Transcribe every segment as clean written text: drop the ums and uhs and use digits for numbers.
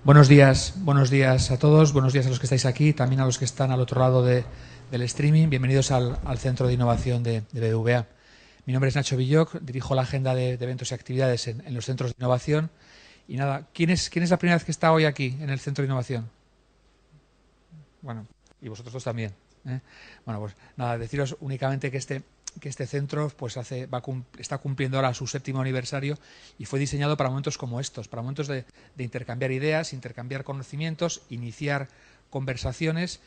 Buenos días a todos, buenos días a los que estáis aquí, también a los que están al otro lado del streaming. Bienvenidos al Centro de Innovación de BBVA. Mi nombre es Nacho Villoc, dirijo la agenda de eventos y actividades en los centros de innovación. Y nada, ¿quién es la primera vez que está hoy aquí en el Centro de Innovación? Bueno, y vosotros dos también, ¿eh? Bueno, pues nada, deciros únicamente que este centro pues está cumpliendo ahora su 7º aniversario y fue diseñado para momentos como estos, para momentos de intercambiar ideas, intercambiar conocimientos, iniciar conversaciones,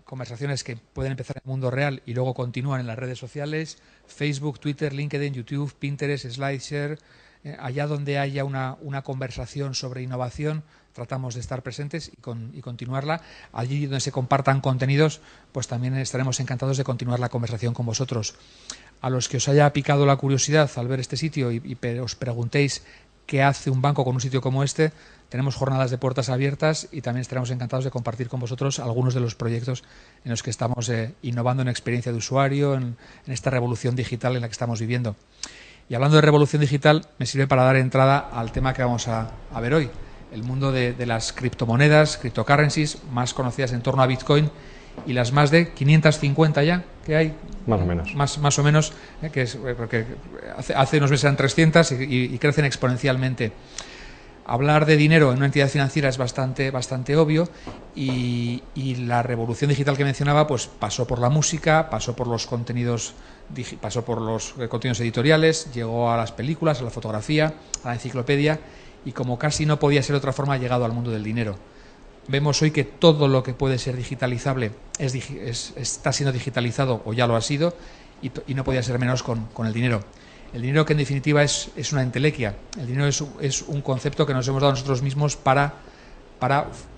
conversaciones que pueden empezar en el mundo real y luego continúan en las redes sociales, Facebook, Twitter, LinkedIn, YouTube, Pinterest, SlideShare. Allá donde haya una conversación sobre innovación, tratamos de estar presentes y continuarla. Allí donde se compartan contenidos, pues también estaremos encantados de continuar la conversación con vosotros. A los que os haya picado la curiosidad al ver este sitio y os preguntéis qué hace un banco con un sitio como este, tenemos jornadas de puertas abiertas y también estaremos encantados de compartir con vosotros algunos de los proyectos en los que estamos innovando en experiencia de usuario, en esta revolución digital en la que estamos viviendo. Y hablando de revolución digital, me sirve para dar entrada al tema que vamos a ver hoy, el mundo de las criptomonedas, cryptocurrencies, más conocidas en torno a Bitcoin, y las más de 550 ya que hay. Más o menos. Más o menos, porque hace unos meses eran 300 y crecen exponencialmente. Hablar de dinero en una entidad financiera es bastante obvio y la revolución digital que mencionaba pues pasó por la música, pasó por los contenidos editoriales, llegó a las películas, a la fotografía, a la enciclopedia y como casi no podía ser de otra forma ha llegado al mundo del dinero. Vemos hoy que todo lo que puede ser digitalizable está siendo digitalizado o ya lo ha sido y no podía ser menos con el dinero. El dinero que en definitiva es una entelequia. El dinero es un concepto que nos hemos dado nosotros mismos para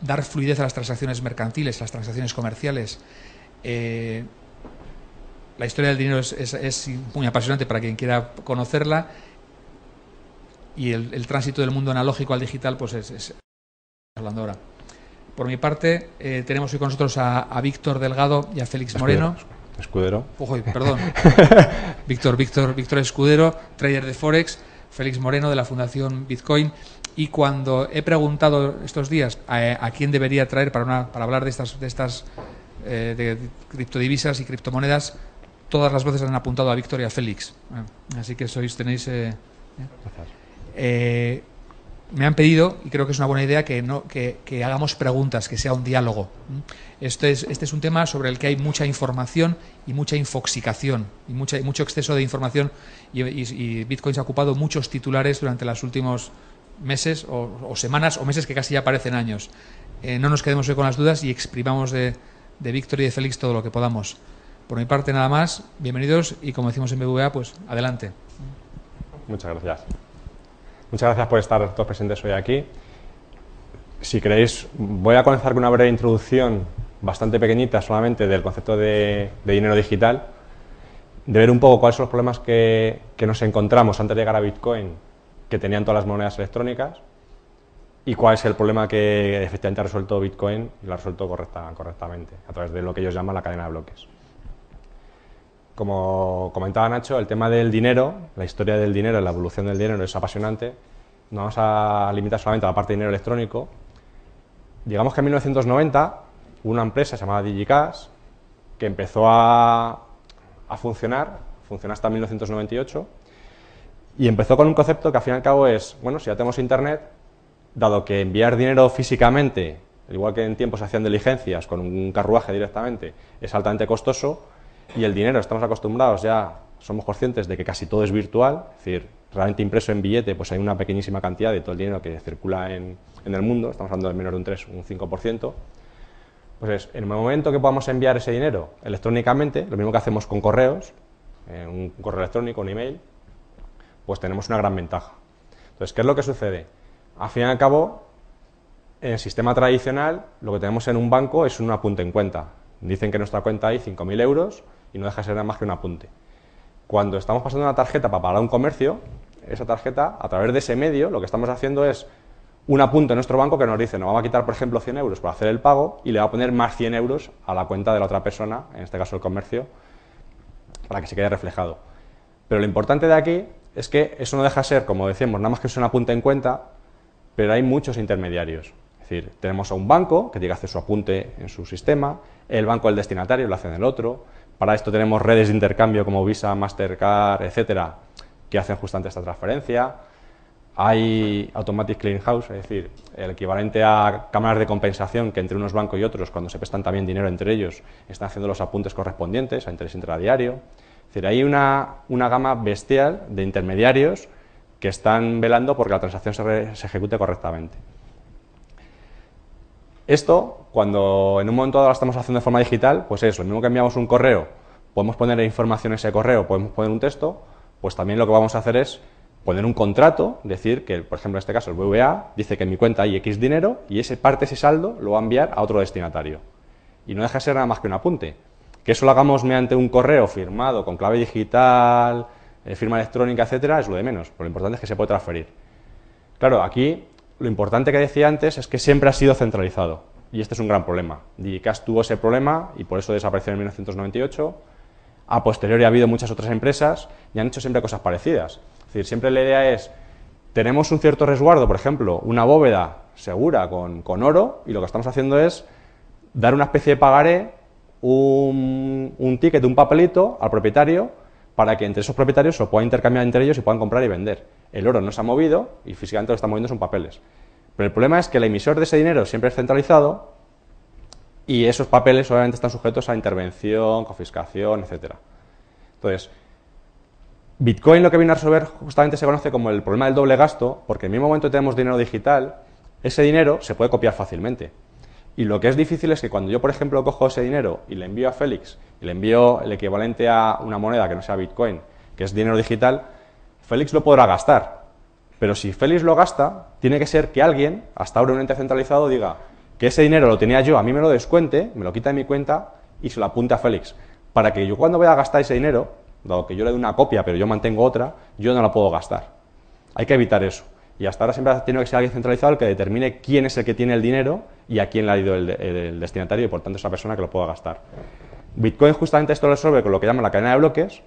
dar fluidez a las transacciones mercantiles, a las transacciones comerciales. La historia del dinero es muy apasionante para quien quiera conocerla y el tránsito del mundo analógico al digital pues es hablando ahora. Por mi parte, tenemos hoy con nosotros a Víctor Delgado y a Félix Moreno. Escudero. Perdón. Víctor Escudero, trader de Forex, Félix Moreno de la Fundación Bitcoin. Y cuando he preguntado estos días a quién debería traer para hablar de estas criptodivisas y criptomonedas, todas las voces han apuntado a Víctor y a Félix. Así que tenéis... me han pedido, y creo que es una buena idea, que hagamos preguntas, que sea un diálogo. Este es un tema sobre el que hay mucha información y mucha infoxicación, y mucho exceso de información, y Bitcoin se ha ocupado muchos titulares durante los últimos meses, o semanas, o meses que casi ya parecen años. No nos quedemos hoy con las dudas y exprimamos de Víctor y de Félix todo lo que podamos. Por mi parte nada más, bienvenidos y como decimos en BBVA, pues adelante. Muchas gracias. Muchas gracias por estar todos presentes hoy aquí. Si queréis, voy a comenzar con una breve introducción bastante pequeñita solamente del concepto de dinero digital, de ver un poco cuáles son los problemas que nos encontramos antes de llegar a Bitcoin que tenían todas las monedas electrónicas y cuál es el problema que efectivamente ha resuelto Bitcoin y lo ha resuelto correctamente a través de lo que ellos llaman la cadena de bloques. Como comentaba Nacho, el tema del dinero, la historia del dinero, la evolución del dinero es apasionante. No vamos a limitar solamente a la parte de dinero electrónico. Digamos que en 1990 hubo una empresa llamada DigiCash que empezó a funcionó hasta 1998 y empezó con un concepto que al fin y al cabo es, bueno, si ya tenemos internet, dado que enviar dinero físicamente, al igual que en tiempos se hacían diligencias con un carruaje directamente, es altamente costoso. Y el dinero, estamos acostumbrados ya, somos conscientes de que casi todo es virtual, es decir, realmente impreso en billete, pues hay una pequeñísima cantidad de todo el dinero que circula en el mundo, estamos hablando de menos de un 3, un 5%. Pues en el momento que podamos enviar ese dinero electrónicamente, lo mismo que hacemos con correos, un correo electrónico, un email, pues tenemos una gran ventaja. Entonces, ¿qué es lo que sucede? Al fin y al cabo, en el sistema tradicional, lo que tenemos en un banco es un apunte en cuenta. Dicen que en nuestra cuenta hay 5.000 euros y no deja de ser nada más que un apunte. Cuando estamos pasando una tarjeta para pagar un comercio, esa tarjeta, a través de ese medio, lo que estamos haciendo es un apunte en nuestro banco que nos dice, nos vamos a quitar, por ejemplo, 100 euros para hacer el pago y le va a poner más 100 euros a la cuenta de la otra persona, en este caso el comercio, para que se quede reflejado. Pero lo importante de aquí es que eso no deja de ser, como decíamos, nada más que es un apunte en cuenta pero hay muchos intermediarios. Es decir, tenemos a un banco que tiene que hacer su apunte en su sistema, el banco del destinatario lo hace en el otro. Para esto tenemos redes de intercambio como Visa, Mastercard, etcétera, que hacen justamente esta transferencia. Hay Automatic Clearing House, es decir, el equivalente a cámaras de compensación que entre unos bancos y otros, cuando se prestan también dinero entre ellos, están haciendo los apuntes correspondientes a interés intradiario. Es decir, hay una gama bestial de intermediarios que están velando porque la transacción se ejecute correctamente. Esto, cuando en un momento dado lo estamos haciendo de forma digital, pues es lo mismo que enviamos un correo, podemos poner información en ese correo, podemos poner un texto, pues también lo que vamos a hacer es poner un contrato, decir que, por ejemplo, en este caso el BBVA dice que en mi cuenta hay X dinero y ese saldo lo va a enviar a otro destinatario. Y no deja de ser nada más que un apunte. Que eso lo hagamos mediante un correo firmado con clave digital, firma electrónica, etcétera, es lo de menos, pero lo importante es que se puede transferir. Claro, aquí lo importante que decía antes es que siempre ha sido centralizado, y este es un gran problema. DigiCash tuvo ese problema y por eso desapareció en 1998. A posteriori ha habido muchas otras empresas y han hecho siempre cosas parecidas. Es decir, siempre la idea es, tenemos un cierto resguardo, por ejemplo, una bóveda segura con oro, y lo que estamos haciendo es dar una especie de pagaré, un ticket, un papelito al propietario, para que entre esos propietarios se lo puedan intercambiar entre ellos y puedan comprar y vender. El oro no se ha movido y físicamente lo que está moviendo son papeles. Pero el problema es que el emisor de ese dinero siempre es centralizado y esos papeles obviamente están sujetos a intervención, confiscación, etcétera. Entonces, Bitcoin lo que viene a resolver justamente se conoce como el problema del doble gasto, porque en el mismo momento que tenemos dinero digital, ese dinero se puede copiar fácilmente. Y lo que es difícil es que cuando yo, por ejemplo, cojo ese dinero y le envío a Félix, y le envío el equivalente a una moneda que no sea Bitcoin, que es dinero digital, Félix lo podrá gastar. Pero si Félix lo gasta, tiene que ser que alguien, hasta ahora un ente centralizado, diga que ese dinero lo tenía yo, a mí me lo descuente, me lo quita de mi cuenta y se lo apunte a Félix. Para que yo cuando vaya a gastar ese dinero, dado que yo le doy una copia pero yo mantengo otra, yo no la puedo gastar. Hay que evitar eso. Y hasta ahora siempre ha tenido que ser alguien centralizado el que determine quién es el que tiene el dinero y a quién le ha ido el destinatario y por tanto esa persona que lo pueda gastar. Bitcoin justamente esto lo resuelve con lo que llaman la cadena de bloques.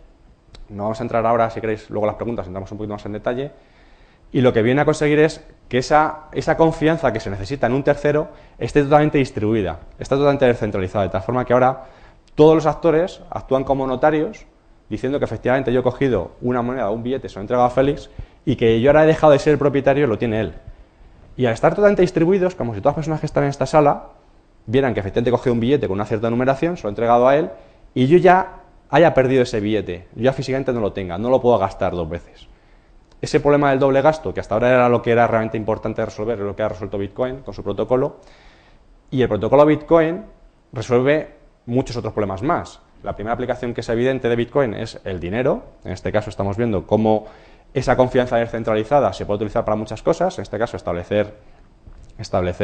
No vamos a entrar ahora, si queréis, luego las preguntas, entramos un poquito más en detalle. Y lo que viene a conseguir es que esa confianza que se necesita en un tercero esté totalmente distribuida, esté totalmente descentralizada, de tal forma que ahora todos los actores actúan como notarios, diciendo que efectivamente yo he cogido una moneda o un billete, se lo he entregado a Félix, y que yo ahora he dejado de ser el propietario, lo tiene él. Y al estar totalmente distribuidos, como si todas las personas que están en esta sala vieran que efectivamente he cogido un billete con una cierta numeración, se lo he entregado a él, y yo ya haya perdido ese billete, yo ya físicamente no lo tenga, no lo puedo gastar dos veces. Ese problema del doble gasto, que hasta ahora era lo que era realmente importante resolver, es lo que ha resuelto Bitcoin con su protocolo, y el protocolo Bitcoin resuelve muchos otros problemas más. La primera aplicación que es evidente de Bitcoin es el dinero. En este caso estamos viendo cómo esa confianza descentralizada se puede utilizar para muchas cosas, en este caso establecer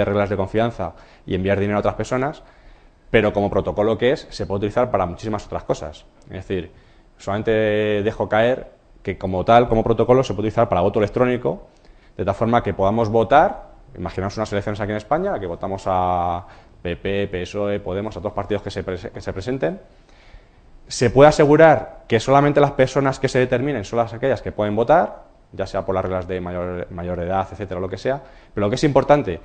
reglas de confianza y enviar dinero a otras personas, pero como protocolo que es, se puede utilizar para muchísimas otras cosas. Es decir, solamente dejo caer que como tal, como protocolo, se puede utilizar para voto electrónico, de tal forma que podamos votar, imaginamos unas elecciones aquí en España, que votamos a PP, PSOE, Podemos, a todos los partidos que se presenten. Se puede asegurar que solamente las personas que se determinen son las aquellas que pueden votar, ya sea por las reglas de mayor edad, etcétera, lo que sea, pero lo que es importante,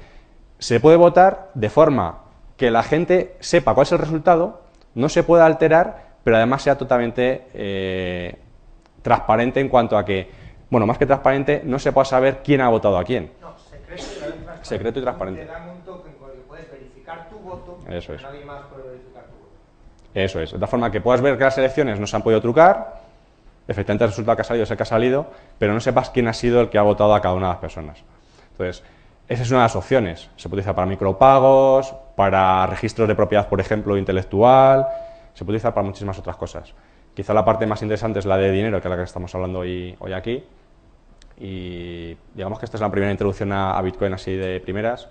se puede votar de forma que la gente sepa cuál es el resultado, no se pueda alterar, pero además sea totalmente transparente en cuanto a que, bueno, más que transparente, no se pueda saber quién ha votado a quién. No, transparente. Secreto y transparente. Te dan un token con el que puedes verificar tu voto, Eso es. nadie más puede verificar tu voto. Eso es, de tal forma que puedas ver que las elecciones no se han podido trucar, efectivamente el resultado que ha salido es el que ha salido, pero no sepas quién ha sido el que ha votado a cada una de las personas. Entonces, esa es una de las opciones. Se puede utilizar para micropagos, para registros de propiedad, por ejemplo, intelectual, se puede utilizar para muchísimas otras cosas. Quizá la parte más interesante es la de dinero, que es la que estamos hablando hoy aquí. Y digamos que esta es la primera introducción a Bitcoin así de primeras.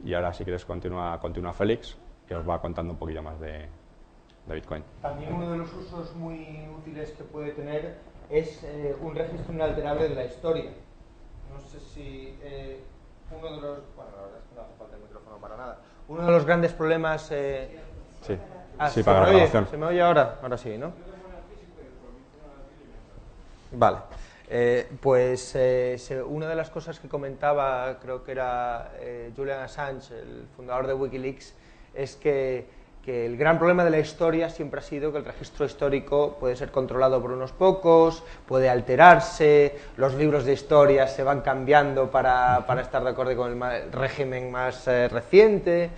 Y ahora, si quieres, continúa Félix, que os va contando un poquillo más de Bitcoin. También uno de los usos muy útiles que puede tener es un registro inalterable de la historia. No sé si uno de los... Bueno, la verdad es que no hace falta el micrófono para nada. Uno de los grandes problemas... Sí, sí, para la grabación. ¿Se me oye ahora? Ahora sí, ¿no? Vale. Una de las cosas que comentaba, creo que era Julian Assange, el fundador de Wikileaks, es que el gran problema de la historia siempre ha sido que el registro histórico puede ser controlado por unos pocos, puede alterarse, los libros de historia se van cambiando para estar de acuerdo con el régimen más reciente,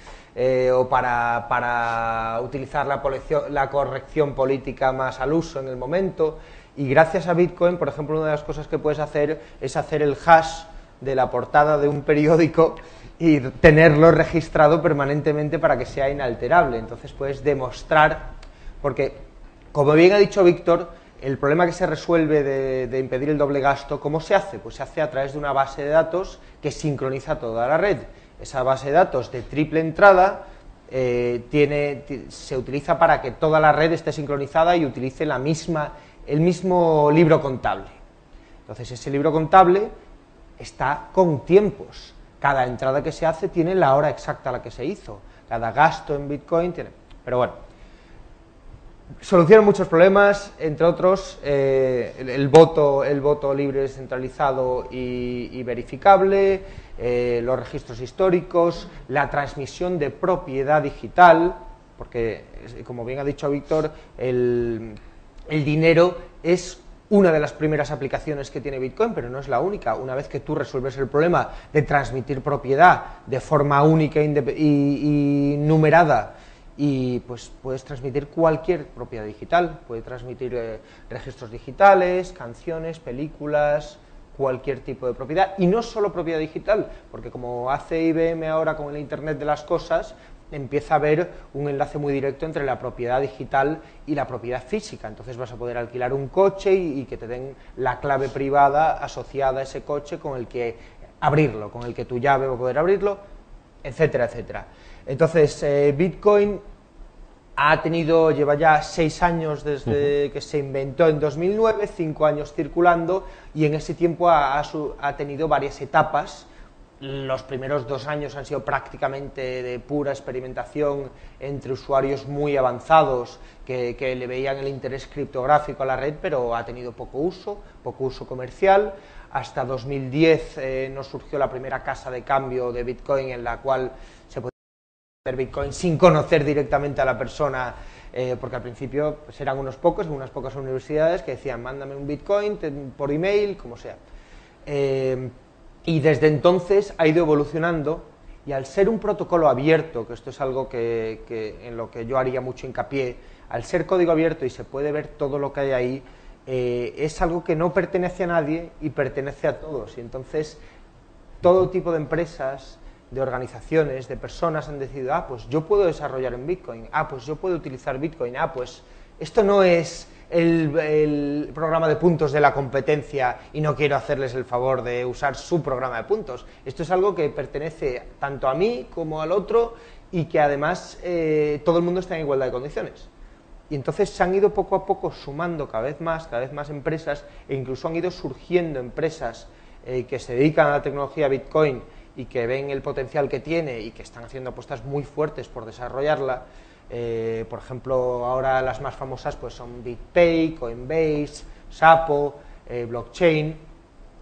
o para utilizar la corrección política más al uso en el momento. Y gracias a Bitcoin, por ejemplo, una de las cosas que puedes hacer es hacer el hash de la portada de un periódico y tenerlo registrado permanentemente para que sea inalterable. Entonces puedes demostrar, porque, como bien ha dicho Víctor, el problema que se resuelve de impedir el doble gasto, ¿cómo se hace? Pues se hace a través de una base de datos que sincroniza toda la red. Esa base de datos de triple entrada se utiliza para que toda la red esté sincronizada y utilice el mismo libro contable. Entonces ese libro contable está con tiempos. Cada entrada que se hace tiene la hora exacta a la que se hizo. Cada gasto en Bitcoin tiene... Pero bueno, soluciona muchos problemas, entre otros el voto libre, descentralizado y verificable, los registros históricos, la transmisión de propiedad digital, porque, como bien ha dicho Víctor, el dinero es una de las primeras aplicaciones que tiene Bitcoin, pero no es la única. Una vez que tú resuelves el problema de transmitir propiedad de forma única y numerada, y pues puedes transmitir cualquier propiedad digital, puedes transmitir registros digitales, canciones, películas, cualquier tipo de propiedad, y no solo propiedad digital, porque como hace IBM ahora con el Internet de las cosas, empieza a haber un enlace muy directo entre la propiedad digital y la propiedad física. Entonces vas a poder alquilar un coche y que te den la clave privada asociada a ese coche con el que abrirlo, con el que tu llave va a poder abrirlo, etcétera, etcétera. Entonces, Bitcoin lleva ya 6 años desde que se inventó en 2009, 5 años circulando, y en ese tiempo ha tenido varias etapas. Los primeros 2 años han sido prácticamente de pura experimentación entre usuarios muy avanzados que le veían el interés criptográfico a la red, pero ha tenido poco uso comercial. Hasta 2010 nos surgió la primera casa de cambio de Bitcoin, en la cual se podía hacer Bitcoin sin conocer directamente a la persona, porque al principio pues, eran unas pocas universidades que decían mándame un Bitcoin por email, como sea. Y desde entonces ha ido evolucionando, y al ser un protocolo abierto, que esto es algo en lo que yo haría mucho hincapié, al ser código abierto y se puede ver todo lo que hay ahí, es algo que no pertenece a nadie y pertenece a todos. Y entonces todo tipo de empresas, de organizaciones, de personas han decidido, pues yo puedo desarrollar en Bitcoin, pues yo puedo utilizar Bitcoin, pues esto no es el programa de puntos de la competencia y no quiero hacerles el favor de usar su programa de puntos. Esto es algo que pertenece tanto a mí como al otro, y que además todo el mundo está en igualdad de condiciones. Y entonces se han ido poco a poco sumando cada vez más empresas, e incluso han ido surgiendo empresas que se dedican a la tecnología Bitcoin y que ven el potencial que tiene y que están haciendo apuestas muy fuertes por desarrollarla. Por ejemplo, ahora las más famosas pues son BitPay, Coinbase, Xapo, Blockchain,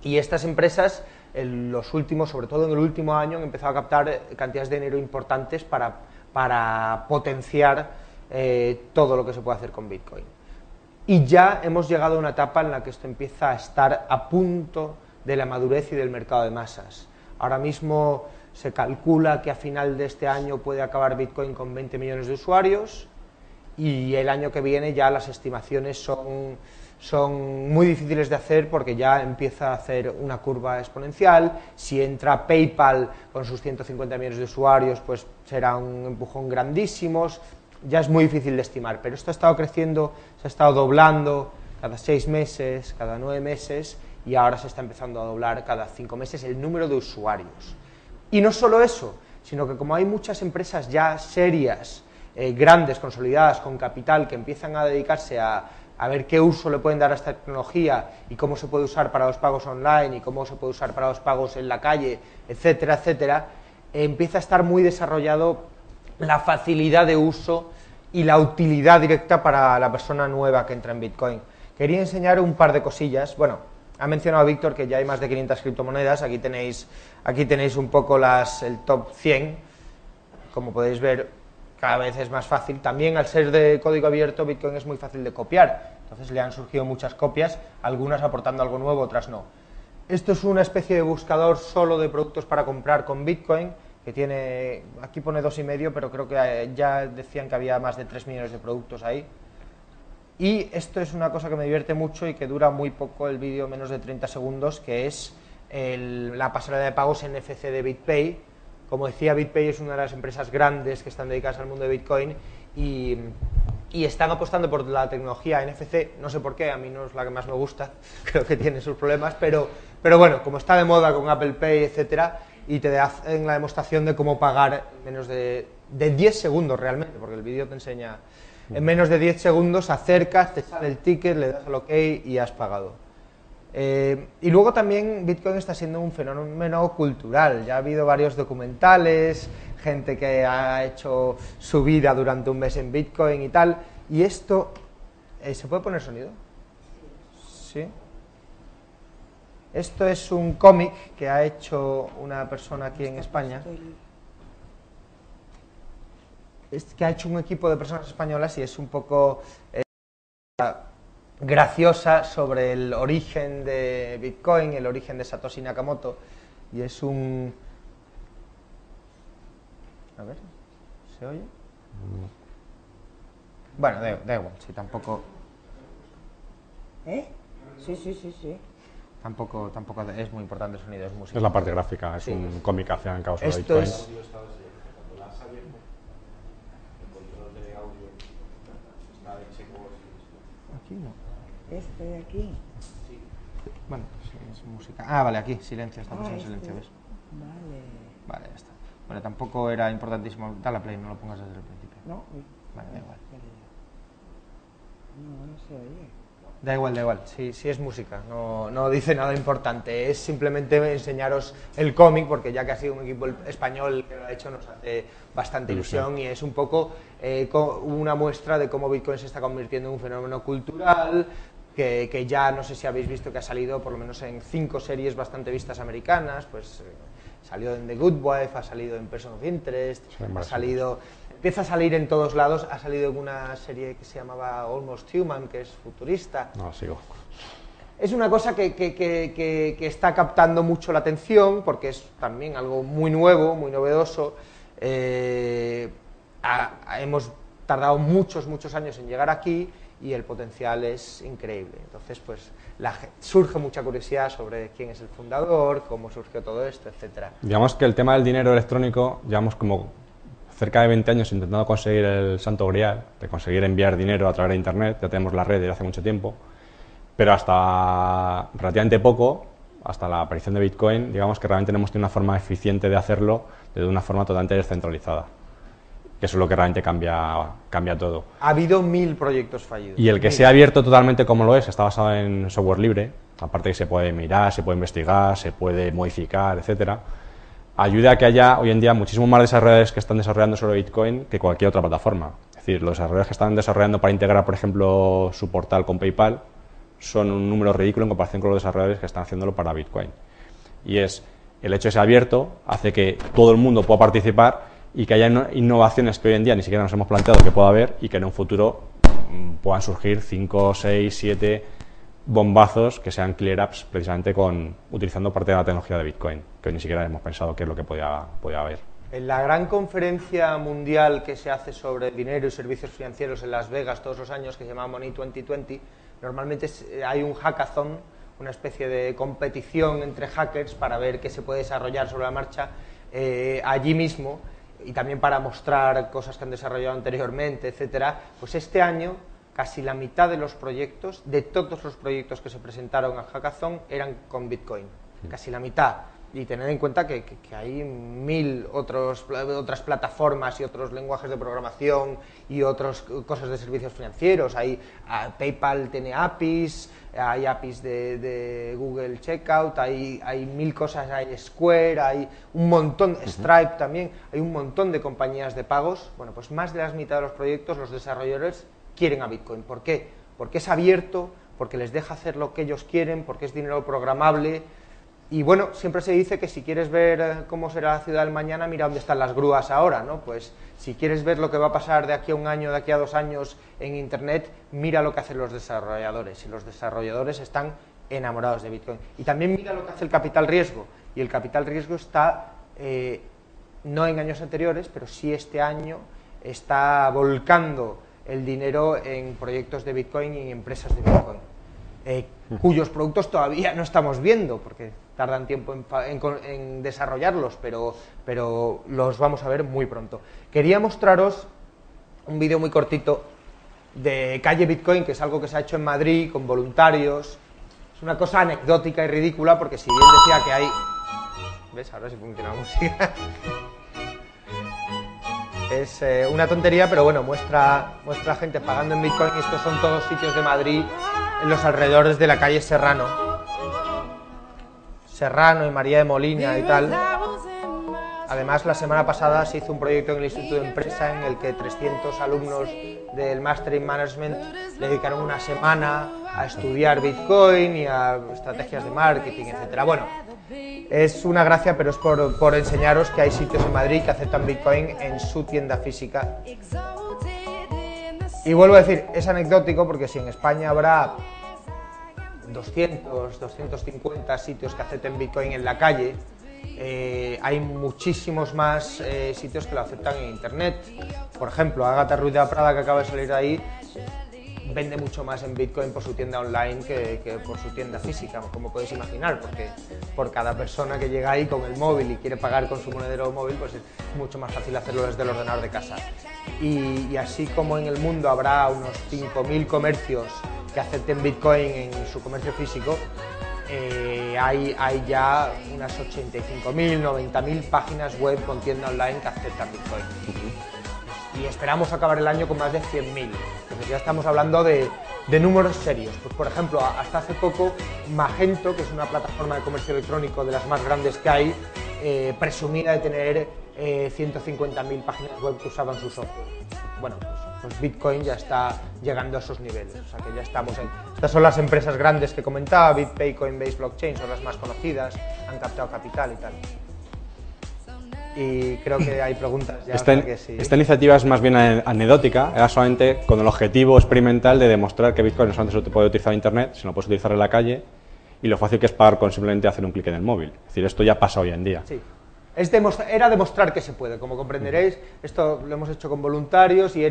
y estas empresas sobre todo en el último año, han empezado a captar cantidades de dinero importantes para potenciar todo lo que se puede hacer con Bitcoin. Y ya hemos llegado a una etapa en la que esto empieza a estar a punto de la madurez y del mercado de masas. Ahora mismo se calcula que a final de este año puede acabar Bitcoin con 20 millones de usuarios, y el año que viene ya las estimaciones son muy difíciles de hacer, porque ya empieza a hacer una curva exponencial. Si entra PayPal con sus 150 millones de usuarios, pues será un empujón grandísimo. Ya es muy difícil de estimar, pero esto ha estado creciendo, se ha estado doblando cada 6 meses, cada 9 meses, y ahora se está empezando a doblar cada 5 meses el número de usuarios. Y no solo eso, sino que como hay muchas empresas ya serias, grandes, consolidadas, con capital, que empiezan a dedicarse a ver qué uso le pueden dar a esta tecnología y cómo se puede usar para los pagos online y cómo se puede usar para los pagos en la calle, etcétera, etcétera, empieza a estar muy desarrollado la facilidad de uso y la utilidad directa para la persona nueva que entra en Bitcoin. Quería enseñar un par de cosillas. Bueno, Ha mencionado Víctor que ya hay más de 500 criptomonedas, aquí tenéis un poco el top 100, como podéis ver, cada vez es más fácil. También al ser de código abierto, Bitcoin es muy fácil de copiar, entonces le han surgido muchas copias, algunas aportando algo nuevo, otras no. Esto es una especie de buscador solo de productos para comprar con Bitcoin, que tiene, aquí pone 2,5, pero creo que ya decían que había más de 3 millones de productos ahí. Y esto es una cosa que me divierte mucho y que dura muy poco el vídeo, menos de 30 segundos, que es la pasarela de pagos NFC de BitPay. Como decía, BitPay es una de las empresas grandes que están dedicadas al mundo de Bitcoin y están apostando por la tecnología NFC, no sé por qué, a mí no es la que más me gusta, creo que tiene sus problemas, pero bueno, como está de moda con Apple Pay, etcétera, y te hacen la demostración de cómo pagar en menos de 10 segundos realmente, porque el vídeo te enseña, en menos de 10 segundos acercas, te sale el ticket, le das al OK y has pagado. Y luego también Bitcoin está siendo un fenómeno cultural, ya ha habido varios documentales, gente que ha hecho su vida durante un mes en Bitcoin y tal, y esto, ¿se puede poner sonido? Sí. Esto es un cómic que ha hecho una persona aquí en España, que ha hecho un equipo de personas españolas y es un poco graciosa sobre el origen de Bitcoin, el origen de Satoshi Nakamoto, y es un... A ver, ¿se oye? Bueno, da igual, si tampoco... Sí. Tampoco es muy importante el sonido, es música. Es la parte gráfica, es Sí. un cómic al fin y al cabo sobre Esto Bitcoin. es... Aquí no. Este de aquí. Bueno, sí, es música. Ah, vale, aquí, silencio, estamos en este. silencio, ¿ves? Vale. Vale, ya está. Bueno, tampoco era importantísimo. Dale a play, no lo pongas desde el principio. No, uy, Vale, da igual. espera ya. No se oye. Da igual. Sí es música, no dice nada importante. Es simplemente enseñaros el cómic, porque ya que ha sido un equipo español que lo ha hecho, nos hace bastante ilusión y es un poco una muestra de cómo Bitcoin se está convirtiendo en un fenómeno cultural, que ya no sé si habéis visto que ha salido por lo menos en 5 series bastante vistas americanas, pues salió en The Good Wife, ha salido en Person of Interest, empieza a salir en todos lados, ha salido en una serie que se llamaba Almost Human, que es futurista. No, sigo. Es una cosa que está captando mucho la atención, porque es también algo muy nuevo, muy novedoso. Hemos tardado muchos años en llegar aquí y el potencial es increíble. Entonces, pues surge mucha curiosidad sobre quién es el fundador, cómo surgió todo esto, etcétera. Digamos que el tema del dinero electrónico, llevamos como cerca de 20 años intentando conseguir el santo grial, de conseguir enviar dinero a través de Internet. Ya tenemos la red desde hace mucho tiempo, pero hasta relativamente poco, hasta la aparición de Bitcoin, digamos que realmente no hemos tenido una forma eficiente de hacerlo de una forma totalmente descentralizada, que eso es lo que realmente cambia todo. Ha habido 1000 proyectos fallidos. Y el que sea abierto totalmente como lo es, está basado en software libre, aparte que se puede mirar, se puede investigar, se puede modificar, etcétera, ayuda a que haya hoy en día muchísimos más desarrolladores que están desarrollando sobre Bitcoin que cualquier otra plataforma. Es decir, los desarrolladores que están desarrollando para integrar, por ejemplo, su portal con PayPal son un número ridículo en comparación con los desarrolladores que están haciéndolo para Bitcoin. Y es el hecho de ser abierto, hace que todo el mundo pueda participar y que haya innovaciones que hoy en día ni siquiera nos hemos planteado que pueda haber y que en un futuro puedan surgir 5, 6, 7 bombazos que sean clear apps precisamente utilizando parte de la tecnología de Bitcoin, que ni siquiera hemos pensado qué es lo que podía haber. En la gran conferencia mundial que se hace sobre dinero y servicios financieros en Las Vegas todos los años, que se llama Money 2020, normalmente hay un hackathon, una especie de competición entre hackers para ver qué se puede desarrollar sobre la marcha allí mismo, y también para mostrar cosas que han desarrollado anteriormente, etcétera. Pues este año casi la mitad de los proyectos, de todos los proyectos que se presentaron al hackathon, eran con Bitcoin, casi la mitad. Y tened en cuenta que hay 1000 otras plataformas y otros lenguajes de programación y otras cosas de servicios financieros. PayPal tiene APIs, hay APIs de Google Checkout, hay 1000 cosas, hay Square, hay un montón, Stripe también, hay un montón de compañías de pagos. Bueno, pues más de la mitad de los proyectos, los desarrolladores quieren a Bitcoin. ¿Por qué? Porque es abierto, porque les deja hacer lo que ellos quieren, porque es dinero programable. Y bueno, siempre se dice que si quieres ver cómo será la ciudad del mañana, mira dónde están las grúas ahora, ¿no? Pues si quieres ver lo que va a pasar de aquí a un año, de aquí a 2 años en Internet, mira lo que hacen los desarrolladores. Y los desarrolladores están enamorados de Bitcoin. Y también mira lo que hace el capital riesgo. Y el capital riesgo está, no en años anteriores, pero sí este año, está volcando el dinero en proyectos de Bitcoin y en empresas de Bitcoin. Cuyos productos todavía no estamos viendo, porque tardan tiempo en desarrollarlos, pero los vamos a ver muy pronto. Quería mostraros un vídeo muy cortito de Calle Bitcoin, que es algo que se ha hecho en Madrid con voluntarios. Es una cosa anecdótica y ridícula, porque si bien decía que hay... ¿Ves? Ahora sí funciona la música. Es una tontería, pero bueno, muestra gente pagando en Bitcoin, y estos son todos sitios de Madrid en los alrededores de la calle Serrano y María de Molina y tal. Además, la semana pasada se hizo un proyecto en el Instituto de Empresa en el que 300 alumnos del Master in Management le dedicaron una semana a estudiar Bitcoin y a estrategias de marketing, etcétera. Bueno, es una gracia, pero es por enseñaros que hay sitios en Madrid que aceptan Bitcoin en su tienda física. Y vuelvo a decir, es anecdótico porque si en España habrá 200, 250 sitios que acepten Bitcoin en la calle, hay muchísimos más sitios que lo aceptan en Internet. Por ejemplo, Ágata Ruiz de la Prada, que acaba de salir de ahí, vende mucho más en Bitcoin por su tienda online que por su tienda física, como podéis imaginar, porque por cada persona que llega ahí con el móvil y quiere pagar con su monedero móvil, pues es mucho más fácil hacerlo desde el ordenador de casa. Y así como en el mundo habrá unos 5.000 comercios que acepten Bitcoin en su comercio físico, hay ya unas 85.000, 90.000 páginas web con tienda online que aceptan Bitcoin. Y esperamos acabar el año con más de 100.000. Entonces ya estamos hablando de números serios. Pues por ejemplo, hasta hace poco Magento, que es una plataforma de comercio electrónico de las más grandes que hay, presumida de tener 150.000 páginas web que usaban su software. Bueno, pues Bitcoin ya está llegando a esos niveles. O sea que ya estamos en... Estas son las empresas grandes que comentaba, BitPay, Coinbase, Blockchain, son las más conocidas, han captado capital y tal. Y creo que hay preguntas ya. Esta iniciativa es más bien anecdótica, era solamente con el objetivo experimental de demostrar que Bitcoin no solamente se puede utilizar en Internet, sino puedes utilizar en la calle, y lo fácil que es pagar con simplemente hacer un clic en el móvil. Es decir, esto ya pasa hoy en día. Sí. Era demostrar que se puede, como comprenderéis. Esto lo hemos hecho con voluntarios y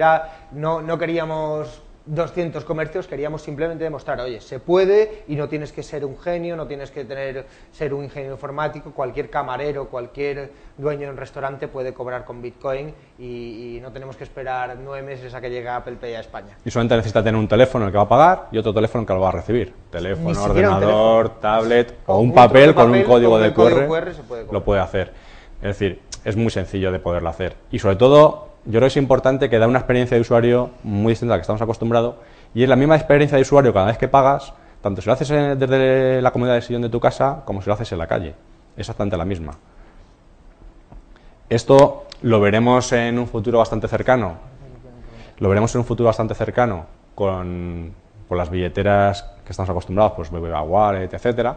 no queríamos 200 comercios, queríamos simplemente demostrar, oye, se puede y no tienes que ser un genio, no tienes que ser un ingeniero informático, cualquier camarero, cualquier dueño de un restaurante puede cobrar con Bitcoin y no tenemos que esperar 9 meses a que llegue Apple Pay a España. Y solamente necesita tener un teléfono en el que va a pagar y otro teléfono en el que lo va a recibir. Teléfono, ordenador, tablet o un papel con un código de QR, lo puede hacer. Es decir, es muy sencillo de poderlo hacer. Y sobre todo, yo creo que es importante que da una experiencia de usuario muy distinta a la que estamos acostumbrados, y es la misma experiencia de usuario cada vez que pagas, tanto si lo haces desde la comodidad del sillón de tu casa como si lo haces en la calle. Exactamente la misma. Esto lo veremos en un futuro bastante cercano. Lo veremos en un futuro bastante cercano con las billeteras que estamos acostumbrados, pues BBVA Wallet, etcétera.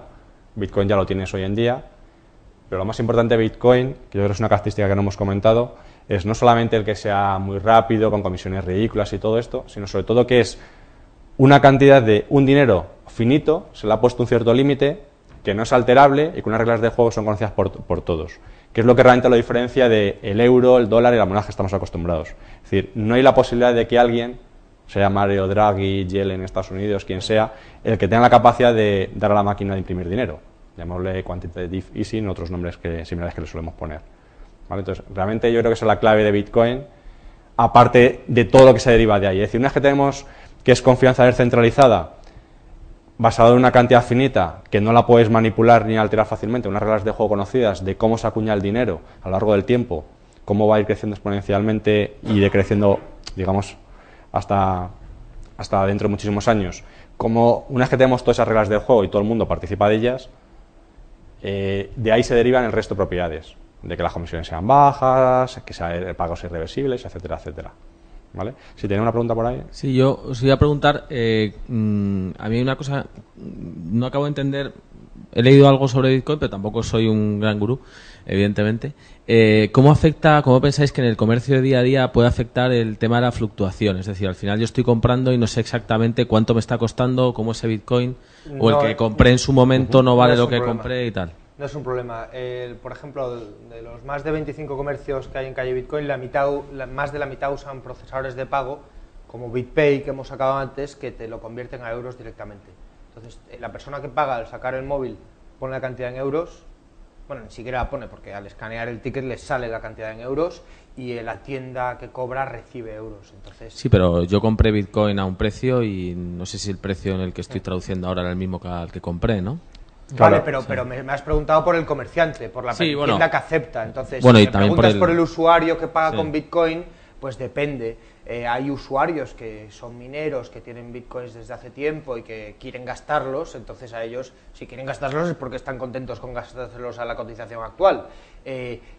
Bitcoin ya lo tienes hoy en día. Pero lo más importante de Bitcoin, que yo creo que es una característica que no hemos comentado, es no solamente el que sea muy rápido, con comisiones ridículas y todo esto, sino sobre todo que es una cantidad de un dinero finito, se le ha puesto un cierto límite, que no es alterable y que unas reglas de juego son conocidas por todos, que es lo que realmente lo diferencia del euro, el dólar y la moneda que estamos acostumbrados. Es decir, no hay la posibilidad de que alguien, sea Mario Draghi, Yellen en Estados Unidos, quien sea, el que tenga la capacidad de dar a la máquina de imprimir dinero. Llamémosle quantitative easing, otros nombres similares que le solemos poner. ¿Vale? Entonces, realmente yo creo que esa es la clave de Bitcoin, aparte de todo lo que se deriva de ahí. Es decir, una vez que tenemos que es confianza descentralizada, basada en una cantidad finita, que no la puedes manipular ni alterar fácilmente, unas reglas de juego conocidas de cómo se acuña el dinero a lo largo del tiempo, cómo va a ir creciendo exponencialmente y decreciendo, digamos, hasta dentro de muchísimos años. Como una vez que tenemos todas esas reglas del juego y todo el mundo participa de ellas, de ahí se derivan el resto de propiedades, de que las comisiones sean bajas, que sean pagos irreversibles, etcétera, etcétera. ¿vale? Si tiene una pregunta por ahí. Sí, yo os iba a preguntar, a mí hay una cosa, no acabo de entender, he leído algo sobre Bitcoin, pero tampoco soy un gran gurú, evidentemente. ¿Cómo pensáis que en el comercio de día a día puede afectar el tema de la fluctuación? Es decir, al final yo estoy comprando y no sé exactamente cuánto me está costando, cómo ese Bitcoin, o el que compré en su momento no vale lo que compré y tal. No es un problema. Por ejemplo, de los más de 25 comercios que hay en calle Bitcoin, más de la mitad usan procesadores de pago como BitPay, que hemos sacado antes, que te lo convierten a euros directamente. Entonces, la persona que paga al sacar el móvil pone la cantidad en euros, bueno, ni siquiera la pone porque al escanear el ticket les sale la cantidad en euros y la tienda que cobra recibe euros. Entonces, sí, pero yo compré Bitcoin a un precio y no sé si el precio en el que estoy traduciendo ahora era el mismo que al que compré, ¿no? Vale, Claro, pero me has preguntado por el comerciante, por la tienda que acepta. Entonces, bueno, si y me también preguntas por el usuario que paga Sí. con Bitcoin, pues depende. Hay usuarios que son mineros, que tienen Bitcoins desde hace tiempo y que quieren gastarlos, entonces a ellos, si quieren gastarlos es porque están contentos con gastárselos a la cotización actual.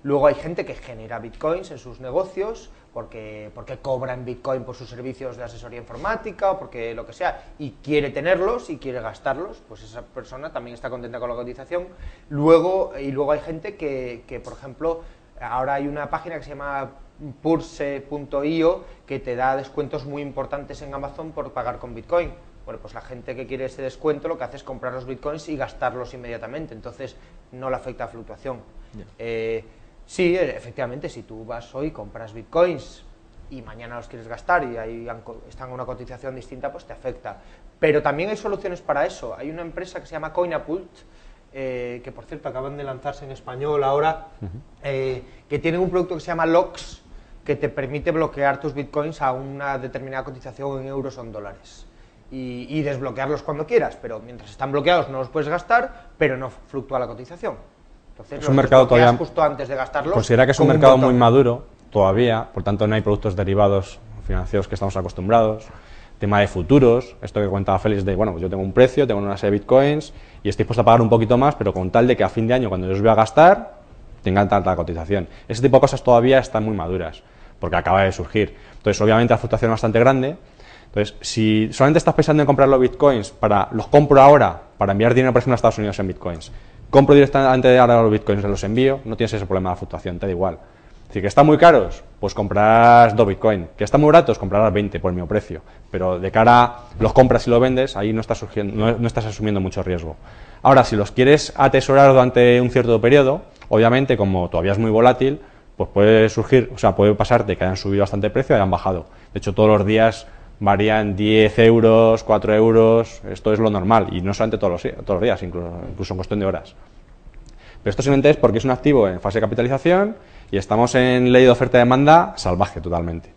Luego hay gente que genera Bitcoins en sus negocios porque cobra en Bitcoin por sus servicios de asesoría informática o porque lo que sea, y quiere tenerlos y quiere gastarlos, pues esa persona también está contenta con la cotización. Luego hay gente que, por ejemplo, ahora hay una página que se llama purse.io que te da descuentos muy importantes en Amazon por pagar con Bitcoin. Bueno, pues la gente que quiere ese descuento lo que hace es comprar los Bitcoins y gastarlos inmediatamente, entonces no le afecta a fluctuación. Sí, efectivamente, si tú vas hoy, compras Bitcoins y mañana los quieres gastar y ahí están a una cotización distinta, pues te afecta. Pero también hay soluciones para eso. Hay una empresa que se llama Coinapult, que por cierto acaban de lanzarse en español ahora, que tienen un producto que se llama LOX, que te permite bloquear tus Bitcoins a una determinada cotización en euros o en dólares. Y desbloquearlos cuando quieras, pero mientras están bloqueados no los puedes gastar, pero no fluctúa la cotización. Entonces, Es un mercado todavía, justo antes de gastarlos. considera que es un con mercado botón. muy maduro todavía, por tanto no hay productos derivados financieros que estamos acostumbrados. Tema de futuros, esto que comentaba Félix de, bueno, pues yo tengo un precio, tengo una serie de bitcoins y estoy dispuesto a pagar un poquito más, pero con tal de que a fin de año, cuando yo los voy a gastar, tengan tanta cotización. Ese tipo de cosas todavía están muy maduras, porque acaba de surgir. Entonces, obviamente, la fluctuación es bastante grande. Entonces, si solamente estás pensando en comprar los bitcoins, los compro ahora para enviar dinero, por ejemplo, a Estados Unidos en bitcoins, compro directamente ahora los bitcoins y los envío, no tienes ese problema de la fluctuación, te da igual. Es decir, que están muy caros, pues comprarás 2 bitcoins. Que están muy baratos, comprarás 20 por el mismo precio. Pero de cara a los compras y lo vendes, ahí no estás asumiendo mucho riesgo. Ahora, si los quieres atesorar durante un cierto periodo, obviamente, como todavía es muy volátil, pues puede pasar de que hayan subido bastante el precio y hayan bajado. De hecho, todos los días varían 10 euros, 4 euros, esto es lo normal, y no solamente todos los días, incluso en cuestión de horas. Pero esto simplemente es porque es un activo en fase de capitalización y estamos en ley de oferta y demanda salvaje totalmente.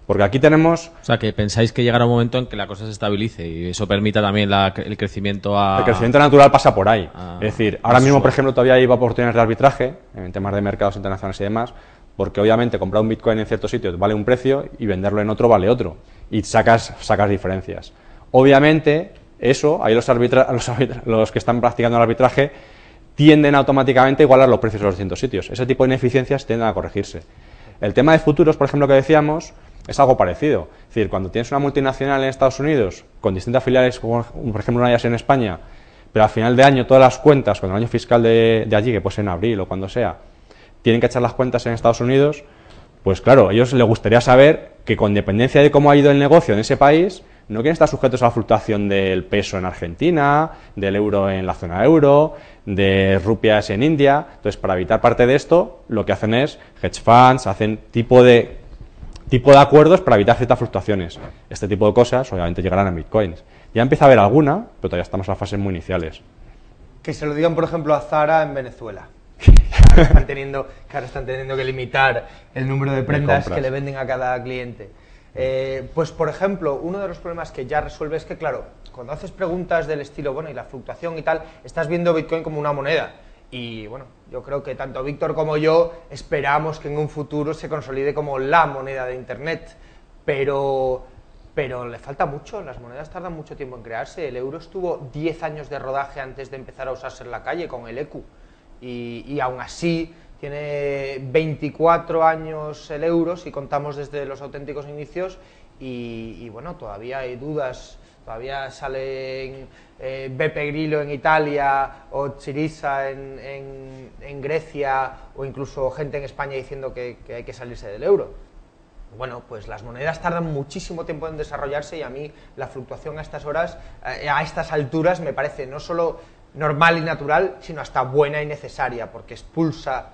Porque aquí tenemos... O sea, que pensáis que llegará un momento en que la cosa se estabilice y eso permita también el crecimiento a... El crecimiento natural pasa por ahí. Ah, es decir, ahora mismo, por ejemplo, todavía hay oportunidades de arbitraje en temas de mercados internacionales y demás, porque obviamente comprar un Bitcoin en ciertos sitios vale un precio y venderlo en otro vale otro. Y sacas diferencias. Obviamente, eso, ahí los que están practicando el arbitraje tienden automáticamente a igualar los precios de los distintos sitios. Ese tipo de ineficiencias tienden a corregirse. El tema de futuros, por ejemplo, que decíamos, es algo parecido. Es decir, cuando tienes una multinacional en Estados Unidos con distintas filiales, como por ejemplo una de ellas en España, pero al final de año todas las cuentas, con el año fiscal de allí, que puede ser en abril o cuando sea, tienen que echar las cuentas en Estados Unidos, pues claro, a ellos les gustaría saber que con dependencia de cómo ha ido el negocio en ese país, no quieren estar sujetos a la fluctuación del peso en Argentina, del euro en la zona euro, de rupias en India. Entonces, para evitar parte de esto, lo que hacen es hedge funds, hacen tipo de acuerdos para evitar ciertas fluctuaciones. Este tipo de cosas, obviamente, llegarán a bitcoins. Ya empieza a haber alguna, pero todavía estamos en las fases muy iniciales. Que se lo digan, por ejemplo, a Zara en Venezuela. Que ahora están teniendo que limitar el número de prendas que le venden a cada cliente. Pues, por ejemplo, uno de los problemas que ya resuelve es que, claro, cuando haces preguntas del estilo, bueno, y la fluctuación y tal, estás viendo Bitcoin como una moneda. Y, bueno, yo creo que tanto Víctor como yo esperamos que en un futuro se consolide como la moneda de Internet. Pero le falta mucho, las monedas tardan mucho tiempo en crearse. El euro estuvo 10 años de rodaje antes de empezar a usarse en la calle con el ECU. Y aún así tiene 24 años el euro, si contamos desde los auténticos inicios, y bueno, todavía hay dudas, todavía salen Beppe Grillo en Italia o Syriza en Grecia, o incluso gente en España diciendo que hay que salirse del euro. Bueno, pues las monedas tardan muchísimo tiempo en desarrollarse, y a mí la fluctuación a estas horas, a estas alturas, me parece no solo normal y natural, sino hasta buena y necesaria, porque expulsa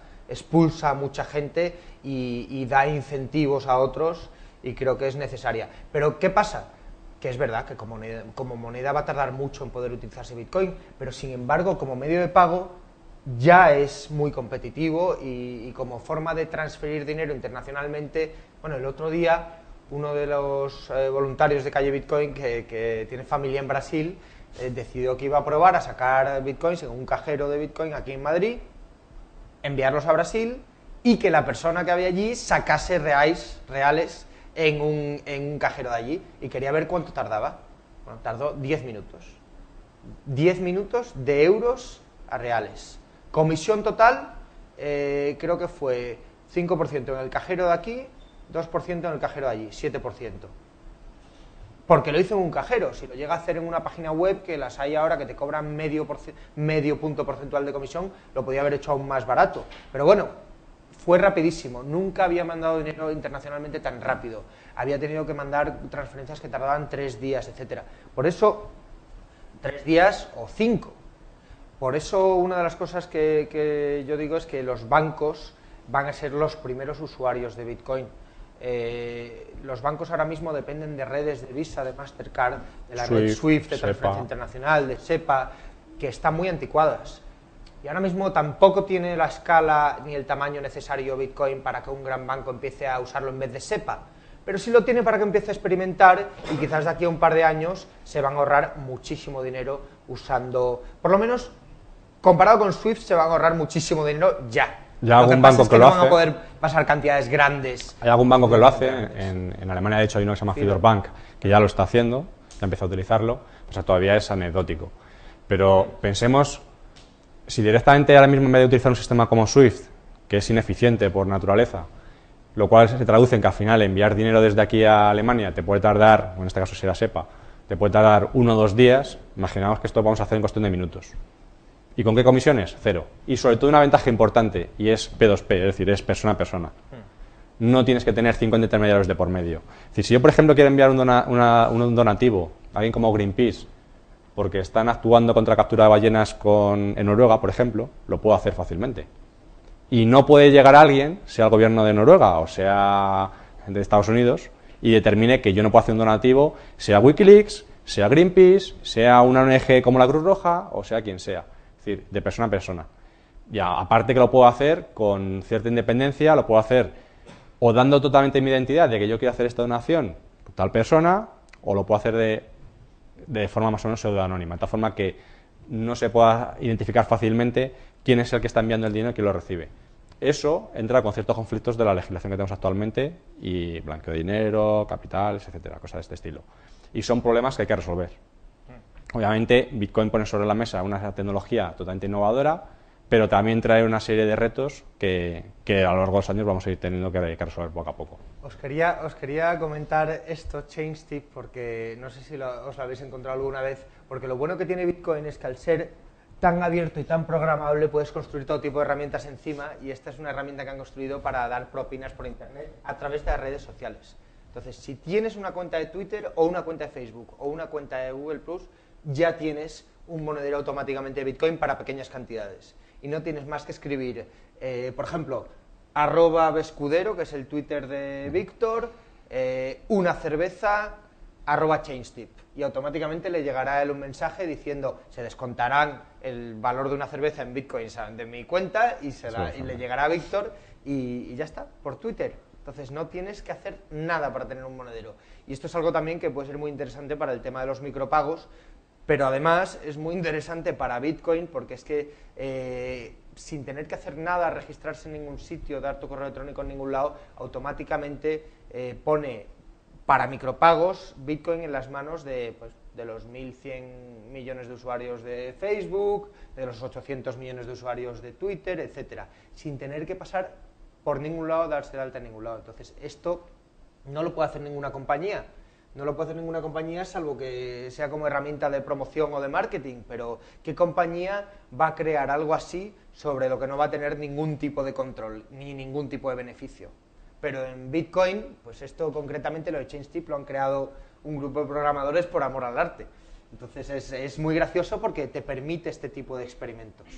a mucha gente y da incentivos a otros, y creo que es necesaria. Pero ¿qué pasa? Que es verdad que como moneda va a tardar mucho en poder utilizarse Bitcoin, pero sin embargo como medio de pago ya es muy competitivo, y como forma de transferir dinero internacionalmente. Bueno, el otro día uno de los voluntarios de Calle Bitcoin, que tiene familia en Brasil, decidió que iba a probar a sacar bitcoins en un cajero de Bitcoin aquí en Madrid, enviarlos a Brasil, y que la persona que había allí sacase reales en un cajero de allí, y quería ver cuánto tardaba. Bueno, tardó 10 minutos. 10 minutos de euros a reales. Comisión total, creo que fue 5% en el cajero de aquí, 2% en el cajero de allí, 7%. Porque lo hizo en un cajero. Si lo llega a hacer en una página web, que las hay ahora que te cobran medio punto porcentual de comisión, lo podía haber hecho aún más barato. Pero bueno, fue rapidísimo. Nunca había mandado dinero internacionalmente tan rápido. Había tenido que mandar transferencias que tardaban 3 días, etcétera. Por eso, 3 días o 5. Por eso una de las cosas que yo digo es que los bancos van a ser los primeros usuarios de Bitcoin. Los bancos ahora mismo dependen de redes de Visa, de Mastercard, de la red SWIFT de transferencia internacional, de SEPA, que están muy anticuadas. Y ahora mismo tampoco tiene la escala ni el tamaño necesario Bitcoin para que un gran banco empiece a usarlo en vez de SEPA. Pero sí lo tiene para que empiece a experimentar, y quizás de aquí a un par de años se van a ahorrar muchísimo dinero usando, por lo menos comparado con SWIFT, se van a ahorrar muchísimo dinero ya. Ya algún banco que lo hace. No van a poder pasar cantidades grandes. Hay algún banco que lo hace. En Alemania, de hecho, hay uno que se llama Fidor Bank, que ya lo está haciendo, ya empezó a utilizarlo. O sea, todavía es anecdótico. Pero pensemos, si directamente ahora mismo, en vez de utilizar un sistema como SWIFT, que es ineficiente por naturaleza, lo cual se traduce en que al final enviar dinero desde aquí a Alemania te puede tardar, o en este caso si era SEPA, te puede tardar 1 o 2 días, imaginamos que esto lo vamos a hacer en cuestión de minutos. ¿Y con qué comisiones? 0. Y sobre todo una ventaja importante, y es P2P, es decir, es persona a persona. No tienes que tener 50 intermediarios de por medio. Es decir, si yo, por ejemplo, quiero enviar un donativo a alguien como Greenpeace, porque están actuando contra captura de ballenas en Noruega, por ejemplo, lo puedo hacer fácilmente. Y no puede llegar alguien, sea el gobierno de Noruega o sea de Estados Unidos, y determine que yo no puedo hacer un donativo, sea Wikileaks, sea Greenpeace, sea una ONG como la Cruz Roja, o sea quien sea. Es decir, de persona a persona. Ya, aparte que lo puedo hacer con cierta independencia, lo puedo hacer o dando totalmente mi identidad de que yo quiero hacer esta donación con tal persona, o lo puedo hacer de forma más o menos pseudo-anónima, de tal forma que no se pueda identificar fácilmente quién es el que está enviando el dinero y quién lo recibe. Eso entra con ciertos conflictos de la legislación que tenemos actualmente, y blanqueo de dinero, capitales, etcétera, cosas de este estilo. Y son problemas que hay que resolver. Obviamente, Bitcoin pone sobre la mesa una tecnología totalmente innovadora, pero también trae una serie de retos que a lo largo de los años vamos a ir teniendo que resolver poco a poco. Os quería comentar esto, ChainStip, porque no sé si os lo habéis encontrado alguna vez, porque lo bueno que tiene Bitcoin es que al ser tan abierto y tan programable puedes construir todo tipo de herramientas encima, y esta es una herramienta que han construido para dar propinas por internet a través de las redes sociales. Entonces, si tienes una cuenta de Twitter o una cuenta de Facebook o una cuenta de Google+, ya tienes un monedero automáticamente de Bitcoin para pequeñas cantidades. Y no tienes más que escribir, por ejemplo, @Bescudero, que es el Twitter de Víctor, una cerveza, @ChainStip. Y automáticamente le llegará a él un mensaje diciendo, se descontarán el valor de una cerveza en Bitcoins de mi cuenta, y le llegará a Víctor, y ya está, por Twitter. Entonces no tienes que hacer nada para tener un monedero. Y esto es algo también que puede ser muy interesante para el tema de los micropagos, pero además es muy interesante para Bitcoin, porque es que sin tener que hacer nada, registrarse en ningún sitio, dar tu correo electrónico en ningún lado, automáticamente pone para micropagos Bitcoin en las manos de los 1.100 millones de usuarios de Facebook, de los 800 millones de usuarios de Twitter, etcétera, sin tener que pasar por ningún lado, darse de alta en ningún lado. Entonces, esto no lo puede hacer ninguna compañía. No lo puede hacer ninguna compañía salvo que sea como herramienta de promoción o de marketing, pero ¿qué compañía va a crear algo así sobre lo que no va a tener ningún tipo de control ni ningún tipo de beneficio? Pero en Bitcoin, pues esto concretamente lo de ChangeTip lo han creado un grupo de programadores por amor al arte. Entonces es muy gracioso porque te permite este tipo de experimentos.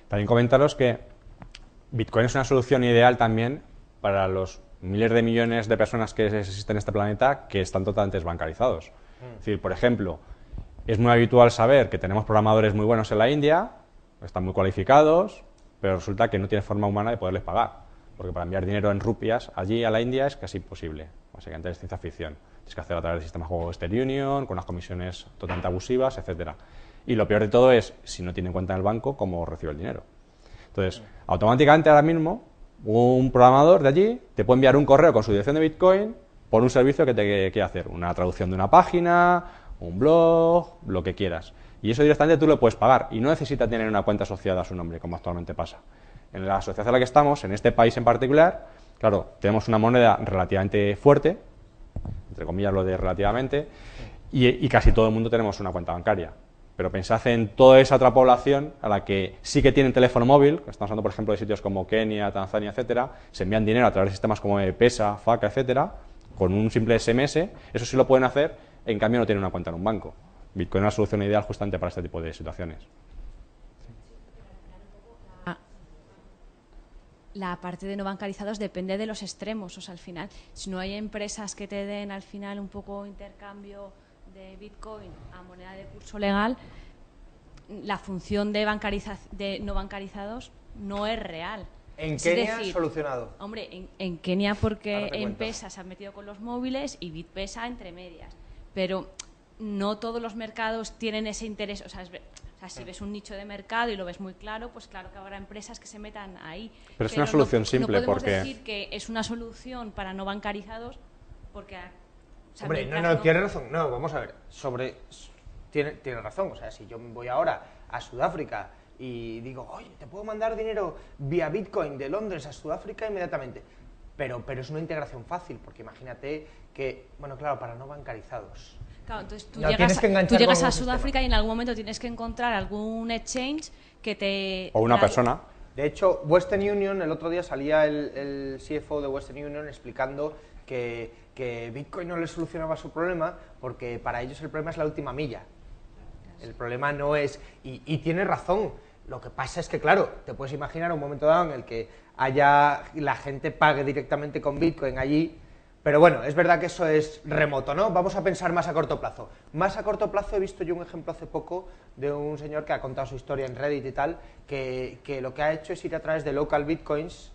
También comentaros que Bitcoin es una solución ideal también para los miles de millones de personas que existen en este planeta que están totalmente desbancarizados. Es decir, por ejemplo, es muy habitual saber que tenemos programadores muy buenos en la India, están muy cualificados, pero resulta que no tiene forma humana de poderles pagar. Porque para enviar dinero en rupias allí a la India es casi imposible. Básicamente es ciencia ficción. Tienes que hacer a través del sistema de juego Western Union, con unas comisiones totalmente abusivas, etcétera. Y lo peor de todo es, si no tiene cuenta en el banco, cómo recibe el dinero. Entonces, automáticamente ahora mismo, un programador de allí te puede enviar un correo con su dirección de Bitcoin por un servicio que te quiere hacer. Una traducción de una página, un blog, lo que quieras. Y eso directamente tú lo puedes pagar. Y no necesita tener una cuenta asociada a su nombre, como actualmente pasa. En la sociedad en la que estamos, en este país en particular, claro, tenemos una moneda relativamente fuerte, entre comillas lo de relativamente, y casi todo el mundo tenemos una cuenta bancaria. Pero pensad en toda esa otra población a la que sí que tienen teléfono móvil, estamos hablando por ejemplo de sitios como Kenia, Tanzania, etcétera, se envían dinero a través de sistemas como Pesa, Faca, etcétera, con un simple SMS, eso sí lo pueden hacer, en cambio no tienen una cuenta en un banco. Bitcoin es una solución ideal justamente para este tipo de situaciones. La parte de no bancarizados depende de los extremos, o sea, al final, si no hay empresas que te den al final un poco intercambio de Bitcoin a moneda de curso legal, la función de no bancarizados no es real. En Es Kenia decir, solucionado. Hombre, en Kenia porque Ahora te cuento. M-Pesa se han metido con los móviles y BitPesa entre medias, pero no todos los mercados tienen ese interés, o sea, si ves un nicho de mercado y lo ves muy claro, pues claro que habrá empresas que se metan ahí. Pero es una solución simple, no podemos porque decir que es una solución para no bancarizados porque... o sea, Hombre, mientras tiene razón. No, vamos a ver. Tiene razón. O sea, si yo me voy ahora a Sudáfrica y digo, oye, te puedo mandar dinero vía Bitcoin de Londres a Sudáfrica inmediatamente. Pero es una integración fácil, porque imagínate que, bueno, claro, para no bancarizados. Claro, entonces tú No, tienes que enganchar llegas con a un Sudáfrica sistema. y en algún momento tienes que encontrar algún exchange que te... o una persona. De hecho, Western Union, el otro día salía el CFO de Western Union explicando que Bitcoin no les solucionaba su problema porque para ellos el problema es la última milla. El problema no es... Y tiene razón. Lo que pasa es que, claro, te puedes imaginar un momento dado en el que la gente pague directamente con Bitcoin allí, pero bueno, es verdad que eso es remoto, ¿no? Vamos a pensar más a corto plazo. Más a corto plazo he visto yo un ejemplo hace poco de un señor que ha contado su historia en Reddit y tal, que lo que ha hecho es ir a través de local bitcoins,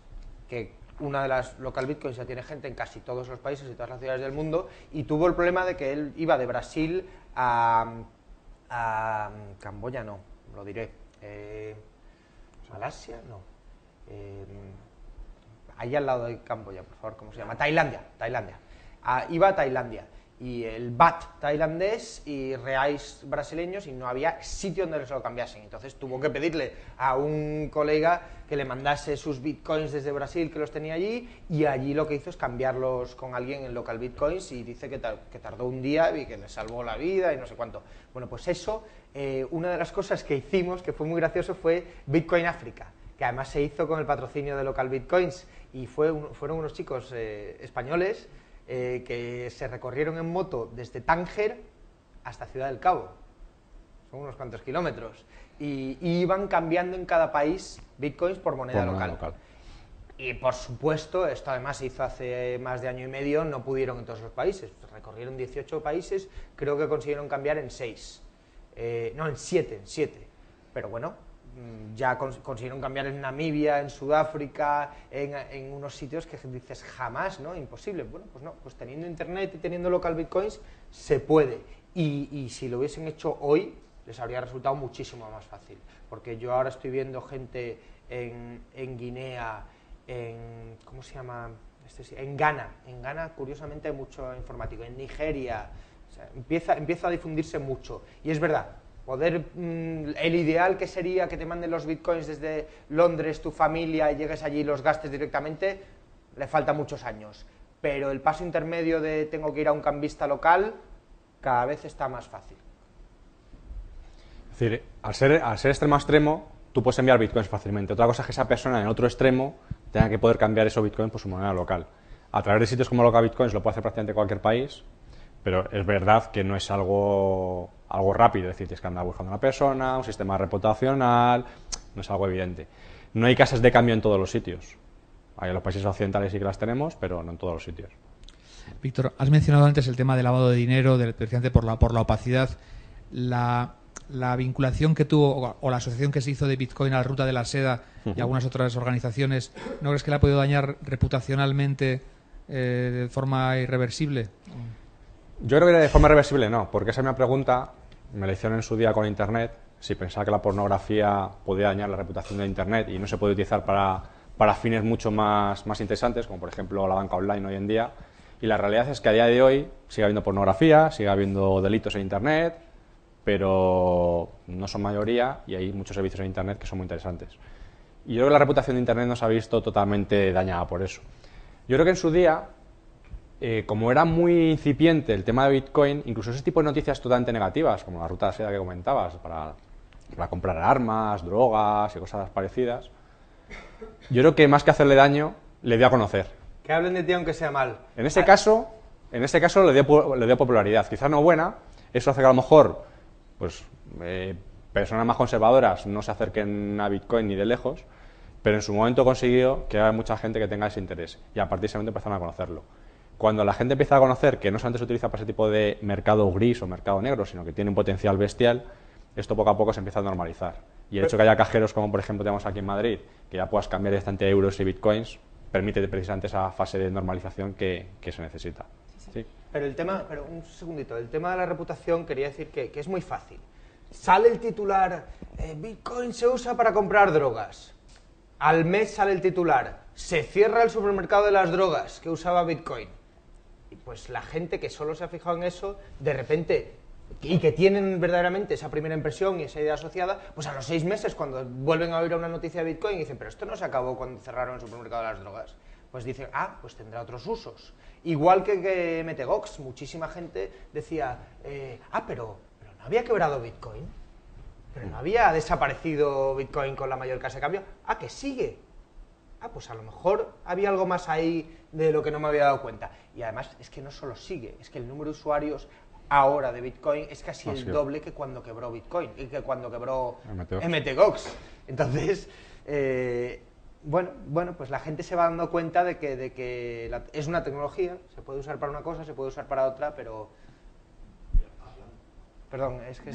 que una de las local bitcoins ya tiene gente en casi todos los países y todas las ciudades del mundo, y tuvo el problema de que él iba de Brasil a Camboya, no, lo diré, Malasia, no, ahí al lado de Camboya, por favor, ¿cómo se llama? Tailandia. Iba a Tailandia, y el baht tailandés y reais brasileños, y no había sitio donde se lo cambiasen. Entonces tuvo que pedirle a un colega que le mandase sus bitcoins desde Brasil, que los tenía allí, y allí lo que hizo es cambiarlos con alguien en local bitcoins, y dice que tardó un día y que le salvó la vida y no sé cuánto. Bueno, pues eso, una de las cosas que hicimos, que fue muy gracioso, fue Bitcoin África, que además se hizo con el patrocinio de local bitcoins, y fueron unos chicos españoles que se recorrieron en moto desde Tánger hasta Ciudad del Cabo. Son unos cuantos kilómetros. Y iban cambiando en cada país bitcoins por moneda local. Y por supuesto, esto además se hizo hace más de año y medio, no pudieron en todos los países. Recorrieron 18 países, creo que consiguieron cambiar en 6. No, en 7. Pero bueno, ya consiguieron cambiar en Namibia, en Sudáfrica, en unos sitios que dices jamás, ¿no? Imposible. Bueno, pues no, pues teniendo internet y teniendo local bitcoins se puede. Y si lo hubiesen hecho hoy, les habría resultado muchísimo más fácil. Porque yo ahora estoy viendo gente en Guinea, ¿cómo se llama? En Ghana, curiosamente hay mucho informático, en Nigeria, o sea, empieza a difundirse mucho. Y es verdad, el ideal que sería que te manden los bitcoins desde Londres, tu familia, y llegues allí y los gastes directamente, le falta muchos años. Pero el paso intermedio de tengo que ir a un cambista local, cada vez está más fácil. Es decir, al ser extremo a extremo, tú puedes enviar bitcoins fácilmente. Otra cosa es que esa persona en otro extremo tenga que poder cambiar esos bitcoins por su moneda local. A través de sitios como LocaBitcoins lo puede hacer prácticamente cualquier país, pero es verdad que no es algo rápido. Es decir, tienes que andar buscando una persona, un sistema reputacional, no es algo evidente. No hay casas de cambio en todos los sitios. Hay en los países occidentales sí que las tenemos, pero no en todos los sitios. Víctor, has mencionado antes el tema del lavado de dinero, precisamente por la opacidad. La vinculación que tuvo o la asociación que se hizo de Bitcoin a la Ruta de la Seda y algunas otras organizaciones, ¿no crees que le ha podido dañar reputacionalmente de forma irreversible? Yo creo que de forma irreversible no, porque esa misma pregunta me la hicieron en su día con Internet, si pensaba que la pornografía podía dañar la reputación de Internet y no se puede utilizar para fines mucho más interesantes, como por ejemplo la banca online hoy en día. Y la realidad es que a día de hoy sigue habiendo pornografía, sigue habiendo delitos en Internet, pero no son mayoría y hay muchos servicios en Internet que son muy interesantes. Y yo creo que la reputación de Internet no se ha visto totalmente dañada por eso. Yo creo que en su día, como era muy incipiente el tema de Bitcoin, incluso ese tipo de noticias totalmente negativas, como la ruta de seda que comentabas, para comprar armas, drogas y cosas parecidas, yo creo que más que hacerle daño, le dio a conocer. Que hablen de ti aunque sea mal. En ese caso le dio popularidad, quizás no buena. Eso hace que a lo mejor personas más conservadoras no se acerquen a Bitcoin ni de lejos, pero en su momento consiguió que haya mucha gente que tenga ese interés y a partir de ese momento empezaron a conocerlo. Cuando la gente empieza a conocer que no solamente se utiliza para ese tipo de mercado gris o mercado negro, sino que tiene un potencial bestial, esto poco a poco se empieza a normalizar. Y el hecho de que haya cajeros como por ejemplo tenemos aquí en Madrid, que ya puedas cambiar directamente a euros y bitcoins, permite precisamente esa fase de normalización que se necesita. ¿Sí? Pero un segundito, el tema de la reputación quería decir que es muy fácil. Sale el titular, Bitcoin se usa para comprar drogas. Al mes sale el titular, se cierra el supermercado de las drogas que usaba Bitcoin. Y pues la gente que solo se ha fijado en eso, de repente, y que tienen verdaderamente esa primera impresión y esa idea asociada, pues a los 6 meses cuando vuelven a oír una noticia de Bitcoin y dicen, pero esto no se acabó cuando cerraron el supermercado de las drogas. Pues dicen, pues tendrá otros usos. Igual que MTGOX, muchísima gente decía, pero no había quebrado Bitcoin, pero no había desaparecido Bitcoin con la mayor casa de cambio, que sigue. Pues a lo mejor había algo más ahí de lo que no me había dado cuenta. Y además es que no solo sigue, es que el número de usuarios ahora de Bitcoin es casi el doble que cuando quebró Bitcoin y que cuando quebró MTGOX. Entonces, pues la gente se va dando cuenta de que es una tecnología, se puede usar para una cosa, se puede usar para otra, pero... Perdón, es que...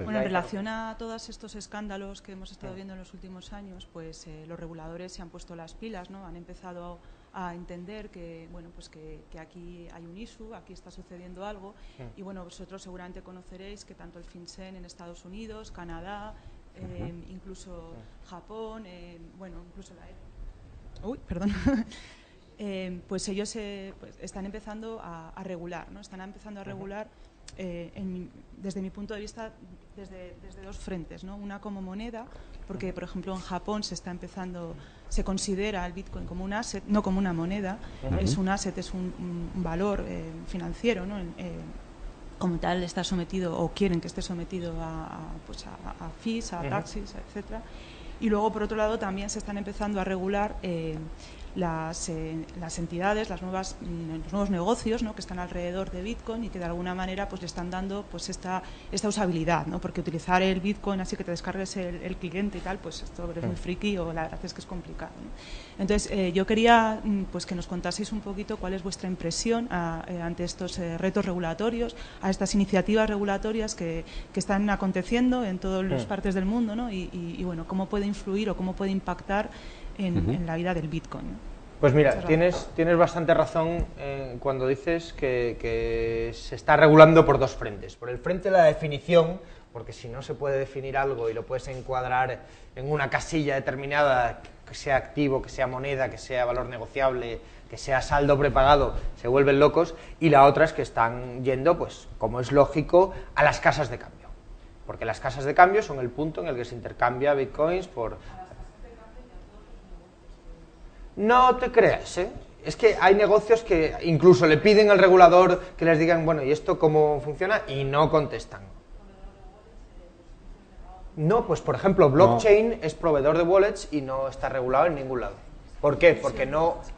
Bueno, en relación a todos estos escándalos que hemos estado viendo en los últimos años, pues los reguladores se han puesto las pilas, ¿no? Han empezado a entender que, bueno, pues que aquí hay un issue, aquí está sucediendo algo, y bueno, vosotros seguramente conoceréis que tanto el FinCEN en Estados Unidos, Canadá, incluso Japón, incluso la... pues ellos pues están empezando a regular, ¿no? Están empezando a regular desde mi punto de vista desde 2 frentes, ¿no? Una como moneda, porque por ejemplo en Japón se considera el Bitcoin como un asset, no como una moneda. Es un asset, es un valor financiero, ¿no? Como tal está sometido, o quieren que esté sometido a fees, a taxes, etcétera. Y luego por otro lado también se están empezando a regular las entidades, los nuevos negocios, ¿no? Que están alrededor de Bitcoin y que de alguna manera pues le están dando pues esta usabilidad, ¿no? Porque utilizar el Bitcoin así que te descargues el cliente y tal, pues esto es muy friki o la verdad es que es complicado, ¿no? Entonces yo quería pues que nos contaseis un poquito cuál es vuestra impresión ante estos retos regulatorios, a estas iniciativas regulatorias que están aconteciendo en todas las partes del mundo, ¿no? Y bueno, cómo puede influir o cómo puede impactar en la vida del Bitcoin, ¿no? Pues mira, tienes bastante razón cuando dices que se está regulando por 2 frentes. Por el frente de la definición, porque si no se puede definir algo y lo puedes encuadrar en una casilla determinada, que sea activo, que sea moneda, que sea valor negociable, que sea saldo prepagado, se vuelven locos, y la otra es que están yendo, pues, como es lógico, a las casas de cambio. Porque las casas de cambio son el punto en el que se intercambia bitcoins por... No te creas, ¿eh? Es que hay negocios que incluso le piden al regulador que les digan, bueno, ¿y esto cómo funciona? Y no contestan. No, pues por ejemplo, blockchain es proveedor de wallets y no está regulado en ningún lado. ¿Por qué?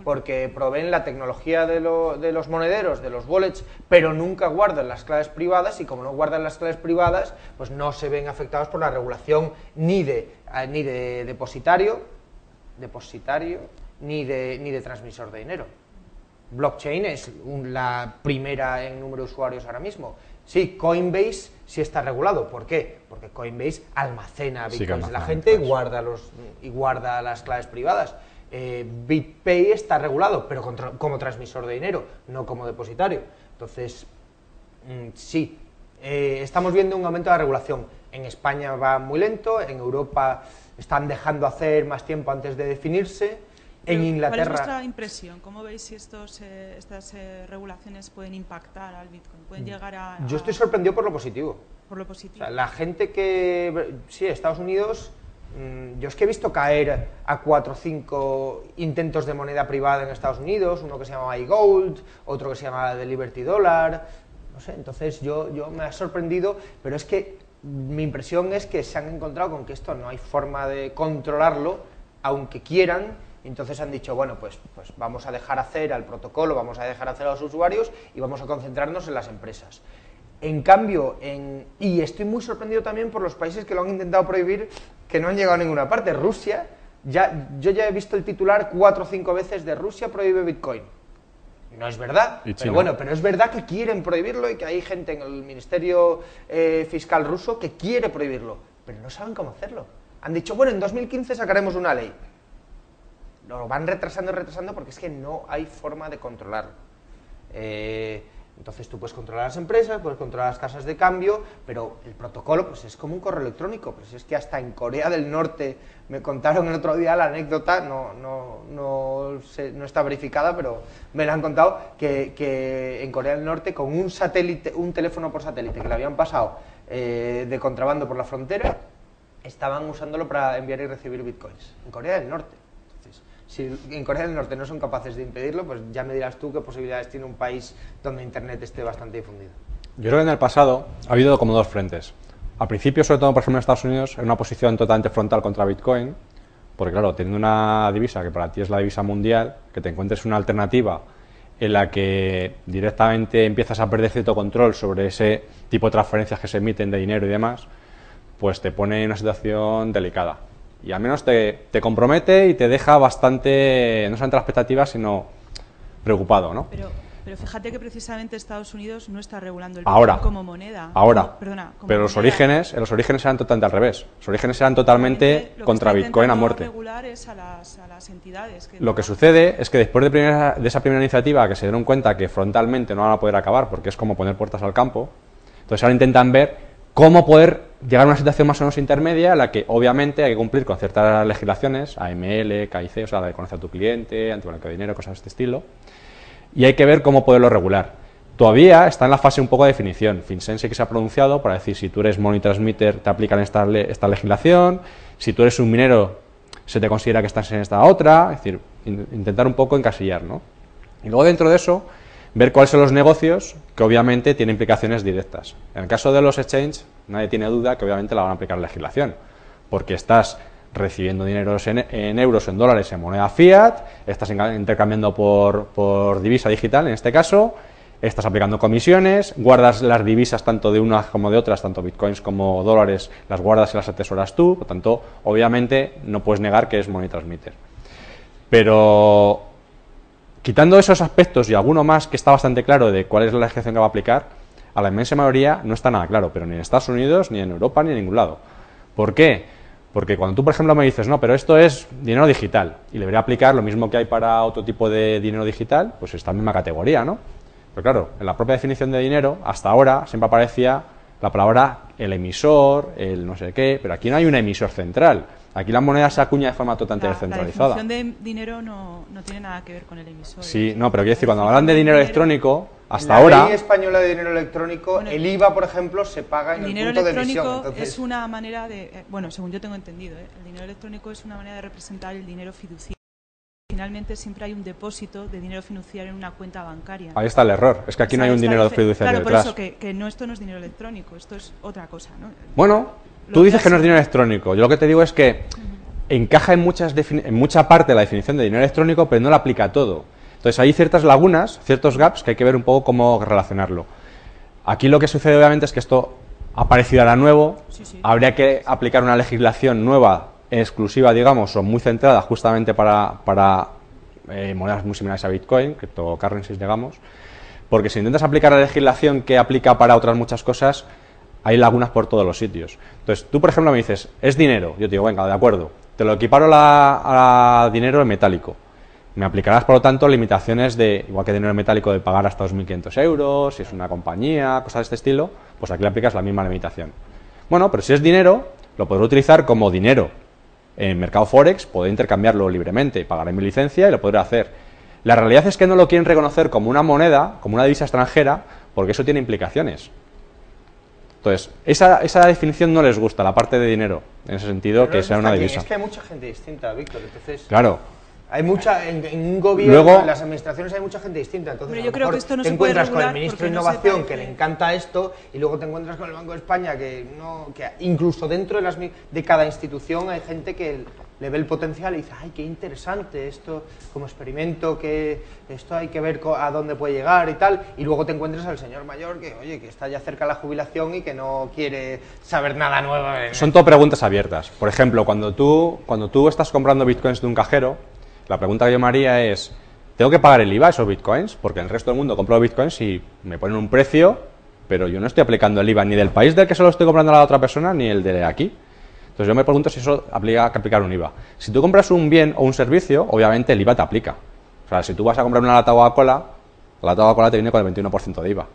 Porque proveen la tecnología de los monederos, de los wallets, pero nunca guardan las claves privadas, y como no guardan las claves privadas, pues no se ven afectados por la regulación ni de depositario, ni de transmisor de dinero. Blockchain es la primera en número de usuarios ahora mismo. Sí, Coinbase sí está regulado. ¿Por qué? Porque Coinbase almacena bitcoins de la gente y guarda las claves privadas. BitPay está regulado, pero como transmisor de dinero, no como depositario. Entonces, sí, estamos viendo un aumento de la regulación. En España va muy lento, en Europa están dejando hacer más tiempo antes de definirse. En Inglaterra... ¿Cuál es vuestra impresión? ¿Cómo veis si estas regulaciones pueden impactar al Bitcoin? ¿Pueden llegar a...? Yo estoy sorprendido por lo positivo. Por lo positivo. O sea, la gente que... Sí, Estados Unidos... Yo es que he visto caer a 4 o 5 intentos de moneda privada en Estados Unidos, uno que se llamaba iGold, otro que se llamaba The Liberty Dollar, no sé, entonces yo me ha sorprendido, pero es que mi impresión es que se han encontrado con que esto no hay forma de controlarlo, aunque quieran, entonces han dicho, bueno, pues vamos a dejar hacer al protocolo, vamos a dejar hacer a los usuarios y vamos a concentrarnos en las empresas. En cambio, y estoy muy sorprendido también por los países que lo han intentado prohibir, que no han llegado a ninguna parte. Rusia, yo ya he visto el titular 4 o 5 veces de Rusia prohíbe Bitcoin. No es verdad, pero bueno, pero es verdad que quieren prohibirlo y que hay gente en el Ministerio Fiscal ruso que quiere prohibirlo, pero no saben cómo hacerlo. Han dicho, bueno, en 2015 sacaremos una ley. Lo van retrasando porque es que no hay forma de controlarlo. Entonces tú puedes controlar las empresas, puedes controlar las casas de cambio, pero el protocolo pues es como un correo electrónico. Pues es que hasta en Corea del Norte, me contaron el otro día la anécdota, no está verificada, pero me la han contado, que en Corea del Norte con un teléfono por satélite que le habían pasado de contrabando por la frontera, estaban usándolo para enviar y recibir bitcoins. En Corea del Norte. Si en Corea del Norte no son capaces de impedirlo, pues ya me dirás tú qué posibilidades tiene un país donde Internet esté bastante difundido. Yo creo que en el pasado ha habido como dos frentes. Al principio, sobre todo, por ejemplo, en Estados Unidos, en una posición totalmente frontal contra Bitcoin, porque claro, teniendo una divisa que para ti es la divisa mundial, que te encuentres una alternativa en la que directamente empiezas a perder cierto control sobre ese tipo de transferencias que se emiten de dinero y demás, pues te pone en una situación delicada. Y al menos te compromete y te deja bastante, no solamente las expectativas, sino preocupado, ¿no? Pero fíjate que precisamente Estados Unidos no está regulando el Bitcoin como moneda. Pero los orígenes eran totalmente al revés. Los orígenes eran totalmente contra Bitcoin a muerte. Regular es a las entidades. Lo que sucede es que después de esa primera iniciativa, que se dieron cuenta que frontalmente no van a poder acabar, porque es como poner puertas al campo, entonces ahora intentan ver cómo poder llegar a una situación más o menos intermedia en la que obviamente hay que cumplir con ciertas legislaciones, AML, KIC, o sea, la de conocer a tu cliente, antiblanqueo de dinero, cosas de este estilo, y hay que ver cómo poderlo regular. Todavía está en la fase un poco de definición. FinCEN sí que se ha pronunciado para decir si tú eres money transmitter te aplican esta legislación, si tú eres un minero se te considera que estás en esta otra, es decir, intentar un poco encasillar, ¿no? Y luego dentro de eso ver cuáles son los negocios que obviamente tienen implicaciones directas. En el caso de los exchanges, nadie tiene duda que obviamente la van a aplicar la legislación, porque estás recibiendo dinero en euros, en dólares, en moneda fiat, estás intercambiando por divisa digital, en este caso, estás aplicando comisiones, guardas las divisas tanto de unas como de otras, tanto bitcoins como dólares, las guardas y las atesoras tú, por tanto, obviamente no puedes negar que es money transmitter. Pero quitando esos aspectos y alguno más que está bastante claro de cuál es la legislación que va a aplicar, a la inmensa mayoría no está nada claro, pero ni en Estados Unidos, ni en Europa, ni en ningún lado. ¿Por qué? Porque cuando tú, por ejemplo, me dices, no, pero esto es dinero digital, y debería aplicar lo mismo que hay para otro tipo de dinero digital, pues está en la misma categoría, ¿no? Pero claro, en la propia definición de dinero, hasta ahora siempre aparecía la palabra el emisor, el no sé qué, pero aquí no hay un emisor central. Aquí la moneda se acuña de forma totalmente La descentralizada. definición de dinero no tiene nada que ver con el emisor. Sí, no, pero quiero decir, cuando hablan de dinero electrónico, hasta en la ahora... ley española de dinero electrónico, Bueno, el IVA, por ejemplo, se paga en El el dinero punto de emisión. electrónico Entonces, es una manera de, bueno, según yo tengo entendido, el dinero electrónico es una manera de representar el dinero fiduciario. Finalmente siempre hay un depósito de dinero fiduciario en una cuenta bancaria. Ahí está el error, es que aquí no hay un dinero fiduciario Claro, por detrás. eso que no, esto no es dinero electrónico, esto es otra cosa, ¿no? Bueno, tú Lo dices que no es clásico. dinero electrónico. Yo lo que te digo es que encaja en mucha parte de la definición de dinero electrónico, pero no la aplica a todo. Entonces hay ciertas lagunas, ciertos gaps que hay que ver un poco cómo relacionarlo. Aquí lo que sucede obviamente es que esto ha aparecido ahora nuevo, Sí. habría que aplicar una legislación nueva, exclusiva, digamos, o muy centrada justamente para monedas muy similares a Bitcoin, cryptocurrencies, digamos, porque si intentas aplicar la legislación que aplica para otras muchas cosas, hay lagunas por todos los sitios. Entonces, tú, por ejemplo, me dices, es dinero. Yo te digo, venga, de acuerdo, te lo equiparo a dinero en metálico. Me aplicarás, por lo tanto, limitaciones de, igual que dinero en metálico, de pagar hasta 2.500 euros, si es una compañía, cosas de este estilo, pues aquí le aplicas la misma limitación. Bueno, pero si es dinero, lo podré utilizar como dinero. En mercado Forex podré intercambiarlo libremente, pagaré mi licencia y lo podré hacer. La realidad es que no lo quieren reconocer como una moneda, como una divisa extranjera, porque eso tiene implicaciones. Entonces, esa definición no les gusta, la parte de dinero, en ese sentido, pero que no sea está una aquí, divisa. Es que hay mucha gente distinta, Víctor. Entonces, Claro. hay mucha, en un gobierno, Luego- en las administraciones hay mucha gente distinta. Entonces, Hombre, a yo lo creo mejor que esto no te se puede encuentras con el regular ministro de porque no se Innovación que parece. le encanta esto y luego te encuentras con el Banco de España que incluso dentro de cada institución hay gente que le ve el potencial y dice, ay, qué interesante esto como experimento, que esto hay que ver a dónde puede llegar y tal, y luego te encuentras al señor mayor que, oye, que está ya cerca de la jubilación y que no quiere saber nada nuevo. Son todo preguntas abiertas. Por ejemplo, cuando tú estás comprando bitcoins de un cajero, la pregunta que yo me haría es, ¿tengo que pagar el IVA a esos bitcoins? Porque en el resto del mundo compro bitcoins y me ponen un precio, pero yo no estoy aplicando el IVA ni del país del que se lo estoy comprando a la otra persona, ni el de aquí. Entonces yo me pregunto si eso aplica que aplicar un IVA. Si tú compras un bien o un servicio, obviamente el IVA te aplica. O sea, si tú vas a comprar una lata de Coca-Cola, la lata de Coca-Cola te viene con el 21% de IVA.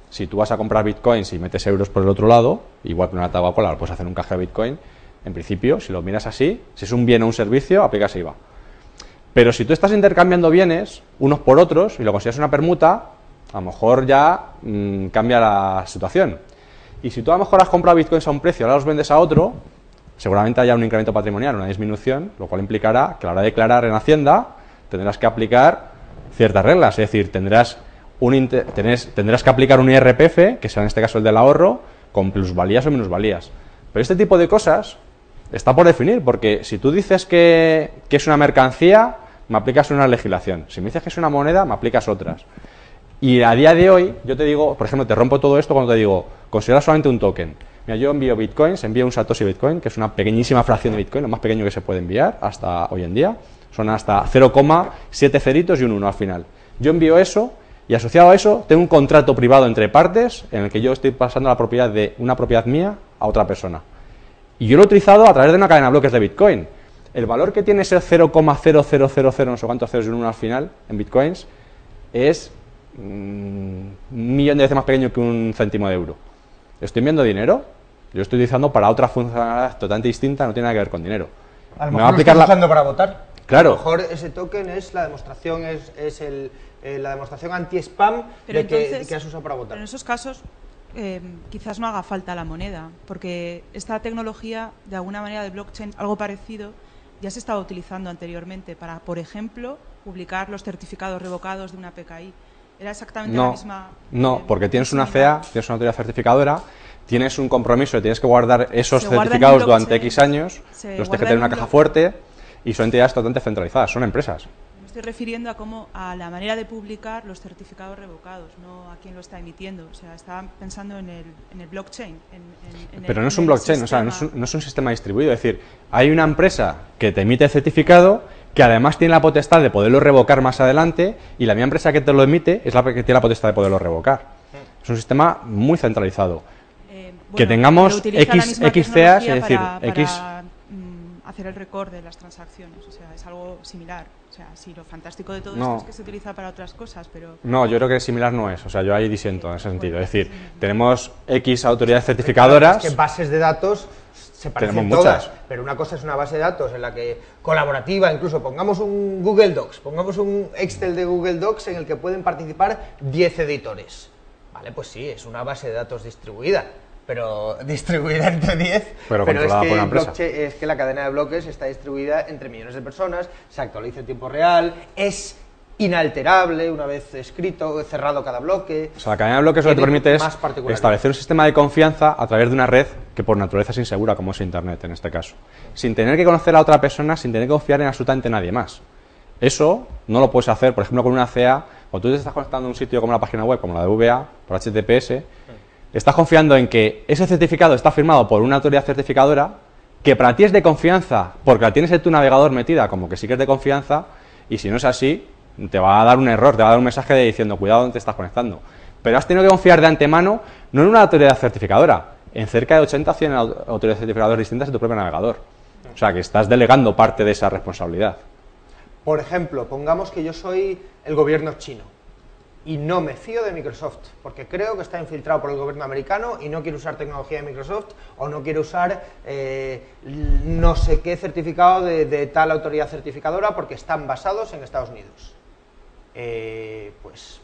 Si tú vas a comprar bitcoins y metes euros por el otro lado, igual que una lata de Coca-Cola, lo puedes hacer en un cajero de bitcoin, en principio, si lo miras así, si es un bien o un servicio, aplicas IVA. Pero si tú estás intercambiando bienes unos por otros y lo consideras una permuta, a lo mejor ya cambia la situación. Y si tú a lo mejor has comprado bitcoins a un precio y ahora los vendes a otro, seguramente haya un incremento patrimonial, una disminución, lo cual implicará que a la hora de declarar en Hacienda tendrás que aplicar ciertas reglas, es decir, tendrás que aplicar un IRPF, que será en este caso el del ahorro, con plusvalías o minusvalías. Pero este tipo de cosas está por definir, porque si tú dices que es una mercancía, me aplicas una legislación. Si me dices que es una moneda, me aplicas otras. Y a día de hoy, yo te digo, por ejemplo, te rompo todo esto cuando te digo, considera solamente un token. Mira, yo envío bitcoins, envío un Satoshi Bitcoin, que es una pequeñísima fracción de Bitcoin, lo más pequeño que se puede enviar hasta hoy en día. Son hasta 0,7 ceritos y un 1 al final. Yo envío eso y asociado a eso tengo un contrato privado entre partes en el que yo estoy pasando la propiedad de una propiedad mía a otra persona. Y yo lo he utilizado a través de una cadena de bloques de Bitcoin. El valor que tiene ese 0,0000 no sé cuántos ceros y un 1 al final en Bitcoins es un millón de veces más pequeño que un céntimo de euro. ¿Estoy enviando dinero? Yo lo estoy utilizando para otra funcionalidad totalmente distinta, no tiene nada que ver con dinero. A lo Me mejor va a lo aplicar estás usando para votar. Claro. A lo mejor ese token es la demostración, la demostración anti-spam Pero de que entonces, has usado para votar. Pero en esos casos quizás no haga falta la moneda, porque esta tecnología, de alguna manera de blockchain, algo parecido, ya se estaba utilizando anteriormente para, por ejemplo, publicar los certificados revocados de una PKI. Era exactamente la misma... No, porque tienes una CEA, tienes una autoridad certificadora, tienes un compromiso, tienes que guardar esos Se guarda en certificados un durante blockchain, X años, se los tienes guarda que tener en en una un caja blockchain. fuerte y son entidades totalmente centralizadas, son empresas. Me estoy refiriendo a la manera de publicar los certificados revocados, no a quién lo está emitiendo. O sea, estaba pensando en el blockchain. Pero no es un blockchain, o sea, no es un sistema distribuido. Es decir, hay una empresa que te emite el certificado, que además tiene la potestad de poderlo revocar más adelante, y la misma empresa que te lo emite es la que tiene la potestad de poderlo revocar. Es un sistema muy centralizado. Que tengamos X CEAs, es decir, para hacer el record de las transacciones. O sea, es algo similar. O sea, sí, lo fantástico de todo esto es que se utiliza para otras cosas, pero... No, yo creo que similar no es. O sea, yo ahí disiento en ese sentido. Es decir, tenemos X autoridades certificadoras... Es que bases de datos se parecen Tenemos todas, muchas. pero una cosa es una base de datos en la que colaborativa, incluso pongamos un Google Docs, pongamos un Excel de Google Docs en el que pueden participar 10 editores. Vale, pues sí, es una base de datos distribuida, pero distribuida entre 10, Pero es controlada que, por una empresa. es que la cadena de bloques está distribuida entre millones de personas, se actualiza en tiempo real, es inalterable una vez escrito, cerrado cada bloque. O sea, la cadena de bloques lo que te Tiene permite es más particularidades. establecer un sistema de confianza a través de una red que por naturaleza es insegura, como es Internet en este caso. Sin tener que conocer a otra persona, sin tener que confiar en absolutamente nadie más. Eso no lo puedes hacer, por ejemplo, con una CA. Cuando tú te estás conectando a un sitio como la página web, como la de VA, por HTTPS, estás confiando en que ese certificado está firmado por una autoridad certificadora que para ti es de confianza, porque la tienes en tu navegador metida como que sí que es de confianza, y si no es así, te va a dar un error, te va a dar un mensaje diciendo cuidado donde te estás conectando. Pero has tenido que confiar de antemano no en una autoridad certificadora, en cerca de 80 o 100 autoridades certificadoras distintas en tu propio navegador. O sea, que estás delegando parte de esa responsabilidad. Por ejemplo, pongamos que yo soy el gobierno chino y no me fío de Microsoft, porque creo que está infiltrado por el gobierno americano y no quiero usar tecnología de Microsoft o no quiero usar no sé qué certificado de tal autoridad certificadora porque están basados en Estados Unidos. Pues,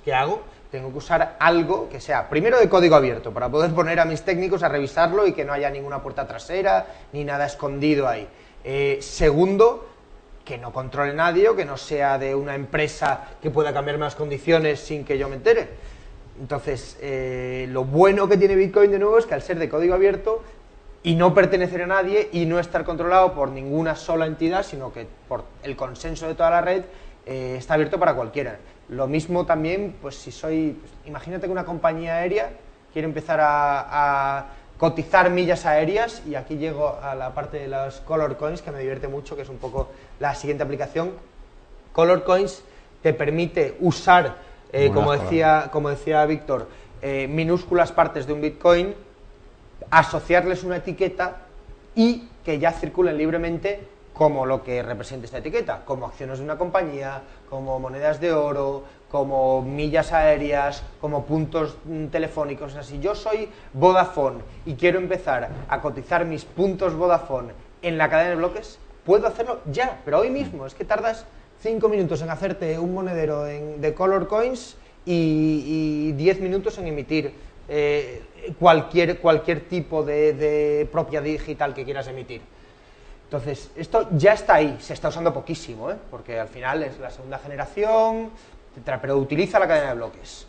¿qué hago? Tengo que usar algo que sea, primero, de código abierto, para poder poner a mis técnicos a revisarlo y que no haya ninguna puerta trasera ni nada escondido ahí. Segundo, que no controle nadie o que no sea de una empresa que pueda cambiar las condiciones sin que yo me entere. Entonces, lo bueno que tiene Bitcoin de nuevo es que al ser de código abierto y no pertenecer a nadie y no estar controlado por ninguna sola entidad, sino que por el consenso de toda la red, está abierto para cualquiera. Lo mismo también, pues si soy, pues, imagínate que una compañía aérea quiere empezar a cotizar millas aéreas, y aquí llego a la parte de los Color Coins, que me divierte mucho, que es un poco la siguiente aplicación. Color Coins te permite usar, como decía Víctor, minúsculas partes de un Bitcoin, asociarles una etiqueta y que ya circulen libremente como lo que represente esta etiqueta, como acciones de una compañía, como monedas de oro, como millas aéreas, como puntos telefónicos. O sea, si yo soy Vodafone y quiero empezar a cotizar mis puntos Vodafone en la cadena de bloques, puedo hacerlo ya, pero hoy mismo. Es que tardas 5 minutos en hacerte un monedero de Color Coins y 10 minutos en emitir cualquier tipo de propiedad digital que quieras emitir. Entonces, esto ya está ahí, se está usando poquísimo, porque al final es la segunda generación, pero utiliza la cadena de bloques.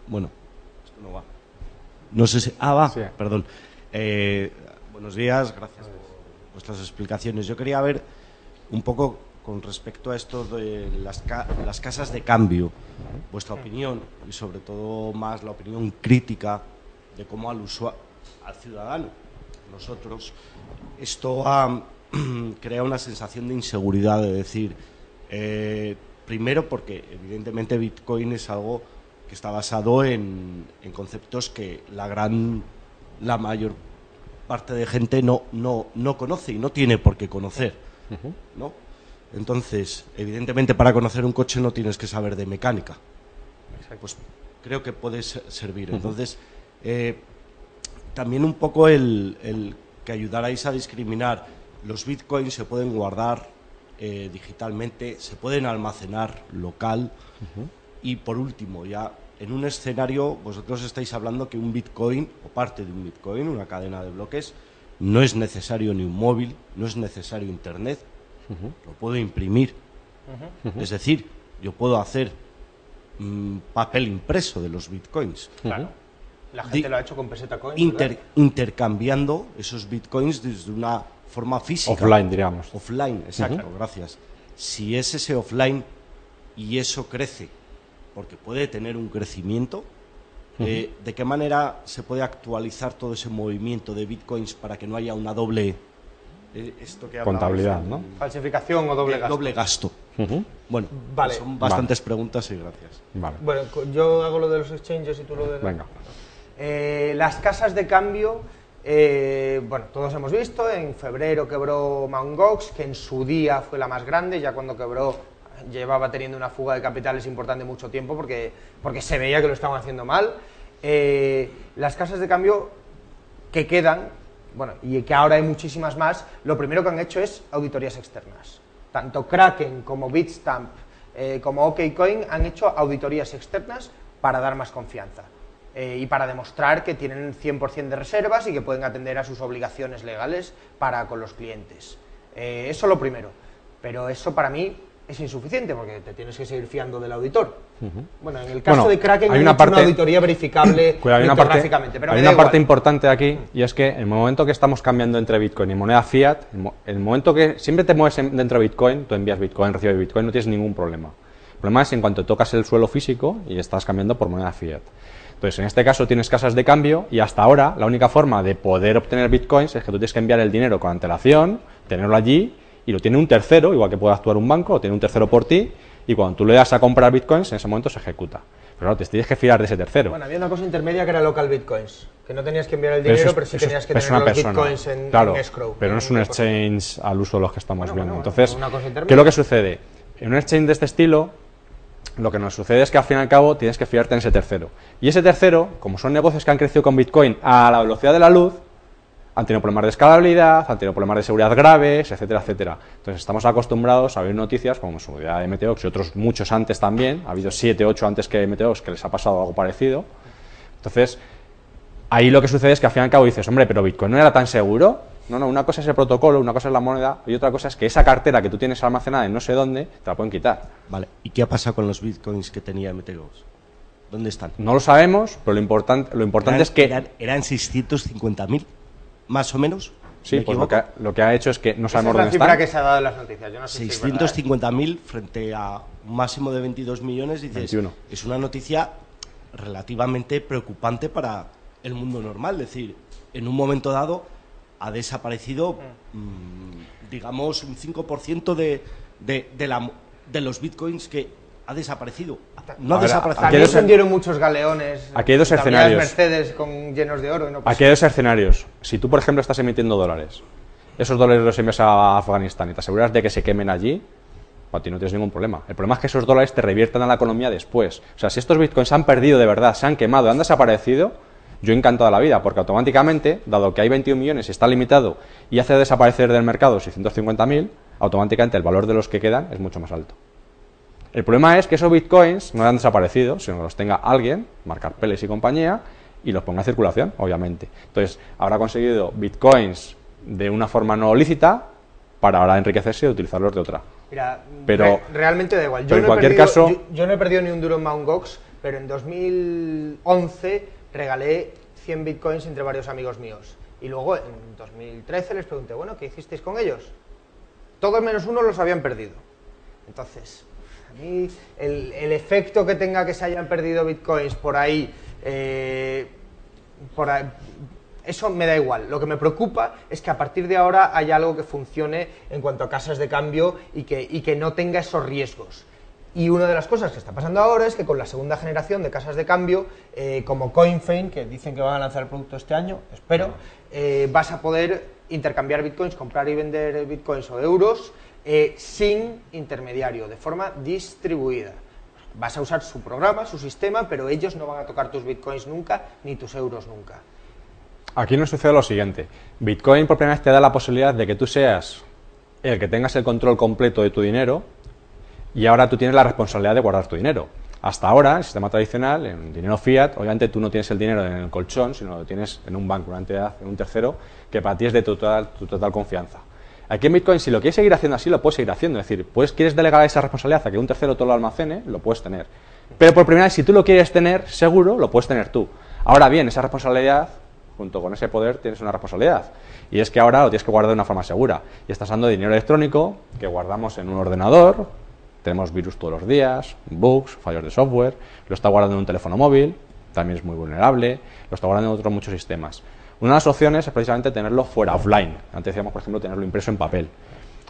Bueno, esto no va. No sé si... va, Sí. perdón. Buenos días, gracias por vuestras explicaciones. Yo quería ver un poco con respecto a esto de las casas de cambio, vuestra opinión y sobre todo más la opinión crítica de cómo al ciudadano, nosotros, esto crea una sensación de inseguridad, de decir, primero porque evidentemente Bitcoin es algo que está basado en conceptos que la mayor parte de gente no conoce y no tiene por qué conocer, ¿no? Entonces, evidentemente para conocer un coche no tienes que saber de mecánica. Pues creo que puede servir. Entonces, también un poco el que ayudarais a discriminar. Los bitcoins se pueden guardar digitalmente, se pueden almacenar local. Y por último, ya en un escenario, vosotros estáis hablando que un bitcoin o parte de un bitcoin, una cadena de bloques, no es necesario ni un móvil, no es necesario internet, lo puedo imprimir. Es decir, yo puedo hacer papel impreso de los bitcoins. Claro. La gente lo ha hecho con peseta coin. Intercambiando esos bitcoins desde una forma física. Offline, diríamos. Offline, exacto, gracias. Si es ese offline y eso crece, porque puede tener un crecimiento, ¿de qué manera se puede actualizar todo ese movimiento de bitcoins para que no haya una doble esto que contabilidad, ¿no? Falsificación o doble gasto. Doble gasto. Bueno, vale. Son bastantes preguntas y gracias. Vale. Bueno, yo hago lo de los exchanges y tú lo de... Venga. Las casas de cambio, bueno, todos hemos visto, en febrero quebró Mt. Gox, que en su día fue la más grande, ya cuando quebró llevaba teniendo una fuga de capitales importante mucho tiempo porque se veía que lo estaban haciendo mal. las casas de cambio que quedan, bueno, y que ahora hay muchísimas más, lo primero que han hecho es auditorías externas. Tanto Kraken como Bitstamp como OKCoin han hecho auditorías externas para dar más confianza y para demostrar que tienen 100% de reservas y que pueden atender a sus obligaciones legales para con los clientes. Eso lo primero, pero eso para mí es insuficiente porque te tienes que seguir fiando del auditor. Bueno, en el caso de Kraken hay una auditoría verificable criptográficamente, pero hay una parte importante aquí, y es que en el momento que estamos cambiando entre Bitcoin y moneda fiat, en el momento que siempre te mueves dentro de Bitcoin, tú envías Bitcoin, recibes Bitcoin, no tienes ningún problema. El problema es en cuanto tocas el suelo físico y estás cambiando por moneda fiat. Entonces, en este caso tienes casas de cambio y hasta ahora la única forma de poder obtener Bitcoins es que tú tienes que enviar el dinero con antelación, tenerlo allí, y lo tiene un tercero, igual que puede actuar un banco, lo tiene un tercero por ti, y cuando tú le das a comprar Bitcoins, en ese momento se ejecuta. Pero claro, te tienes que fiar de ese tercero. Bueno, había una cosa intermedia que era local Bitcoins, que no tenías que enviar el dinero, pero sí tenías que tener los Bitcoins en escrow. Pero no es un exchange al uso de los que estamos viendo. Entonces, ¿qué es lo que sucede? En un exchange de este estilo, lo que nos sucede es que al fin y al cabo tienes que fiarte en ese tercero. Y ese tercero, como son negocios que han crecido con Bitcoin a la velocidad de la luz, han tenido problemas de escalabilidad, han tenido problemas de seguridad graves, etcétera, etcétera. Entonces estamos acostumbrados a ver noticias como su día de Meteox y otros muchos antes también, ha habido 7, 8 antes que Meteox que les ha pasado algo parecido. Entonces, ahí lo que sucede es que al fin y al cabo dices, hombre, pero Bitcoin no era tan seguro. No, una cosa es el protocolo, una cosa es la moneda y otra cosa es que esa cartera que tú tienes almacenada en no sé dónde, te la pueden quitar. Vale, ¿y qué ha pasado con los Bitcoins que tenía Meteox? ¿Dónde están? No lo sabemos, pero lo importante es que... Eran 650.000. ¿Más o menos? Sí, pues lo que ha hecho es que no sabemos dónde están. Esa es la cifra que se ha dado en las noticias. Yo no sé 650.000 frente a un máximo de 22 millones. Dices, 21. Es una noticia relativamente preocupante para el mundo normal. Es decir, en un momento dado ha desaparecido, digamos, un 5% de los bitcoins que ha desaparecido. No ha desaparecido. También se hundieron muchos galeones. Aquí hay dos escenarios. Mercedes llenos de oro. Y no aquí hay dos escenarios. Si tú, por ejemplo, estás emitiendo dólares, esos dólares los envías a Afganistán y te aseguras de que se quemen allí, para ti no tienes ningún problema. El problema es que esos dólares te reviertan a la economía después. O sea, si estos bitcoins se han perdido de verdad, se han quemado, han desaparecido, yo encantado de la vida, porque automáticamente, dado que hay 21 millones y está limitado y hace desaparecer del mercado 650.000, automáticamente el valor de los que quedan es mucho más alto. El problema es que esos bitcoins no han desaparecido, sino que los tenga alguien, Mark Karpelès y compañía, y los ponga en circulación, obviamente. Entonces, habrá conseguido bitcoins de una forma no lícita para ahora enriquecerse y utilizarlos de otra. Mira, pero realmente da igual. Yo no he perdido ni un duro en Mt. Gox, pero en 2011 regalé 100 bitcoins entre varios amigos míos. Y luego, en 2013, les pregunté, bueno, ¿qué hicisteis con ellos? Todos menos uno los habían perdido. Entonces... a mí el efecto que tenga que se hayan perdido bitcoins por ahí, eso me da igual. Lo que me preocupa es que a partir de ahora haya algo que funcione en cuanto a casas de cambio y que no tenga esos riesgos. Y una de las cosas que está pasando ahora es que con la segunda generación de casas de cambio, como CoinFein, que dicen que van a lanzar el producto este año, espero, vas a poder intercambiar bitcoins, comprar y vender bitcoins o euros, sin intermediario, de forma distribuida. Vas a usar su programa, su sistema, pero ellos no van a tocar tus bitcoins nunca, ni tus euros nunca. Aquí nos sucede lo siguiente. Bitcoin por primera vez te da la posibilidad de que tú seas el que tengas el control completo de tu dinero y ahora tú tienes la responsabilidad de guardar tu dinero. Hasta ahora, en el sistema tradicional, en dinero fiat, obviamente tú no tienes el dinero en el colchón, sino lo tienes en un banco, una entidad, en un tercero, que para ti es de tu total confianza. Aquí en Bitcoin, si lo quieres seguir haciendo así, lo puedes seguir haciendo. Es decir, quieres delegar esa responsabilidad a que un tercero todo lo almacene, lo puedes tener. Pero por primera vez, si tú lo quieres tener seguro, lo puedes tener tú. Ahora bien, esa responsabilidad, junto con ese poder, tienes una responsabilidad. Y es que ahora lo tienes que guardar de una forma segura. Y estás hablando de dinero electrónico que guardamos en un ordenador, tenemos virus todos los días, bugs, fallos de software, lo está guardando en un teléfono móvil, también es muy vulnerable, lo está guardando en otros muchos sistemas. Una de las opciones es precisamente tenerlo fuera, offline. Antes decíamos, por ejemplo, tenerlo impreso en papel.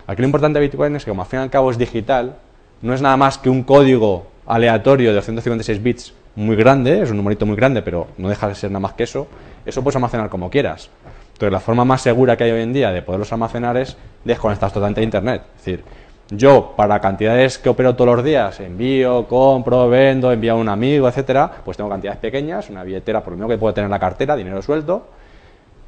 Aquí lo importante de Bitcoin es que, como al fin y al cabo es digital, no es nada más que un código aleatorio de 256 bits muy grande, es un numerito muy grande, pero no deja de ser nada más que eso. Eso puedes almacenar como quieras. Entonces, la forma más segura que hay hoy en día de poderlos almacenar es desconectar totalmente de Internet. Es decir, Yo, para cantidades que opero todos los días, envío, compro, vendo, envío a un amigo, etcétera, pues tengo cantidades pequeñas, una billetera por lo menos que puedo tener en la cartera, dinero suelto,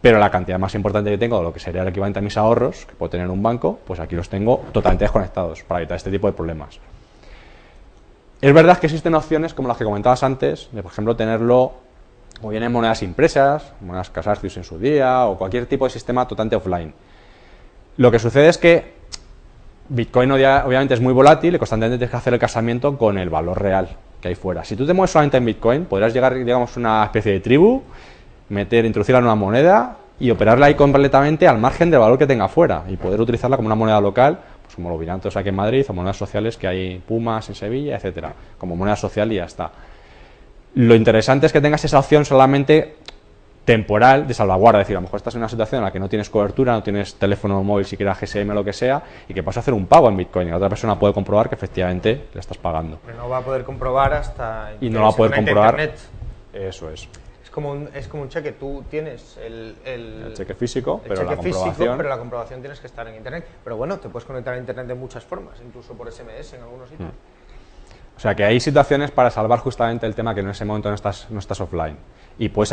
pero la cantidad más importante que tengo, lo que sería el equivalente a mis ahorros, que puedo tener en un banco, pues aquí los tengo totalmente desconectados para evitar este tipo de problemas. Es verdad que existen opciones como las que comentabas antes, de por ejemplo tenerlo o bien en monedas impresas, monedas Casarcius en su día, o cualquier tipo de sistema totalmente offline. Lo que sucede es que Bitcoin obviamente es muy volátil y constantemente tienes que hacer el casamiento con el valor real que hay fuera. Si tú te mueves solamente en Bitcoin, podrás llegar, digamos, a una especie de tribu, introducirla en una moneda y operarla ahí completamente al margen del valor que tenga fuera y poder utilizarla como una moneda local, pues como los Binance aquí en Madrid o monedas sociales que hay Pumas en Sevilla, etcétera, como moneda social y ya está. Lo interesante es que tengas esa opción solamente temporal de salvaguarda, es decir, a lo mejor estás en una situación en la que no tienes cobertura, no tienes teléfono móvil, siquiera GSM o lo que sea, y que vas a hacer un pago en Bitcoin y la otra persona puede comprobar que efectivamente le estás pagando. Pero no va a poder comprobar hasta... Y no va a poder comprobar... Internet. Eso es. Es como un cheque, tú tienes el cheque físico, el pero cheque la comprobación... físico, pero la comprobación tienes que estar en Internet. Pero bueno, te puedes conectar a Internet de muchas formas, incluso por SMS en algunos sitios. O sea que hay situaciones para salvar justamente el tema que en ese momento no estás offline. Y puedes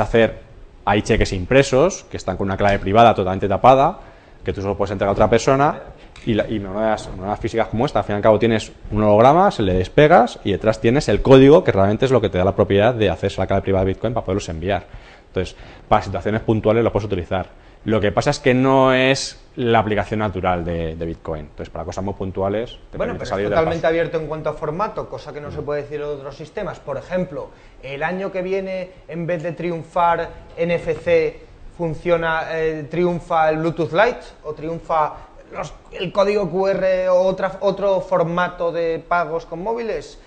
hay cheques impresos que están con una clave privada totalmente tapada, que tú solo puedes entregar a otra persona, y monedas físicas como esta, al fin y al cabo tienes un holograma, se le despegas y detrás tienes el código que realmente es lo que te da la propiedad de hacerse la clave privada de Bitcoin para poderlos enviar. Entonces, para situaciones puntuales lo puedes utilizar. Lo que pasa es que no es la aplicación natural de Bitcoin. Entonces, para cosas muy puntuales, te bueno, permite pero salir es del totalmente paso. abierto en cuanto a formato, cosa que no se puede decir de otros sistemas. Por ejemplo, el año que viene, en vez de triunfar NFC, triunfa el Bluetooth Lite o triunfa el código QR o otro formato de pagos con móviles.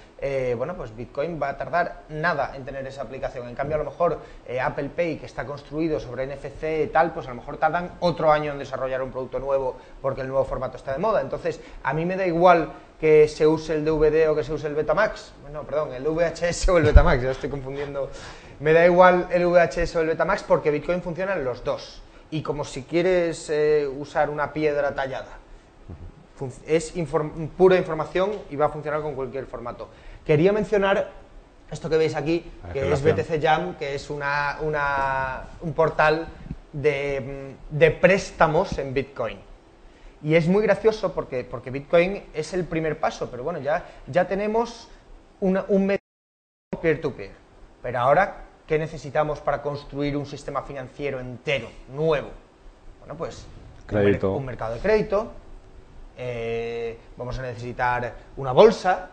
Bueno, pues Bitcoin va a tardar nada en tener esa aplicación. En cambio, a lo mejor Apple Pay, que está construido sobre NFC y tal, pues a lo mejor tardan otro año en desarrollar un producto nuevo porque el nuevo formato está de moda. Entonces, a mí me da igual que se use el DVD o que se use el Betamax. Bueno, perdón, el VHS o el Betamax, ya estoy confundiendo. Me da igual el VHS o el Betamax porque Bitcoin funciona en los dos. Y como si quieres usar una piedra tallada. Es pura información y va a funcionar con cualquier formato. Quería mencionar esto que veis aquí, que es BTC Jam, que es un portal de préstamos en Bitcoin. Y es muy gracioso porque Bitcoin es el primer paso, pero bueno, ya tenemos un medio peer-to-peer. Pero ahora, ¿qué necesitamos para construir un sistema financiero entero, nuevo? Bueno, pues crédito. Un mercado de crédito, vamos a necesitar una bolsa,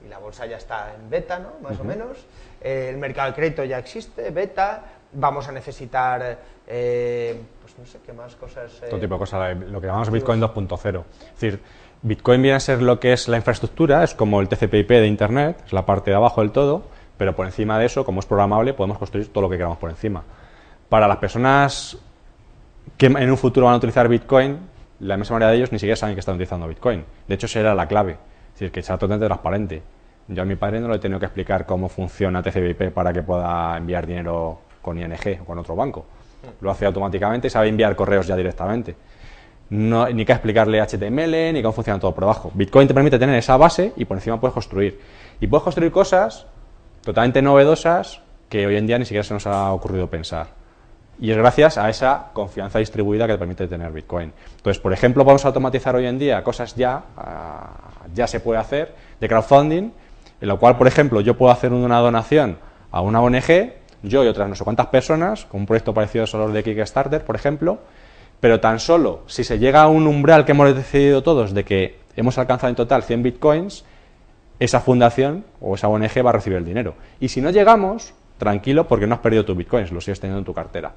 y la bolsa ya está en beta, ¿no? Más o menos. El mercado de crédito ya existe, beta. Vamos a necesitar, pues no sé, qué más cosas... Todo tipo de cosas, lo que llamamos Bitcoin 2.0. Es decir, Bitcoin viene a ser lo que es la infraestructura, es como el TCP/IP de Internet, es la parte de abajo del todo, pero por encima de eso, como es programable, podemos construir todo lo que queramos por encima. Para las personas que en un futuro van a utilizar Bitcoin, la inmensa mayoría de ellos ni siquiera saben que están utilizando Bitcoin. De hecho, esa era la clave. Es decir, que sea totalmente transparente. Yo a mi padre no le he tenido que explicar cómo funciona TCP/IP para que pueda enviar dinero con ING o con otro banco. Lo hace automáticamente y sabe enviar correos ya directamente. No, ni que explicarle HTML, ni cómo funciona todo por debajo. Bitcoin te permite tener esa base y por encima puedes construir. Y puedes construir cosas totalmente novedosas que hoy en día ni siquiera se nos ha ocurrido pensar. Y es gracias a esa confianza distribuida que te permite tener Bitcoin. Entonces, por ejemplo, vamos a automatizar hoy en día cosas ya se puede hacer, de crowdfunding, en lo cual, por ejemplo, yo puedo hacer una donación a una ONG, yo y otras no sé cuántas personas, con un proyecto parecido a los de Kickstarter, por ejemplo, pero tan solo si se llega a un umbral que hemos decidido todos de que hemos alcanzado en total 100 Bitcoins, esa fundación o esa ONG va a recibir el dinero. Y si no llegamos, tranquilo, porque no has perdido tus Bitcoins, los sigues teniendo en tu cartera.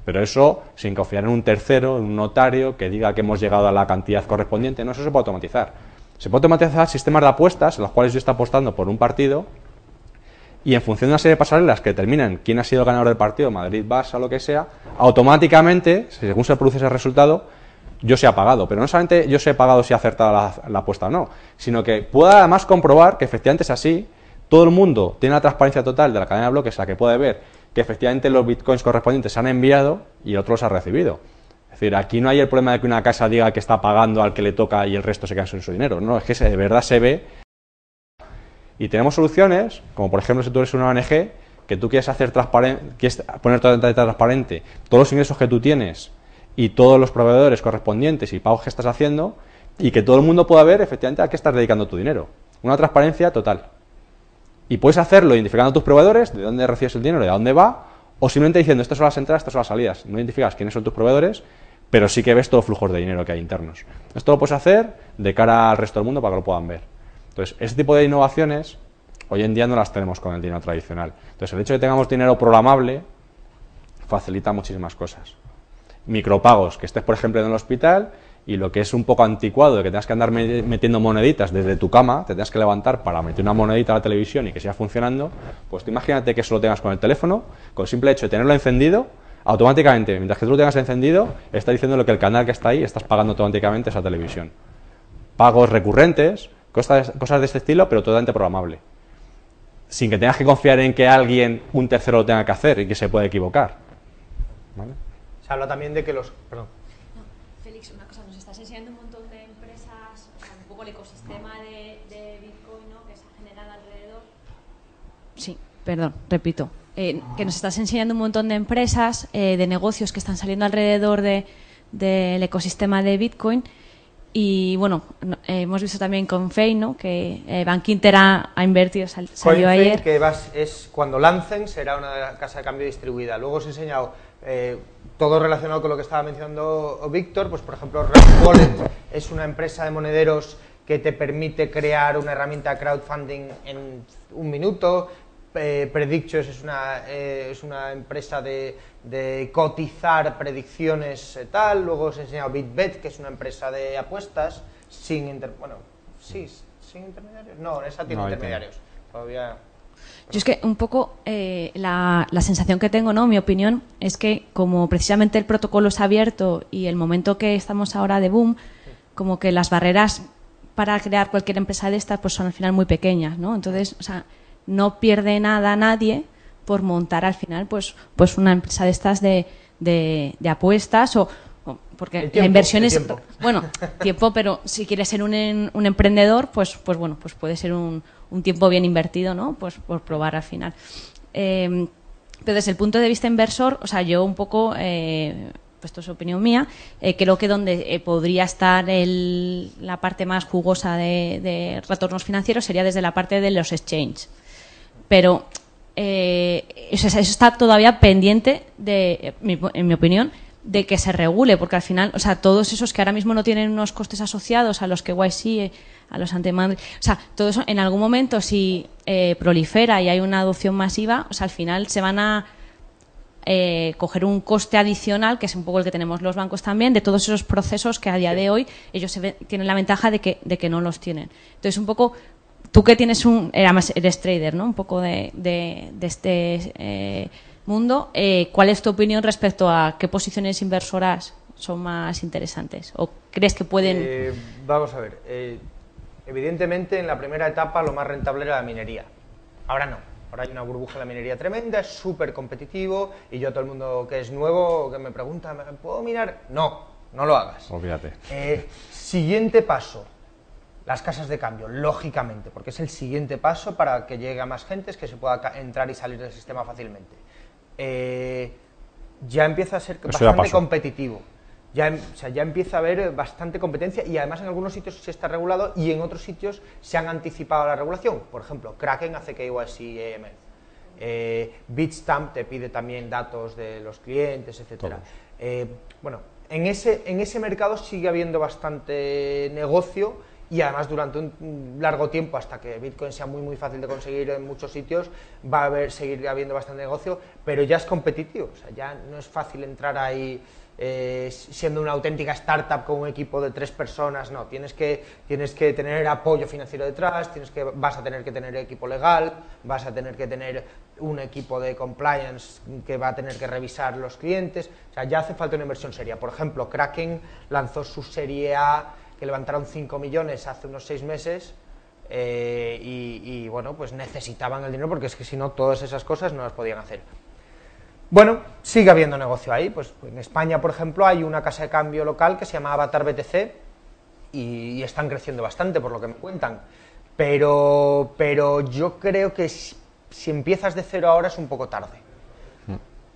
Pero eso sin confiar en un tercero, en un notario, que diga que hemos llegado a la cantidad correspondiente. No, eso se puede automatizar. Se puede automatizar sistemas de apuestas en los cuales yo estoy apostando por un partido y en función de una serie de pasarelas que determinan quién ha sido el ganador del partido, Madrid, Barça, lo que sea, automáticamente, según se produce ese resultado, yo se ha pagado. Pero no solamente yo se he pagado si ha acertado la apuesta o no, sino que pueda además comprobar que efectivamente es así. Todo el mundo tiene la transparencia total de la cadena de bloques, la que puede ver que efectivamente los bitcoins correspondientes se han enviado y el otro los ha recibido. Es Es decir, aquí no hay el problema de que una casa diga que está pagando al que le toca y el resto se queda sin su dinero. No, es que de verdad se ve. Y tenemos soluciones, como por ejemplo si tú eres una ONG, que tú quieres poner totalmente transparente todos los ingresos que tú tienes y todos los proveedores correspondientes y pagos que estás haciendo, y que todo el mundo pueda ver efectivamente a qué estás dedicando tu dinero. Una transparencia total. Y puedes hacerlo identificando a tus proveedores, de dónde recibes el dinero y a dónde va, o simplemente diciendo, estas son las entradas, estas son las salidas. No identificas quiénes son tus proveedores, pero sí que ves todos los flujos de dinero que hay internos. Esto lo puedes hacer de cara al resto del mundo para que lo puedan ver. Entonces, este tipo de innovaciones hoy en día no las tenemos con el dinero tradicional. Entonces, el hecho de que tengamos dinero programable facilita muchísimas cosas. Micropagos, que estés, por ejemplo, en el hospital y lo que es un poco anticuado de que tengas que andar metiendo moneditas desde tu cama, te tengas que levantar para meter una monedita a la televisión y que siga funcionando, pues tú imagínate que eso lo tengas con el teléfono, con el simple hecho de tenerlo encendido, automáticamente, mientras que tú lo tengas encendido, está diciendo lo que el canal que está ahí, estás pagando automáticamente esa televisión. Pagos recurrentes, cosas de este estilo, pero totalmente programable. Sin que tengas que confiar en que un tercero lo tenga que hacer y que se puede equivocar. ¿Vale? Se habla también de que los... Perdón. No, Félix, una cosa, nos estás enseñando un montón de empresas, o sea, un poco el ecosistema de Bitcoin, ¿no?, que se ha generado alrededor. Sí, perdón, repito. Que nos estás enseñando un montón de empresas, de negocios que están saliendo alrededor del ecosistema de Bitcoin. Y bueno, hemos visto también con Fein, ¿no?, que Bank Inter ha invertido, salió ayer. Que es cuando lancen será una casa de cambio distribuida. Luego os he enseñado todo relacionado con lo que estaba mencionando Víctor. Pues por ejemplo, Red Wallet es una empresa de monederos que te permite crear una herramienta de crowdfunding en un minuto. Predictions es una empresa de cotizar predicciones tal. Luego os he enseñado BitBet, que es una empresa de apuestas sin intermediarios. No, esa tiene intermediarios. Todavía. Yo es que un poco la sensación que tengo, ¿no?, mi opinión, es que como precisamente el protocolo es abierto y el momento que estamos ahora de boom, como que las barreras para crear cualquier empresa de estas pues son al final muy pequeñas, ¿no? Entonces, o sea, no pierde nada nadie por montar al final pues una empresa de estas de apuestas porque la inversión es bueno, tiempo, pero si quieres ser un emprendedor, pues bueno, pues puede ser un tiempo bien invertido, ¿no?, pues por probar al final. Pero desde el punto de vista inversor, o sea, yo un poco pues esto es opinión mía, creo que donde podría estar la parte más jugosa de retornos financieros sería desde la parte de los exchanges. Pero eso está todavía pendiente, en mi opinión, de que se regule, porque al final, o sea, todos esos que ahora mismo no tienen unos costes asociados a los KYC, a los anti-money, o sea, todo eso en algún momento si prolifera y hay una adopción masiva, o sea, al final se van a coger un coste adicional, que es un poco el que tenemos los bancos también, de todos esos procesos que a día de hoy ellos tienen la ventaja de que no los tienen. Entonces, un poco, tú que tienes además eres trader, ¿no?, un poco de este mundo, ¿cuál es tu opinión respecto a qué posiciones inversoras son más interesantes? ¿O crees que pueden...? Vamos a ver, evidentemente en la primera etapa lo más rentable era la minería. Ahora no. Ahora hay una burbuja en la minería tremenda, es súper competitivo, y yo, todo el mundo que es nuevo, que me pregunta, ¿puedo minar? No lo hagas. Olvídate. Siguiente paso, las casas de cambio, lógicamente, porque es el siguiente paso para que llegue a más gente, es que se pueda entrar y salir del sistema fácilmente. Ya empieza a ser bastante competitivo. Ya empieza a haber bastante competencia, y además en algunos sitios se está regulado y en otros sitios se han anticipado a la regulación. Por ejemplo, Kraken hace KYC y AML. Bitstamp te pide también datos de los clientes, etcétera. Bueno, en ese mercado sigue habiendo bastante negocio, y además durante un largo tiempo, hasta que Bitcoin sea muy muy fácil de conseguir en muchos sitios, va a seguir habiendo bastante negocio, pero ya es competitivo. O sea, ya no es fácil entrar ahí siendo una auténtica startup con un equipo de 3 personas. No, tienes que tener apoyo financiero detrás, vas a tener que tener equipo legal, vas a tener que tener un equipo de compliance que va a tener que revisar los clientes. O sea, ya hace falta una inversión seria. Por ejemplo, Kraken lanzó su serie A, que levantaron 5 millones hace unos 6 meses, y bueno, pues necesitaban el dinero, porque es que si no, todas esas cosas no las podían hacer. Bueno, sigue habiendo negocio ahí. Pues en España, por ejemplo, hay una casa de cambio local que se llama Avatar BTC y están creciendo bastante, por lo que me cuentan. Pero yo creo que si empiezas de cero ahora es un poco tarde.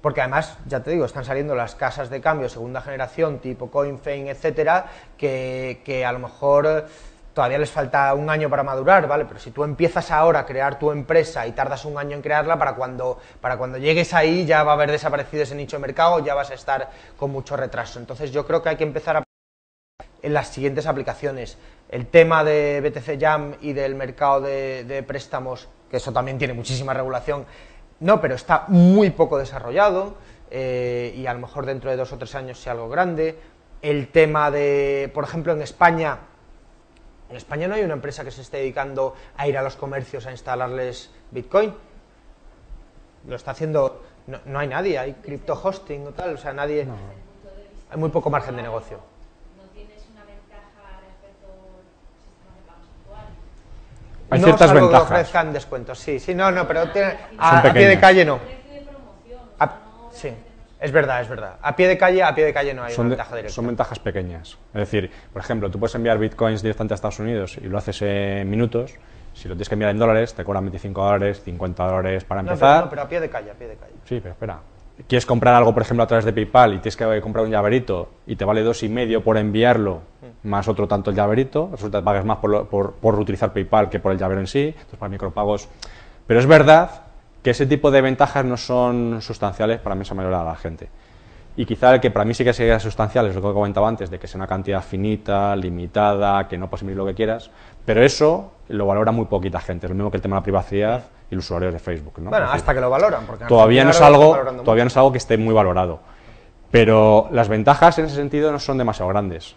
Porque además, ya te digo, están saliendo las casas de cambio segunda generación, tipo CoinFein, etcétera, que a lo mejor todavía les falta un año para madurar, ¿vale? Pero si tú empiezas ahora a crear tu empresa y tardas un año en crearla, para cuando llegues ahí ya va a haber desaparecido ese nicho de mercado, ya vas a estar con mucho retraso. Entonces yo creo que hay que empezar a en las siguientes aplicaciones. El tema de BTC Jam y del mercado de préstamos, que eso también tiene muchísima regulación, no, pero está muy poco desarrollado y a lo mejor dentro de 2 o 3 años sea algo grande. El tema de, por ejemplo, en España no hay una empresa que se esté dedicando a ir a los comercios a instalarles Bitcoin. Lo está haciendo, no hay nadie, hay crypto hosting o tal, o sea, nadie, no. Hay muy poco margen de negocio. Hay ciertas ventajas. Que ofrezcan descuentos, sí, no, pero a pie de calle no. Sí, es verdad. A pie de calle no hay una ventaja directa. Son ventajas pequeñas. Es decir, por ejemplo, tú puedes enviar bitcoins directamente a Estados Unidos y lo haces en minutos. Si lo tienes que enviar en dólares, te cobran $25, $50 para empezar. No, pero a pie de calle. Sí, pero espera. Quieres comprar algo, por ejemplo, a través de PayPal y tienes que comprar un llaverito y te vale $2,5 por enviarlo, más otro tanto el llaverito, resulta que pagas más por utilizar PayPal que por el llavero en sí, entonces para micropagos. Pero es verdad que ese tipo de ventajas no son sustanciales para la inmensa mayoría de la gente. Y quizá el que para mí sí que sería sustancial es lo que comentaba antes, de que sea una cantidad finita, limitada, que no puedes emitir lo que quieras, pero eso lo valora muy poquita gente, es lo mismo que el tema de la privacidad y los usuarios de Facebook, ¿no? Bueno, hasta que lo valoran, porque todavía no es algo que esté muy valorado. Pero las ventajas en ese sentido no son demasiado grandes.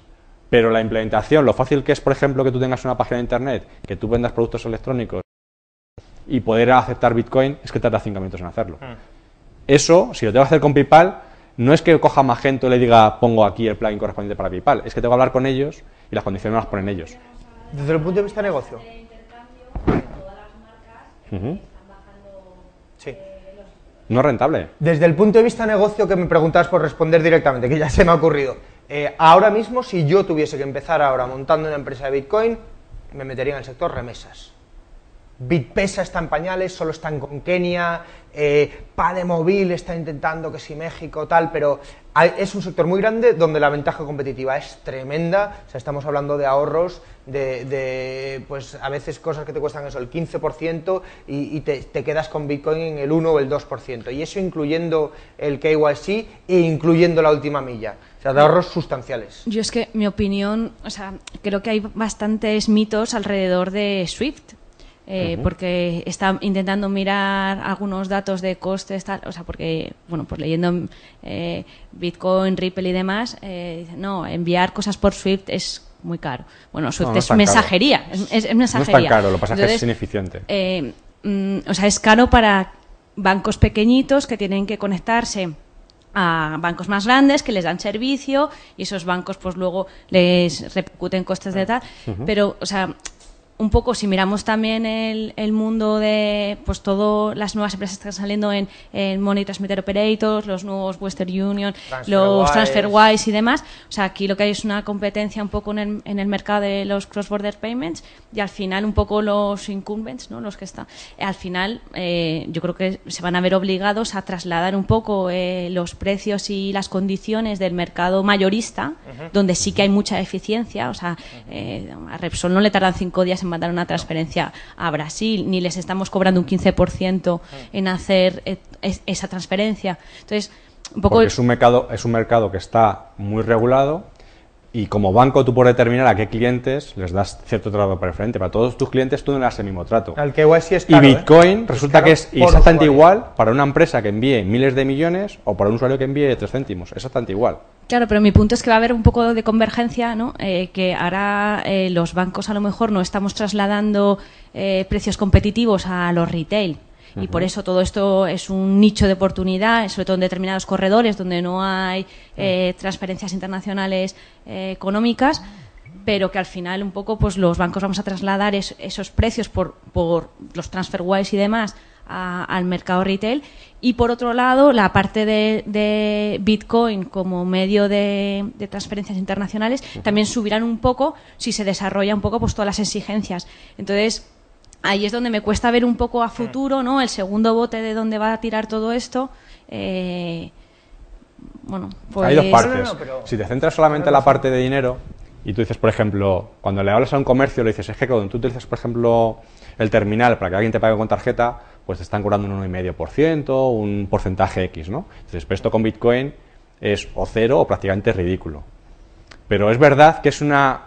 Pero la implementación, lo fácil que es, por ejemplo, que tú tengas una página de internet, que tú vendas productos electrónicos y poder aceptar Bitcoin, es que tarda 5 minutos en hacerlo. Eso, si lo tengo que hacer con PayPal, no es que coja Magento y le diga pongo aquí el plugin correspondiente para PayPal, es que tengo que hablar con ellos y las condiciones las ponen ellos. Desde el punto de vista de negocio. Sí. No es rentable. Desde el punto de vista de negocio, que me preguntabas por responder directamente, que ya se me ha ocurrido. Ahora mismo, si yo tuviese que empezar ahora montando una empresa de Bitcoin, me metería en el sector remesas. Bitpesa está en pañales, solo están con Kenia, Pademóvil está intentando que si México, tal, pero es un sector muy grande donde la ventaja competitiva es tremenda. O sea, estamos hablando de ahorros pues a veces cosas que te cuestan eso, el 15% y te quedas con Bitcoin en el 1 o el 2%. Y eso incluyendo el KYC e incluyendo la última milla. O sea, de ahorros sustanciales. Yo es que, mi opinión, o sea, creo que hay bastantes mitos alrededor de SWIFT. Porque está intentando mirar algunos datos de costes, tal, o sea, porque, bueno, pues leyendo Bitcoin, Ripple y demás, dicen, no, enviar cosas por SWIFT es muy caro. Bueno, SWIFT es mensajería, es mensajería. No es tan caro, lo que pasa es que es ineficiente. O sea, es caro para bancos pequeñitos que tienen que conectarse a bancos más grandes que les dan servicio y esos bancos pues luego les repercuten costes de tal, pero, o sea, un poco si miramos también el mundo de pues todas las nuevas empresas que están saliendo en Money Transmitter Operators, los nuevos Western Union, los TransferWise y demás, o sea, aquí lo que hay es una competencia un poco en el mercado de los cross-border payments y al final un poco los incumbents, ¿no? Los que están, al final yo creo que se van a ver obligados a trasladar un poco los precios y las condiciones del mercado mayorista, donde sí que hay mucha eficiencia, o sea, a Repsol no le tardan 5 días en mandar una transferencia a Brasil, ni les estamos cobrando un 15% en hacer esa transferencia. Entonces, un poco porque es un mercado que está muy regulado y como banco tú puedes determinar a qué clientes les das cierto trato preferente. Para todos tus clientes tú no le das el mismo trato. Al KYC es caro, y Bitcoin resulta que es exactamente igual para una empresa que envíe miles de millones o para un usuario que envíe 3 céntimos. Exactamente igual. Claro, pero mi punto es que va a haber un poco de convergencia, ¿no? Que ahora los bancos a lo mejor no estamos trasladando precios competitivos a los retail. Y por eso todo esto es un nicho de oportunidad, sobre todo en determinados corredores donde no hay transferencias internacionales económicas, pero que al final un poco pues los bancos vamos a trasladar esos precios por los TransferWise y demás al mercado retail. Y por otro lado, la parte de Bitcoin como medio de transferencias internacionales también subirán un poco si se desarrolla un poco pues todas las exigencias. Entonces, ahí es donde me cuesta ver un poco a futuro, ¿no? El segundo bote de dónde va a tirar todo esto. Bueno, pues... Hay dos partes. No, pero... Si te centras solamente en la parte de dinero y tú dices, por ejemplo, cuando le hablas a un comercio, le dices, es que cuando tú utilizas, por ejemplo, el terminal para que alguien te pague con tarjeta, pues te están cobrando un 1,5%, un porcentaje X, ¿no? Entonces, pero esto con Bitcoin es o cero o prácticamente ridículo. Pero es verdad que es una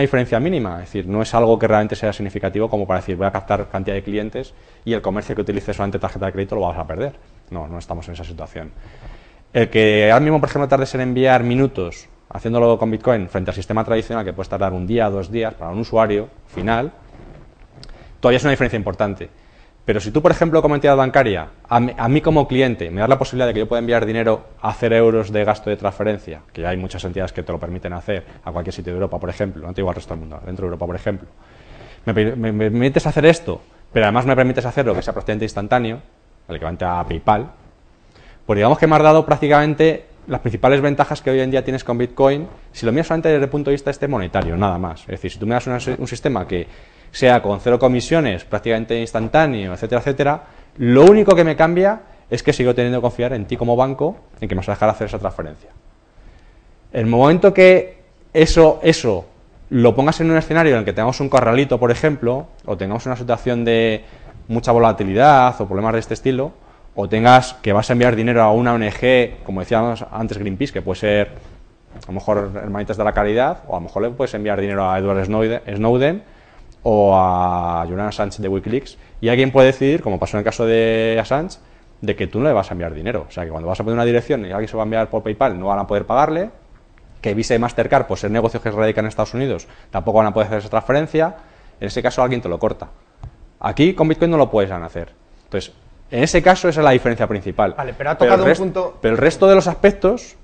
diferencia mínima, es decir, no es algo que realmente sea significativo como para decir, voy a captar cantidad de clientes y el comercio que utilice solamente tarjeta de crédito lo vas a perder. No, no estamos en esa situación. El que ahora mismo, por ejemplo, tardes en enviar minutos haciéndolo con Bitcoin frente al sistema tradicional que puedes tardar 1 día, 2 días para un usuario final, todavía es una diferencia importante. Pero si tú, por ejemplo, como entidad bancaria, a mí como cliente, me das la posibilidad de que yo pueda enviar dinero a 0 euros de gasto de transferencia, que ya hay muchas entidades que te lo permiten hacer a cualquier sitio de Europa, por ejemplo, no te digo al resto del mundo, dentro de Europa, por ejemplo, me permites hacer esto, pero además me permites hacerlo que sea prácticamente instantáneo, el equivalente a PayPal, pues digamos que me has dado prácticamente las principales ventajas que hoy en día tienes con Bitcoin, si lo miras solamente desde el punto de vista monetario, nada más. Es decir, si tú me das un sistema que sea con 0 comisiones, prácticamente instantáneo, etcétera, etcétera, lo único que me cambia es que sigo teniendo que confiar en ti como banco en que me vas a dejar hacer esa transferencia. El momento que eso lo pongas en un escenario en el que tengamos un corralito, por ejemplo, o tengamos una situación de mucha volatilidad o problemas de este estilo, o tengas que vas a enviar dinero a una ONG, como decíamos antes Greenpeace, que puede ser a lo mejor Hermanitas de la Caridad, o a lo mejor le puedes enviar dinero a Edward Snowden o a Julian Assange de Wikileaks, y alguien puede decidir, como pasó en el caso de Assange, de que tú no le vas a enviar dinero. O sea, que cuando vas a poner una dirección y alguien se va a enviar por PayPal, no van a poder pagarle, que Visa y Mastercard, por ser negocios que se radican en Estados Unidos, tampoco van a poder hacer esa transferencia. En ese caso alguien te lo corta. Aquí con Bitcoin no lo puedes hacer. Entonces, en ese caso esa es la diferencia principal. Vale, pero ha tocado un punto... Pero el resto de los aspectos,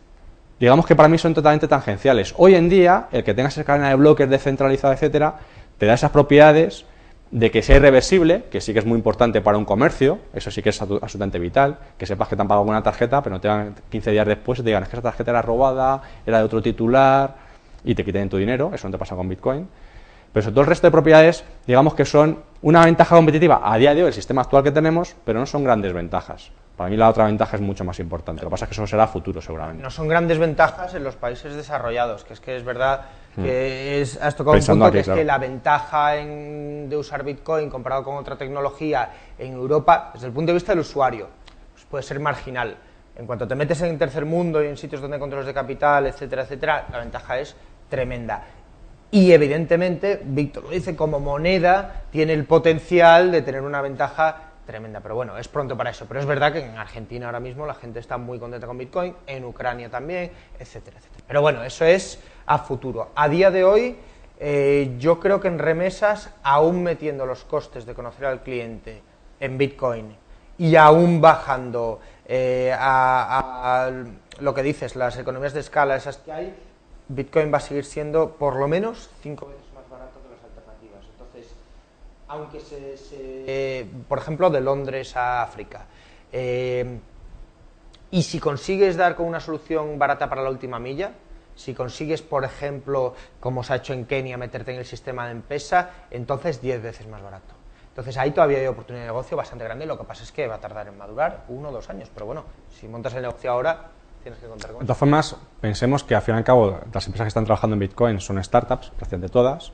digamos que para mí son totalmente tangenciales. Hoy en día, el que tengas esa cadena de bloques descentralizada, etcétera, te da esas propiedades de que sea irreversible, que sí que es muy importante para un comercio, eso sí que es absolutamente vital, que sepas que te han pagado una tarjeta, pero no te van 15 días después y te digan, es que esa tarjeta era robada, era de otro titular, y te quiten tu dinero, eso no te pasa con Bitcoin. Pero sobre todo el resto de propiedades, digamos que son una ventaja competitiva a día de hoy, el sistema actual que tenemos, pero no son grandes ventajas. Para mí la otra ventaja es mucho más importante, lo que pasa es que eso será futuro seguramente. No son grandes ventajas en los países desarrollados, que es verdad que has tocado un punto aquí, que es claro, que la ventaja de usar Bitcoin comparado con otra tecnología en Europa, desde el punto de vista del usuario, pues puede ser marginal. En cuanto te metes en tercer mundo y en sitios donde hay controles de capital, etcétera, etcétera, la ventaja es tremenda. Y evidentemente, Víctor lo dice, como moneda tiene el potencial de tener una ventaja tremenda, pero bueno, es pronto para eso. Pero es verdad que en Argentina ahora mismo la gente está muy contenta con Bitcoin, en Ucrania también, etcétera, etcétera. Pero bueno, eso es a futuro. A día de hoy, yo creo que en remesas, aún metiendo los costes de conocer al cliente en Bitcoin y aún bajando a lo que dices, las economías de escala esas que hay, Bitcoin va a seguir siendo por lo menos 5 veces más barato que las alternativas. Entonces, aunque por ejemplo, de Londres a África, y si consigues dar con una solución barata para la última milla, si consigues, por ejemplo, como se ha hecho en Kenia, meterte en el sistema de M-Pesa, entonces 10 veces más barato. Entonces ahí todavía hay oportunidad de negocio bastante grande, lo que pasa es que va a tardar en madurar 1 o 2 años, pero bueno, si montas el negocio ahora, tienes que contar con De todas formas, pensemos que al fin y al cabo las empresas que están trabajando en Bitcoin son startups, prácticamente todas.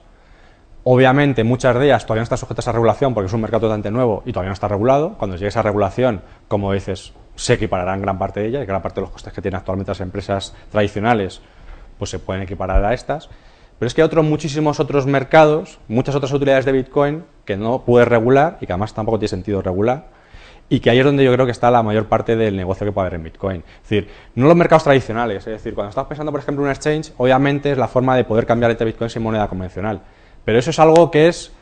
Obviamente muchas de ellas todavía no están sujetas a regulación porque es un mercado totalmente nuevo y todavía no está regulado. Cuando llegue esa regulación, como dices, se equipararán gran parte de ellas y gran parte de los costes que tienen actualmente las empresas tradicionales pues se pueden equiparar a estas. Pero es que hay muchísimos otros mercados, muchas otras utilidades de Bitcoin que no puedes regular y que además tampoco tiene sentido regular. Y que ahí es donde yo creo que está la mayor parte del negocio que puede haber en Bitcoin. Es decir, no los mercados tradicionales. Es decir, cuando estás pensando, por ejemplo, en un exchange, obviamente es la forma de poder cambiar entre Bitcoin sin moneda convencional. Pero eso es algo que es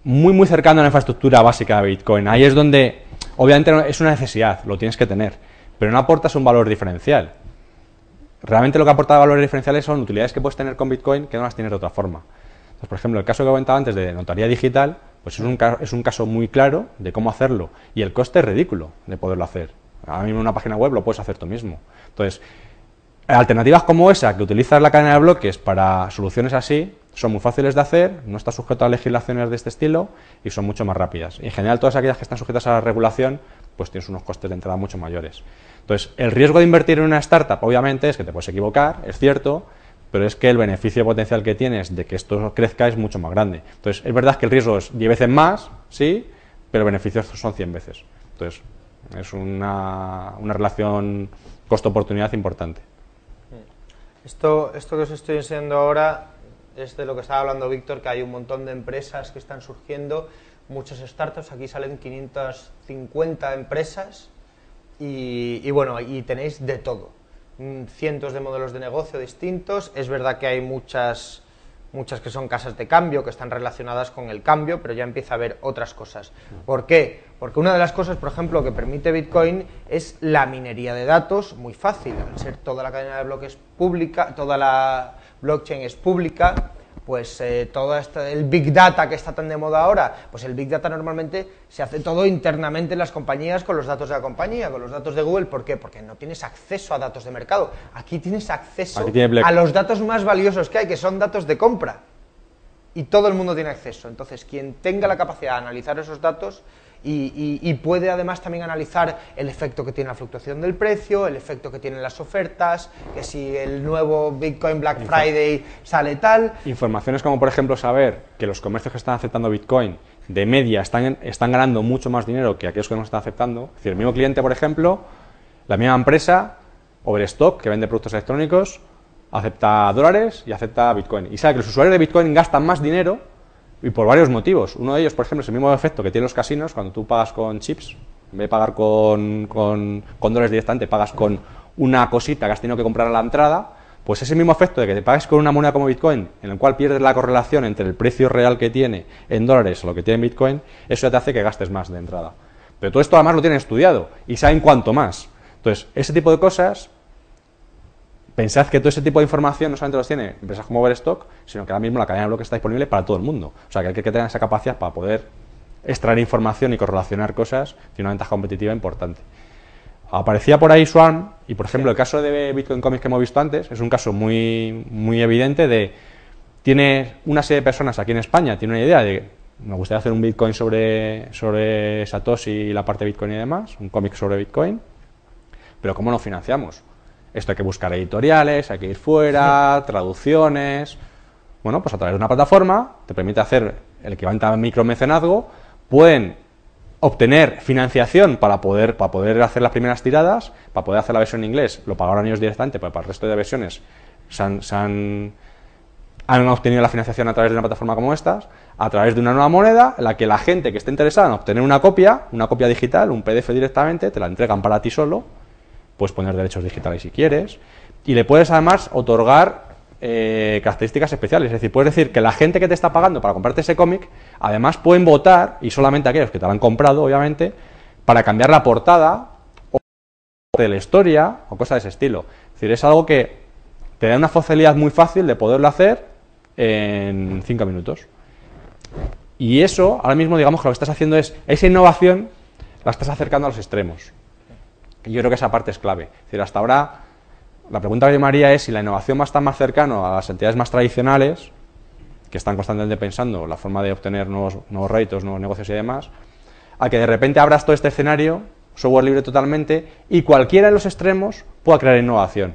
muy, muy cercano a la infraestructura básica de Bitcoin. Ahí es donde, obviamente, es una necesidad, lo tienes que tener, pero no aportas un valor diferencial. Realmente lo que aporta valores diferenciales son utilidades que puedes tener con Bitcoin que no las tienes de otra forma. Entonces, por ejemplo, el caso que comentaba antes de notaría digital, Pues es un caso muy claro de cómo hacerlo, y el coste es ridículo de poderlo hacer. Ahora mismo en una página web lo puedes hacer tú mismo. Entonces, alternativas como esa, que utilizas la cadena de bloques para soluciones así, son muy fáciles de hacer, no está sujeto a legislaciones de este estilo y son mucho más rápidas. Y en general, todas aquellas que están sujetas a la regulación, pues tienes unos costes de entrada mucho mayores. Entonces, el riesgo de invertir en una startup, obviamente, es que te puedes equivocar, es cierto, pero es que el beneficio potencial que tienes de que esto crezca es mucho más grande. Entonces, es verdad que el riesgo es 10 veces más, sí, pero los beneficios son 100 veces. Entonces, es una relación costo-oportunidad importante. Esto que os estoy enseñando ahora es de lo que estaba hablando Víctor, que hay un montón de empresas que están surgiendo, muchas startups, aquí salen 550 empresas y bueno, y tenéis de todo, cientos de modelos de negocio distintos. Es verdad que hay muchas que son casas de cambio, que están relacionadas con el cambio, pero ya empieza a haber otras cosas. ¿Por qué? Porque una de las cosas, por ejemplo, que permite Bitcoin es la minería de datos, muy fácil. Al ser toda la cadena de bloques pública, toda la blockchain es pública, pues todo el Big Data que está tan de moda ahora, pues el Big Data normalmente se hace todo internamente en las compañías con los datos de la compañía, con los datos de Google. ¿Por qué? Porque no tienes acceso a datos de mercado. Aquí tienes acceso a los datos más valiosos que hay, que son datos de compra. Y todo el mundo tiene acceso. Entonces, quien tenga la capacidad de analizar esos datos y puede además también analizar el efecto que tiene la fluctuación del precio, el efecto que tienen las ofertas, que si el nuevo Bitcoin Black Friday sale tal. Informaciones como, por ejemplo, saber que los comercios que están aceptando Bitcoin de media están ganando mucho más dinero que aquellos que no están aceptando. Es decir, el mismo cliente, por ejemplo, la misma empresa, Overstock, que vende productos electrónicos, acepta dólares y acepta Bitcoin. Y sabe que los usuarios de Bitcoin gastan más dinero, y por varios motivos. Uno de ellos, por ejemplo, es el mismo efecto que tienen los casinos cuando tú pagas con chips. En vez de pagar con dólares directamente, pagas con una cosita que has tenido que comprar a la entrada. Pues ese mismo efecto de que te pagues con una moneda como Bitcoin, en el cual pierdes la correlación entre el precio real que tiene en dólares o lo que tiene en Bitcoin, eso ya te hace que gastes más de entrada. Pero todo esto además lo tienen estudiado y saben cuánto más. Entonces, ese tipo de cosas, pensad que todo ese tipo de información no solamente los tiene empresas como Overstock, sino que ahora mismo la cadena de bloques está disponible para todo el mundo. O sea, que hay que tener esa capacidad para poder extraer información y correlacionar cosas, tiene una ventaja competitiva importante. Aparecía por ahí Swarm, y por ejemplo el caso de Bitcoin Comics que hemos visto antes, es un caso muy evidente de, tiene una serie de personas aquí en España, tiene una idea de, me gustaría hacer un Bitcoin sobre Satoshi y la parte de Bitcoin y demás, un cómic sobre Bitcoin, pero ¿cómo lo financiamos? Esto hay que buscar editoriales, hay que ir fuera, traducciones. Bueno, pues a través de una plataforma te permite hacer el equivalente a micromecenazgo, pueden obtener financiación para poder hacer las primeras tiradas, para poder hacer la versión en inglés, lo pagaron ellos directamente, pero para el resto de versiones han obtenido la financiación a través de una plataforma como estas, a través de una nueva moneda, en la que la gente que esté interesada en obtener una copia digital, un PDF directamente, te la entregan para ti solo. Puedes poner derechos digitales si quieres, y le puedes además otorgar características especiales. Es decir, puedes decir que la gente que te está pagando para comprarte ese cómic, además pueden votar, y solamente aquellos que te lo han comprado, obviamente, para cambiar la portada o de la historia o cosas de ese estilo. Es decir, es algo que te da una facilidad muy fácil de poderlo hacer en 5 minutos. Y eso, ahora mismo, digamos que lo que estás haciendo es, esa innovación la estás acercando a los extremos. Y yo creo que esa parte es clave. Es decir, hasta ahora, la pregunta que yo me haría es si la innovación va a estar más cercano a las entidades más tradicionales, que están constantemente pensando la forma de obtener nuevos réditos, nuevos negocios y demás, a que de repente abras todo este escenario, software libre totalmente, y cualquiera de los extremos pueda crear innovación.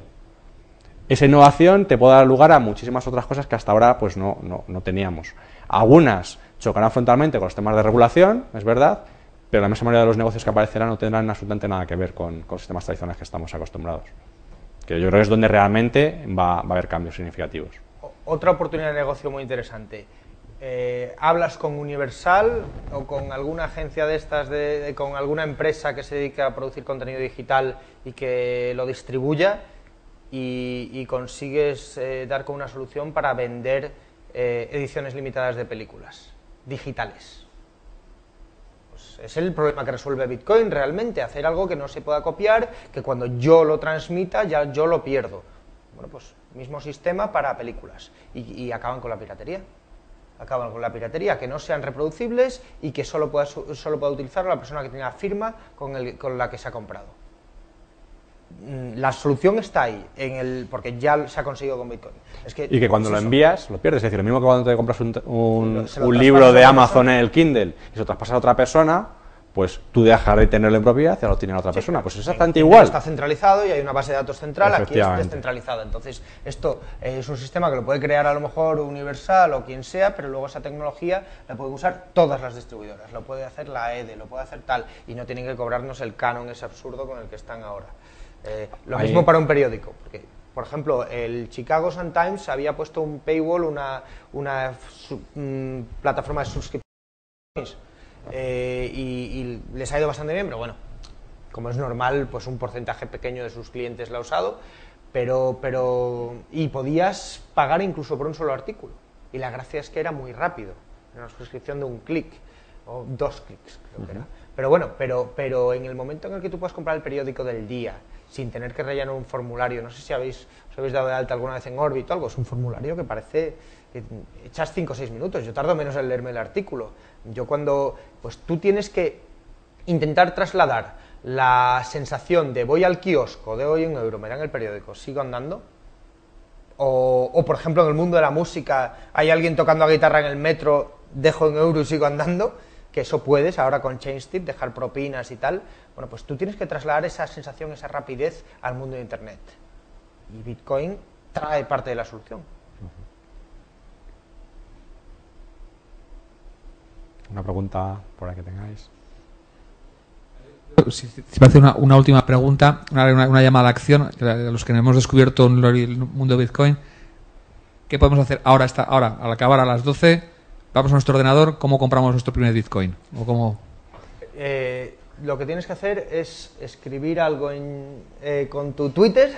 Esa innovación te puede dar lugar a muchísimas otras cosas que hasta ahora pues no teníamos. Algunas chocarán frontalmente con los temas de regulación, es verdad, pero la inmensa mayoría de los negocios que aparecerán no tendrán absolutamente nada que ver con sistemas tradicionales que estamos acostumbrados. Que yo creo que es donde realmente va a haber cambios significativos. Otra oportunidad de negocio muy interesante. ¿Hablas con Universal o con alguna agencia de estas, con alguna empresa que se dedica a producir contenido digital y que lo distribuya y consigues dar con una solución para vender ediciones limitadas de películas digitales? Es el problema que resuelve Bitcoin realmente, hacer algo que no se pueda copiar, que cuando yo lo transmita ya yo lo pierdo. Bueno, pues mismo sistema para películas y acaban con la piratería. acaban con la piratería, que no sean reproducibles y que solo pueda utilizarlo la persona que tenga firma con la que se ha comprado. La solución está ahí, porque ya se ha conseguido con Bitcoin. Y que cuando lo envías, lo pierdes. Es decir, lo mismo que cuando te compras un Se lo libro de traspasas a otra Amazon en persona. el Kindle y se lo traspasas a otra persona, pues tú dejas de tenerlo en propiedad y ahora lo tiene otra persona. Pues es exactamente igual. Está centralizado y hay una base de datos central, aquí es Efectivamente. descentralizada. Entonces, esto es un sistema que lo puede crear a lo mejor Universal o quien sea, pero luego esa tecnología la pueden usar todas las distribuidoras. Lo puede hacer la EDE, lo puede hacer tal, y no tienen que cobrarnos el canon ese absurdo con el que están ahora. Lo mismo para un periódico, porque, por ejemplo, el Chicago Sun-Times había puesto un paywall, una plataforma de suscripciones, y les ha ido bastante bien, pero bueno, como es normal, pues un porcentaje pequeño de sus clientes la ha usado, y podías pagar incluso por un solo artículo, y la gracia es que era muy rápido, era una suscripción de un clic, o 2 clics creo que era. Pero bueno, pero en el momento en el que tú puedas comprar el periódico del día, sin tener que rellenar un formulario, no sé si os habéis dado de alta alguna vez en Orbit o algo, es un formulario que parece que echas 5 o 6 minutos, yo tardo menos en leerme el artículo. Pues tú tienes que intentar trasladar la sensación de voy al kiosco, de hoy €1, me dan el periódico, sigo andando, o por ejemplo en el mundo de la música, hay alguien tocando la guitarra en el metro, dejo €1 y sigo andando, que eso puedes ahora con ChangeTip, dejar propinas y tal. Bueno, pues tú tienes que trasladar esa sensación, esa rapidez al mundo de Internet. Y Bitcoin trae parte de la solución. Una pregunta por ahí que tengáis. Si me hace una última pregunta, una llamada a la acción, a los que hemos descubierto el mundo de Bitcoin, ¿qué podemos hacer ahora, al acabar a las 12? Vamos a nuestro ordenador, ¿cómo compramos nuestro primer Bitcoin? ¿O cómo? Lo que tienes que hacer es escribir algo con tu Twitter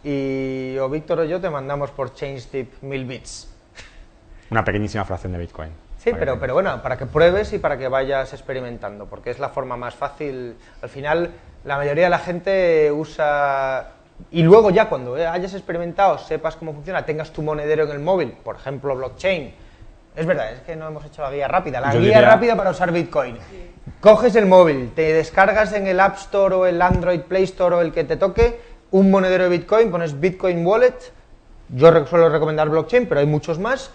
y o Víctor o yo te mandamos por ChangeTip 1000 bits. Una pequeñísima fracción de Bitcoin. Sí, pero bueno, para que pruebes y para que vayas experimentando, porque es la forma más fácil. Al final, la mayoría de la gente usa... Y luego ya cuando hayas experimentado, sepas cómo funciona, tengas tu monedero en el móvil, por ejemplo, blockchain. Es verdad, es que no hemos hecho la guía rápida. La guía rápida para usar Bitcoin. Sí. Coges el móvil, te descargas en el App Store o el Android Play Store o el que te toque un monedero de Bitcoin, pones Bitcoin Wallet. Yo suelo recomendar blockchain, pero hay muchos más.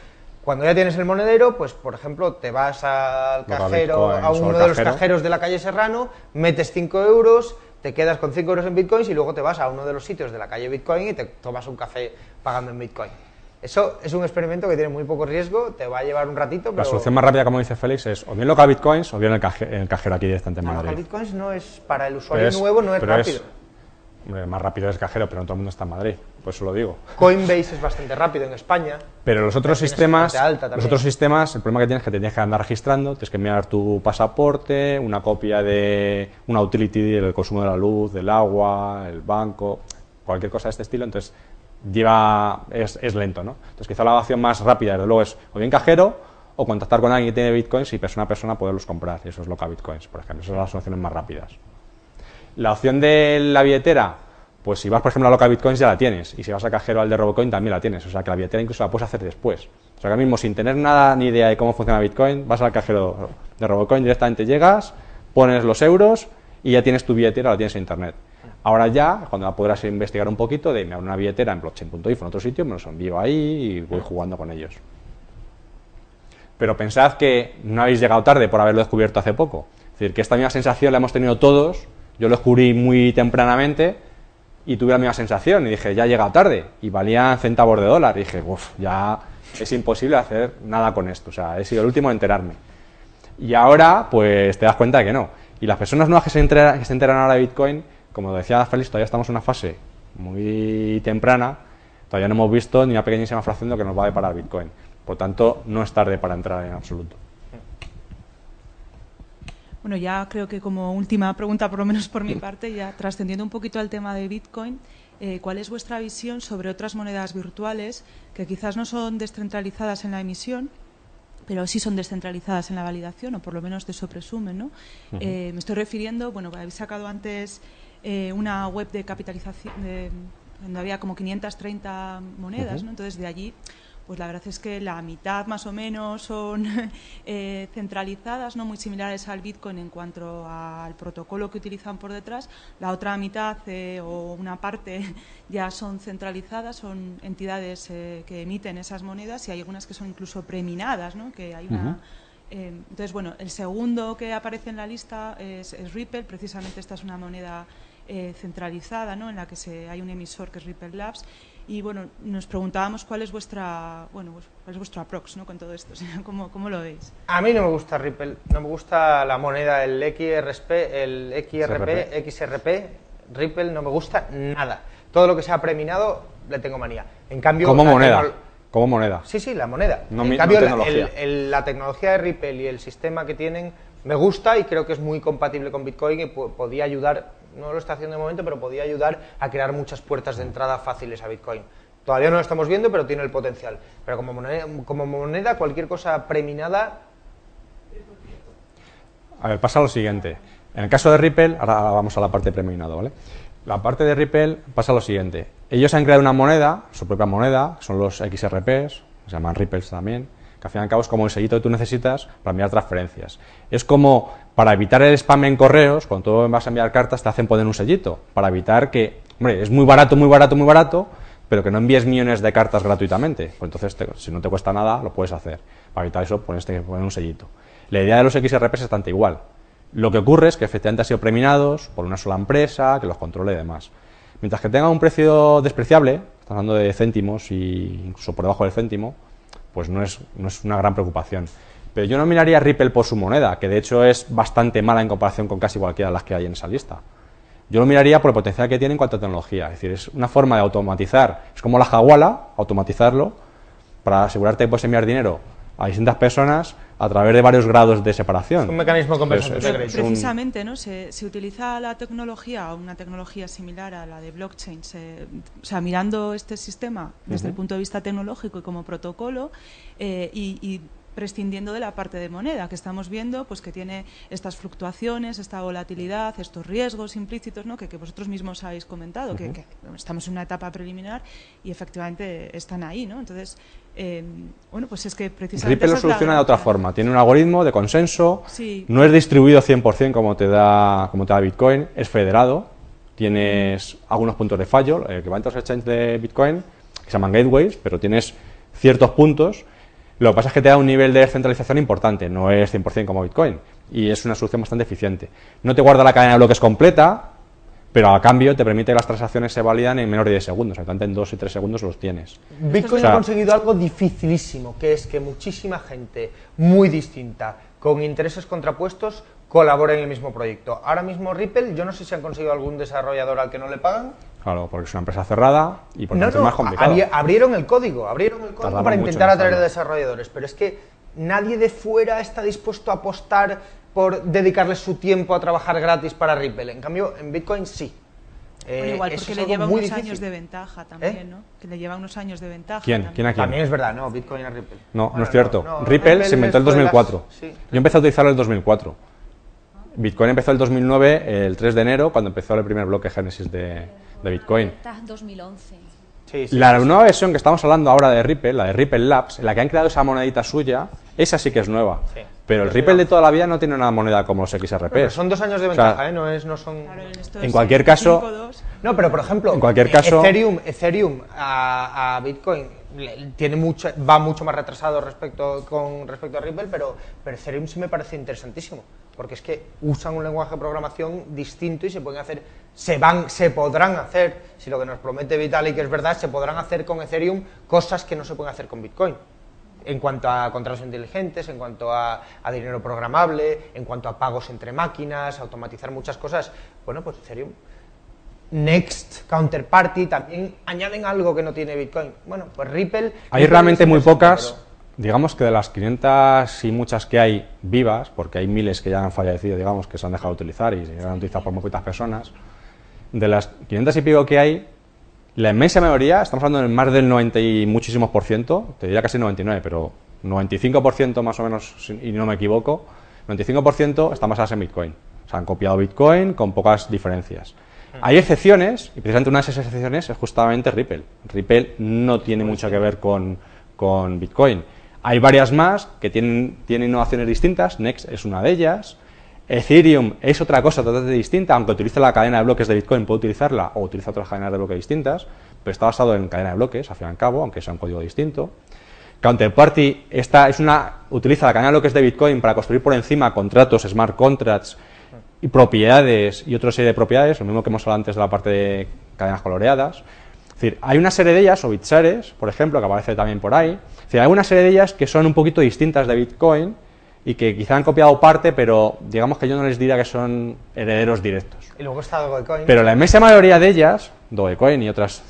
Cuando ya tienes el monedero, pues por ejemplo, te vas al cajero, a uno de los cajeros de la calle Serrano, metes 5 euros, te quedas con 5 euros en Bitcoins y luego te vas a uno de los sitios de la calle Bitcoin y te tomas un café pagando en Bitcoin. Eso es un experimento que tiene muy poco riesgo, te va a llevar un ratito, pero... La solución más rápida, como dice Félix, es o bien local Bitcoins o bien el cajero aquí directamente en Madrid. Local Bitcoins no es, para el usuario nuevo, no es rápido. Más rápido es el cajero, pero no todo el mundo está en Madrid, por eso lo digo. Coinbase es bastante rápido en España. Pero los otros sistemas, el problema que tienes es que te tienes que andar registrando, tienes que enviar tu pasaporte, una copia de una utility del consumo de la luz, del agua, el banco, cualquier cosa de este estilo, entonces es lento, ¿no? Entonces quizá la opción más rápida, desde luego, es o bien cajero o contactar con alguien que tiene bitcoins y persona a persona poderlos comprar, y eso es local bitcoins, por ejemplo, esas son las soluciones más rápidas. La opción de la billetera, pues si vas por ejemplo a local bitcoins ya la tienes, y si vas al cajero al de Robocoin también la tienes, o sea que la billetera incluso la puedes hacer después. O sea que ahora mismo sin tener nada ni idea de cómo funciona Bitcoin, vas al cajero de Robocoin, directamente llegas, pones los euros y ya tienes tu billetera, la tienes en internet. Ahora ya, cuando la podrás investigar un poquito, me abro una billetera en blockchain.info en otro sitio, me los envío ahí y voy jugando con ellos. Pero pensad que no habéis llegado tarde por haberlo descubierto hace poco. Es decir, que esta misma sensación la hemos tenido todos. Yo lo descubrí muy tempranamente y tuve la misma sensación y dije, ya he llegado tarde, y valían centavos de dólar, y dije, uff, ya es imposible hacer nada con esto, o sea, he sido el último en enterarme. Y ahora, pues te das cuenta de que no. Y las personas nuevas que se enteran ahora de Bitcoin, como decía Félix, todavía estamos en una fase muy temprana, todavía no hemos visto ni una pequeñísima fracción de lo que nos va a deparar Bitcoin. Por tanto, no es tarde para entrar en absoluto. Bueno, ya creo que como última pregunta, por lo menos por mi parte, ya trascendiendo un poquito al tema de Bitcoin, ¿cuál es vuestra visión sobre otras monedas virtuales que quizás no son descentralizadas en la emisión, pero sí son descentralizadas en la validación, o por lo menos de eso presumen, ¿no? Me estoy refiriendo, bueno, habéis sacado antes una web de capitalización donde había como 530 monedas, ¿no? Entonces de allí pues la verdad es que la mitad más o menos son centralizadas, ¿no? Muy similares al Bitcoin en cuanto al protocolo que utilizan por detrás. La otra mitad o una parte ya son centralizadas, son entidades que emiten esas monedas, y hay algunas que son incluso preminadas, ¿no? Que hay una... Entonces, bueno, el segundo que aparece en la lista es Ripple. Precisamente esta es una moneda centralizada, ¿no? En la que hay un emisor que es Ripple Labs. Y bueno, nos preguntábamos cuál es vuestra, cuál es vuestro approx, ¿no? Con todo esto, ¿cómo lo veis? A mí no me gusta Ripple, no me gusta la moneda, el XRP, Ripple no me gusta nada. Todo lo que sea preminado le tengo manía. En cambio, como moneda. Como moneda. Sí, la moneda. No, en cambio, tecnología. la tecnología de Ripple y el sistema que tienen me gusta, y creo que es muy compatible con Bitcoin, y podía ayudar, no lo está haciendo de momento, pero podía ayudar a crear muchas puertas de entrada fáciles a Bitcoin. Todavía no lo estamos viendo, pero tiene el potencial. Pero como moneda, cualquier cosa preminada... A ver, pasa lo siguiente. En el caso de Ripple, ahora vamos a la parte preminado, ¿vale? La parte de Ripple pasa lo siguiente. Ellos han creado una moneda, su propia moneda, son los XRPs, se llaman Ripples también, que al fin y al cabo es como el sellito que tú necesitas para enviar transferencias. Es como, para evitar el spam en correos, cuando tú vas a enviar cartas te hacen poner un sellito, para evitar que, hombre, es muy barato, pero que no envíes millones de cartas gratuitamente. Pues entonces, si no te cuesta nada, lo puedes hacer. Para evitar eso, poner un sellito. La idea de los XRPs es bastante igual. Lo que ocurre es que efectivamente han sido preminados por una sola empresa, que los controle y demás. Mientras que tengan un precio despreciable, estamos hablando de céntimos y incluso por debajo del céntimo, pues no es una gran preocupación. Pero yo no miraría a Ripple por su moneda, que de hecho es bastante mala en comparación con casi cualquiera de las que hay en esa lista. Yo lo miraría por el potencial que tiene en cuanto a tecnología. Es decir, es una forma de automatizar, es como la Hawala, automatizarlo, para asegurarte que puedes enviar dinero a distintas personas a través de varios grados de separación. Es un mecanismo compensatorio. Precisamente, ¿no? Se utiliza la tecnología, o una tecnología similar a la de blockchain, o sea, mirando este sistema desde el punto de vista tecnológico y como protocolo, y prescindiendo de la parte de moneda, que estamos viendo pues que tiene estas fluctuaciones, esta volatilidad, estos riesgos implícitos, ¿no? que vosotros mismos habéis comentado, que estamos en una etapa preliminar y efectivamente están ahí, ¿no? Entonces, bueno, pues es que precisamente... Ripple lo soluciona de otra forma, tiene un algoritmo de consenso, sí. No es distribuido 100% como te da Bitcoin, es federado, tienes algunos puntos de fallo, que van a los exchanges de Bitcoin, que se llaman gateways, pero tienes ciertos puntos. Lo que pasa es que te da un nivel de descentralización importante, no es 100% como Bitcoin, y es una solución bastante eficiente. No te guarda la cadena de bloques completa, pero a cambio te permite que las transacciones se validan en menos de 10 segundos, en 2 y 3 segundos los tienes. Bitcoin ha conseguido algo dificilísimo, que es que muchísima gente muy distinta, con intereses contrapuestos, colabora en el mismo proyecto. Ahora mismo Ripple, yo no sé si han conseguido algún desarrollador al que no le pagan. Claro, porque es una empresa cerrada y porque es más complicado. Abrieron el código para intentar atraer desarrolladores, pero es que nadie de fuera está dispuesto a apostar por dedicarle su tiempo a trabajar gratis para Ripple. En cambio, en Bitcoin sí. Bueno, igual porque le lleva unos años de ventaja también, ¿no? Que le lleva unos años de ventaja. ¿Quién? ¿Quién a quién? También es verdad, no, Bitcoin a Ripple. No, bueno, no es cierto. No, Ripple se inventó en el 2004. Sí. Yo empecé a utilizarlo en el 2004. Bitcoin empezó en el 2009, el 3 de enero, cuando empezó el primer bloque Génesis de Bitcoin. 2011. Sí, la nueva versión que estamos hablando ahora de Ripple, la de Ripple Labs, en la que han creado esa monedita suya, esa sí que es nueva. Sí. Pero el Ripple de toda la vida no tiene una moneda como los XRP. Pero son 2 años de ventaja, o sea, no son... Claro, en cualquier caso... 5, no, pero por ejemplo, en cualquier caso, Ethereum a Bitcoin va mucho más retrasado respecto a Ripple, pero Ethereum sí me parece interesantísimo, porque es que usan un lenguaje de programación distinto y se podrán hacer, si lo que nos promete Vitalik es verdad, se podrán hacer con Ethereum cosas que no se pueden hacer con Bitcoin. En cuanto a contratos inteligentes, en cuanto a dinero programable, en cuanto a pagos entre máquinas, automatizar muchas cosas. Bueno, pues Ethereum, Next, Counterparty, también añaden algo que no tiene Bitcoin. Bueno, pues Ripple... Hay realmente muy pocas, digamos que de las 500 y muchas que hay vivas, porque hay miles que ya han fallecido, digamos, que se han dejado de utilizar y se han utilizado por muy poquitas personas, de las 500 y pico que hay, la inmensa mayoría, estamos hablando de más del 90 y muchísimos por ciento, te diría casi 99, pero 95% más o menos, y no me equivoco, 95% están basadas en Bitcoin. O sea, han copiado Bitcoin con pocas diferencias. Hay excepciones, y precisamente una de esas excepciones es justamente Ripple. Ripple no tiene mucho que ver con con Bitcoin. Hay varias más que tienen innovaciones distintas, Next es una de ellas. Ethereum es otra cosa totalmente distinta, aunque utilice la cadena de bloques de Bitcoin, puede utilizarla o utiliza otras cadenas de bloques distintas, pero está basado en cadena de bloques, al fin y al cabo, aunque sea un código distinto. Counterparty utiliza la cadena de bloques de Bitcoin para construir por encima contratos, smart contracts y propiedades y otra serie de propiedades, lo mismo que hemos hablado antes de la parte de cadenas coloreadas. Es decir, hay una serie de ellas, o BitShares, por ejemplo, que aparece también por ahí. Es decir, hay una serie de ellas que son un poquito distintas de Bitcoin y que quizá han copiado parte, pero digamos que yo no les diría que son herederos directos. Y luego está Dogecoin. Pero la inmensa mayoría de ellas, Dogecoin y otras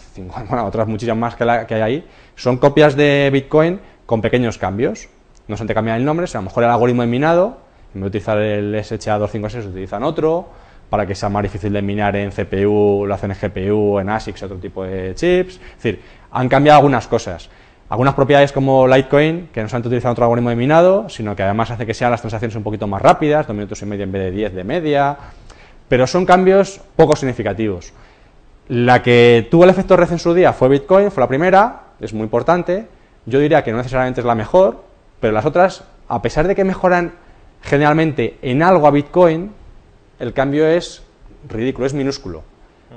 muchísimas más que hay ahí, son copias de Bitcoin con pequeños cambios. No se te cambia el nombre, a lo mejor el algoritmo de minado, en vez de utilizar el SHA-256 utilizan otro, para que sea más difícil de minar en CPU, lo hacen en GPU, en ASICs y otro tipo de chips. Es decir, han cambiado algunas cosas. Algunas propiedades como Litecoin, que no solamente utilizan otro algoritmo de minado, sino que además hace que sean las transacciones un poquito más rápidas, 2 minutos y medio en vez de 10 de media, pero son cambios poco significativos. La que tuvo el efecto red en su día fue Bitcoin, fue la primera, es muy importante. Yo diría que no necesariamente es la mejor, pero las otras, a pesar de que mejoran generalmente en algo a Bitcoin, el cambio es ridículo, es minúsculo.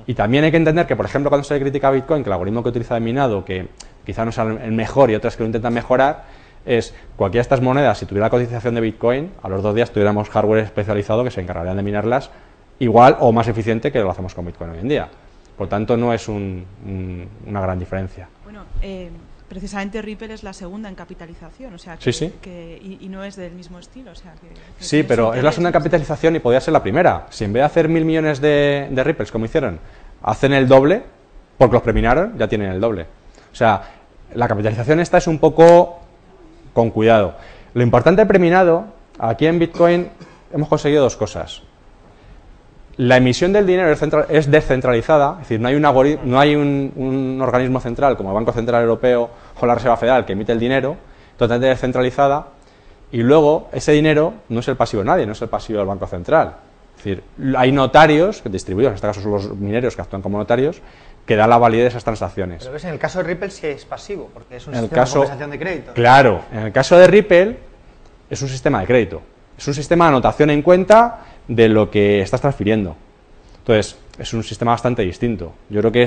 Y también hay que entender que, por ejemplo, cuando se le critica a Bitcoin, que el algoritmo que utiliza de minado, que quizá no sea el mejor y otras que lo intentan mejorar, es cualquiera de estas monedas, si tuviera la cotización de Bitcoin, a los 2 días tuviéramos hardware especializado que se encargarían de minarlas igual o más eficiente que lo hacemos con Bitcoin hoy en día. Por tanto, no es una gran diferencia. Bueno, precisamente Ripple es la segunda en capitalización, o sea, sí. Y no es del mismo estilo, o sea, que sí, pero es la segunda en capitalización y podría ser la primera. Si en vez de hacer 1.000 millones de Ripples, como hicieron, hacen el doble, porque los preminaron, ya tienen el doble. O sea, la capitalización esta es un poco con cuidado. Lo importante del preminado, aquí en Bitcoin hemos conseguido 2 cosas. La emisión del dinero es descentralizada, es decir, no hay un organismo central como el Banco Central Europeo o la Reserva Federal que emite el dinero, totalmente descentralizada, y luego ese dinero no es el pasivo de nadie, no es el pasivo del Banco Central. Es decir, hay notarios distribuidos, en este caso son los mineros que actúan como notarios, que dan la validez de esas transacciones. Pero ves, en el caso de Ripple sí es pasivo, porque es un sistema de compensación de crédito. Claro, en el caso de Ripple es un sistema de crédito, es un sistema de anotación en cuenta de lo que estás transfiriendo. Entonces, es un sistema bastante distinto. Yo creo que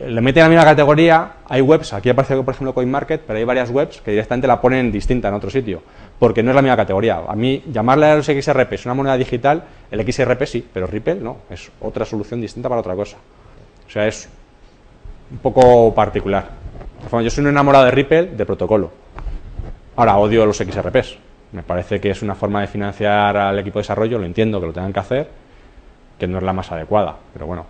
le meten a la misma categoría, hay webs, aquí aparece por ejemplo CoinMarket, pero hay varias webs que directamente la ponen distinta en otro sitio, porque no es la misma categoría. A mí, llamarle a los XRP es una moneda digital, el XRP sí, pero Ripple no, es otra solución distinta para otra cosa. O sea, es un poco particular. Yo soy un enamorado de Ripple de protocolo. Ahora odio los XRPs. Me parece que es una forma de financiar al equipo de desarrollo, lo entiendo que lo tengan que hacer, que no es la más adecuada, pero bueno.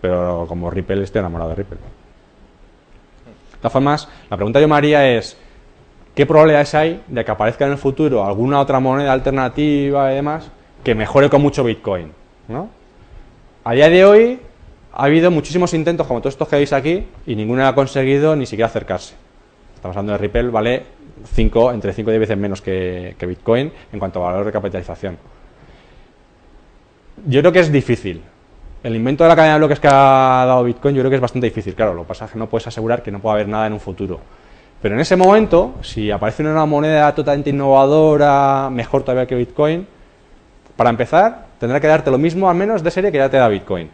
Pero como Ripple, estoy enamorado de Ripple. De todas formas, la pregunta que yo me haría es, ¿qué probabilidades hay de que aparezca en el futuro alguna otra moneda alternativa y demás que mejore con mucho Bitcoin, ¿no? A día de hoy ha habido muchísimos intentos, como todos estos que veis aquí, y ninguno ha conseguido ni siquiera acercarse. Estamos hablando de Ripple, vale entre 5 y 10 veces menos que Bitcoin en cuanto a valor de capitalización. Yo creo que es difícil. El invento de la cadena de bloques que ha dado Bitcoin yo creo que es bastante difícil. Claro, lo que pasa es que no puedes asegurar que no pueda haber nada en un futuro. Pero en ese momento, si aparece una moneda totalmente innovadora, mejor todavía que Bitcoin, para empezar, tendrá que darte lo mismo al menos de serie que ya te da Bitcoin.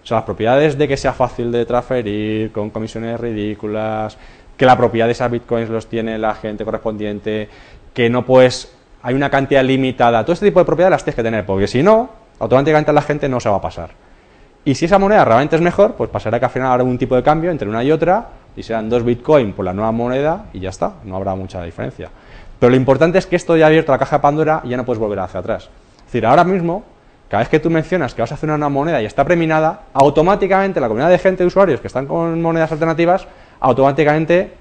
O sea, las propiedades de que sea fácil de transferir, con comisiones ridículas, que la propiedad de esas Bitcoins los tiene la gente correspondiente, que no puedes, hay una cantidad limitada, todo este tipo de propiedades las tienes que tener, porque si no, automáticamente a la gente no se va a pasar. Y si esa moneda realmente es mejor, pues pasará que al final habrá un tipo de cambio entre una y otra, y serán 2 Bitcoin por la nueva moneda, y ya está, no habrá mucha diferencia. Pero lo importante es que esto ya ha abierto la caja de Pandora y ya no puedes volver hacia atrás. Es decir, ahora mismo, cada vez que tú mencionas que vas a hacer una nueva moneda y está preminada, automáticamente la comunidad de gente, de usuarios que están con monedas alternativas, automáticamente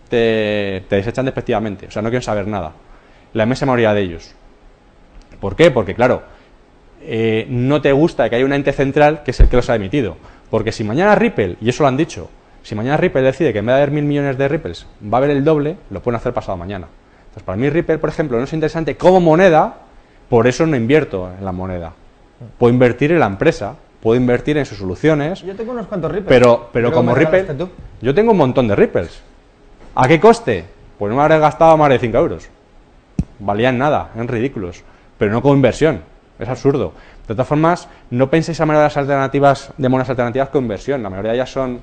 te desechan despectivamente. O sea, no quieren saber nada. La inmensa mayoría de ellos. ¿Por qué? Porque, claro, no te gusta que haya un ente central que es el que los ha emitido. Porque si mañana Ripple, y eso lo han dicho, si mañana Ripple decide que en vez de haber 1.000 millones de Ripples va a haber el doble, lo pueden hacer pasado mañana. Entonces, para mí Ripple, por ejemplo, no es interesante como moneda, por eso no invierto en la moneda. Puedo invertir en la empresa, puedo invertir en sus soluciones. Yo tengo unos cuantos Ripples. Pero como Ripple, yo tengo un montón de Ripples. ¿A qué coste? Pues no me habré gastado más de 5 euros. Valían nada, eran ridículos, pero no como inversión, es absurdo. De todas formas, no penséis a monedas alternativas, de monedas alternativas con inversión, la mayoría ya son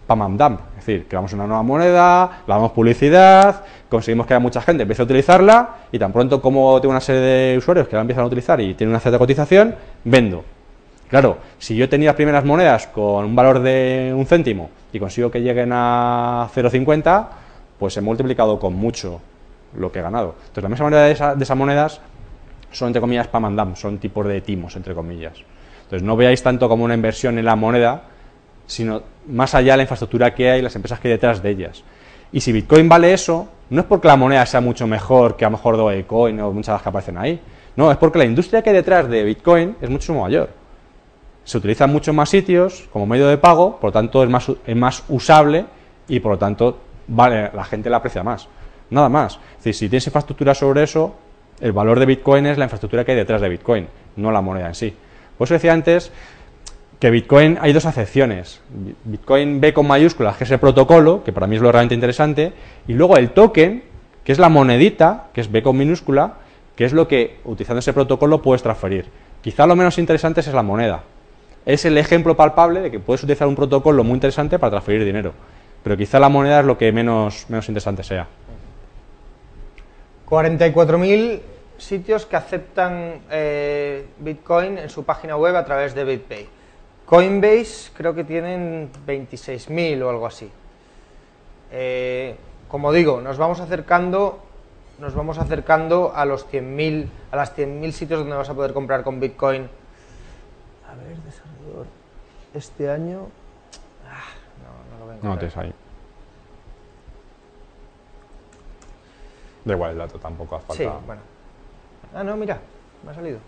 pam pam dam, es decir, creamos una nueva moneda, la damos publicidad, conseguimos que haya mucha gente empiece a utilizarla y tan pronto como tengo una serie de usuarios que la empiezan a utilizar y tienen una cierta cotización, vendo. Claro, si yo tenía las primeras monedas con un valor de 1 céntimo y consigo que lleguen a 0,50, pues he multiplicado con mucho lo que he ganado. Entonces, la misma manera de esas monedas son, entre comillas, pam and dump, son tipos de timos, entre comillas. Entonces, no veáis tanto como una inversión en la moneda, sino más allá de la infraestructura que hay y las empresas que hay detrás de ellas. Y si Bitcoin vale eso, no es porque la moneda sea mucho mejor que a lo mejor Dogecoin o muchas de las que aparecen ahí. No, es porque la industria que hay detrás de Bitcoin es mucho mayor. Se utiliza en muchos más sitios como medio de pago, por lo tanto es más usable y por lo tanto vale, la gente la aprecia más. Nada más. Es decir, si tienes infraestructura sobre eso, el valor de Bitcoin es la infraestructura que hay detrás de Bitcoin, no la moneda en sí. Por eso decía antes que Bitcoin hay dos acepciones. Bitcoin B con mayúsculas, que es el protocolo, que para mí es lo realmente interesante, y luego el token, que es la monedita, que es B con minúscula, que es lo que, utilizando ese protocolo, puedes transferir. Quizá lo menos interesante es la moneda. Es el ejemplo palpable de que puedes utilizar un protocolo muy interesante para transferir dinero. Pero quizá la moneda es lo que menos interesante sea. 44.000 sitios que aceptan Bitcoin en su página web a través de BitPay. Coinbase creo que tienen 26.000 o algo así. Como digo, nos vamos acercando a los 100.000, a las 100.000 sitios donde vas a poder comprar con Bitcoin. A ver, desarrollador. Este año no lo vengo. No tienes ahí. Da igual el dato, tampoco hace falta. Sí, bueno. Ah, no, mira, me ha salido.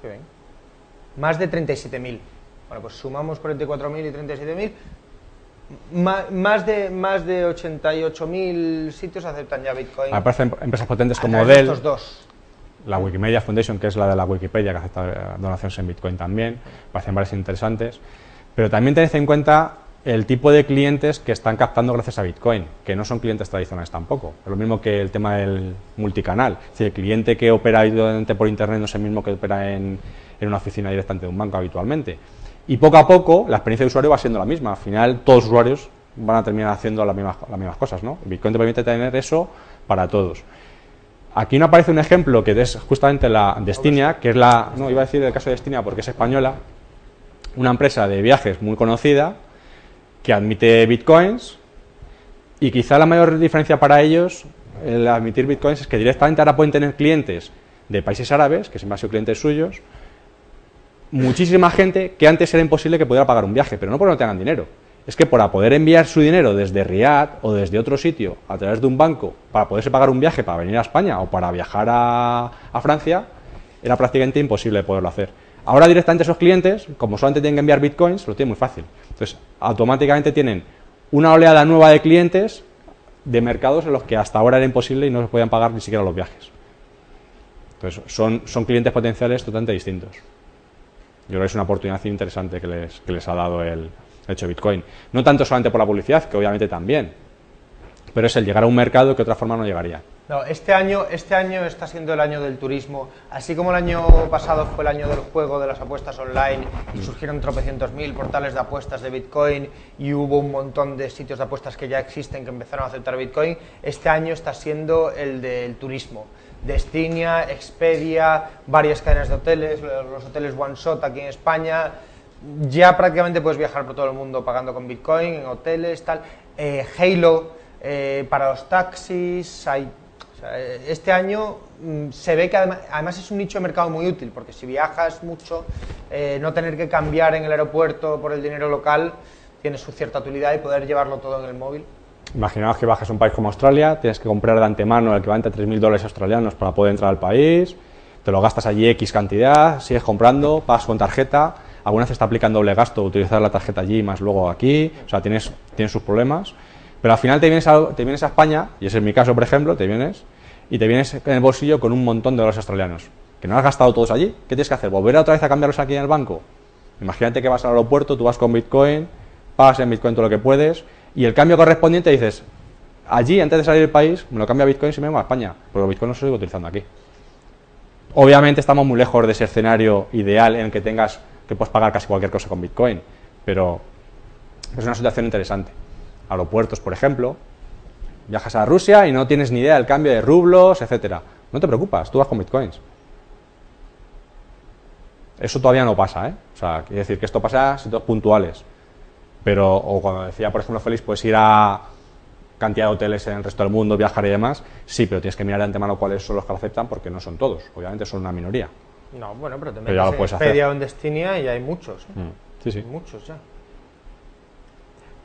Qué bien. Más de 37.000. Bueno, pues sumamos 44.000 y 37.000. Más de 88.000 sitios aceptan ya Bitcoin. Aparecen empresas potentes como de Dell, estos dos. la Wikimedia Foundation, que es la de la Wikipedia, que acepta donaciones en Bitcoin también. Parecen varias interesantes. Pero también tened en cuenta el tipo de clientes que están captando gracias a Bitcoin, que no son clientes tradicionales tampoco. Es lo mismo que el tema del multicanal. Es decir, el cliente que opera habitualmente por Internet no es el mismo que opera en una oficina directamente de un banco habitualmente. Y poco a poco la experiencia de usuario va siendo la misma. Al final todos los usuarios van a terminar haciendo las mismas cosas, ¿no? Bitcoin te permite tener eso para todos. Aquí no aparece un ejemplo que es justamente la Destinia, que es la... No, iba a decir el caso de Destinia porque es española, una empresa de viajes muy conocida que admite bitcoins, y quizá la mayor diferencia para ellos el admitir bitcoins es que directamente ahora pueden tener clientes de países árabes, que siempre han sido clientes suyos, muchísima gente que antes era imposible que pudiera pagar un viaje, pero no porque no tengan dinero, es que para poder enviar su dinero desde Riad o desde otro sitio a través de un banco para poderse pagar un viaje para venir a España o para viajar a Francia, era prácticamente imposible poderlo hacer. Ahora directamente esos clientes, como solamente tienen que enviar bitcoins, lo tienen muy fácil. Entonces, automáticamente tienen una oleada nueva de clientes de mercados en los que hasta ahora era imposible y no se podían pagar ni siquiera los viajes. Entonces, son clientes potenciales totalmente distintos. Yo creo que es una oportunidad interesante que les ha dado el hecho de Bitcoin. No tanto solamente por la publicidad, que obviamente también, pero es el llegar a un mercado que de otra forma no llegaría. No, este año está siendo el año del turismo, así como el año pasado fue el año del juego, de las apuestas online, y surgieron tropecientos mil portales de apuestas de Bitcoin, y hubo un montón de sitios de apuestas que ya existen que empezaron a aceptar Bitcoin. Este año está siendo el del turismo. Destinia, Expedia, varias cadenas de hoteles, los hoteles One Shot aquí en España, ya prácticamente puedes viajar por todo el mundo pagando con Bitcoin, en hoteles, tal. Halo, para los taxis, este año se ve que además es un nicho de mercado muy útil, porque si viajas mucho, no tener que cambiar en el aeropuerto por el dinero local tiene su cierta utilidad, y poder llevarlo todo en el móvil. Imaginaos que bajas a un país como Australia, tienes que comprar de antemano el equivalente a 3.000 dólares australianos para poder entrar al país, te lo gastas allí X cantidad, sigues comprando, pagas con tarjeta, alguna vez está aplicando doble gasto utilizar la tarjeta allí más luego aquí, o sea, tienes sus problemas. Pero al final te vienes a España, y ese es mi caso, por ejemplo, te vienes en el bolsillo con un montón de dólares australianos, que no has gastado todos allí. ¿Qué tienes que hacer? ¿Volver otra vez a cambiarlos aquí en el banco? Imagínate que vas al aeropuerto, tú vas con Bitcoin, pagas en Bitcoin todo lo que puedes, y el cambio correspondiente dices, allí, antes de salir del país, me lo cambio a Bitcoin y me vengo a España, porque Bitcoin no se sigo utilizando aquí. Obviamente estamos muy lejos de ese escenario ideal en el que puedes pagar casi cualquier cosa con Bitcoin, pero es una situación interesante. Aeropuertos, por ejemplo, viajas a Rusia y no tienes ni idea del cambio de rublos, etcétera. No te preocupas, tú vas con Bitcoins. Eso todavía no pasa, ¿eh? O sea, quiere decir que esto pasa en sitios puntuales. Pero, o cuando decía, por ejemplo, Félix, puedes ir a cantidad de hoteles en el resto del mundo, viajar y demás, sí, pero tienes que mirar de antemano cuáles son los que lo aceptan, porque no son todos, obviamente son una minoría. No, bueno, pero te Pero ya lo metes puedes en hacer. Expedia o en Destinia y hay muchos. Sí, sí. Hay muchos ya.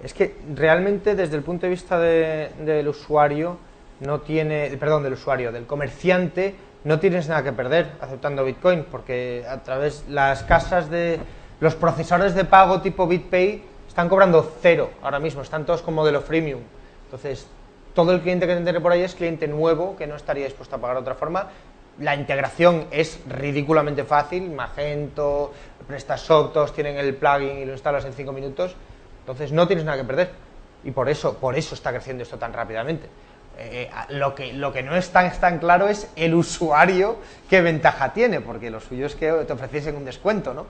Es que realmente desde el punto de vista del usuario no tiene, perdón, del usuario, del comerciante, no tienes nada que perder aceptando Bitcoin, porque a través las casas de los procesadores de pago tipo BitPay están cobrando 0 ahora mismo, están todos con modelo freemium. Entonces, todo el cliente que te entre por ahí es cliente nuevo que no estaría dispuesto a pagar de otra forma. La integración es ridículamente fácil, Magento, PrestaShop, todos tienen el plugin y lo instalas en 5 minutos. Entonces no tienes nada que perder y por eso está creciendo esto tan rápidamente. Lo que no es tan claro es el usuario qué ventaja tiene, porque lo suyo es que te ofreciesen un descuento, ¿no?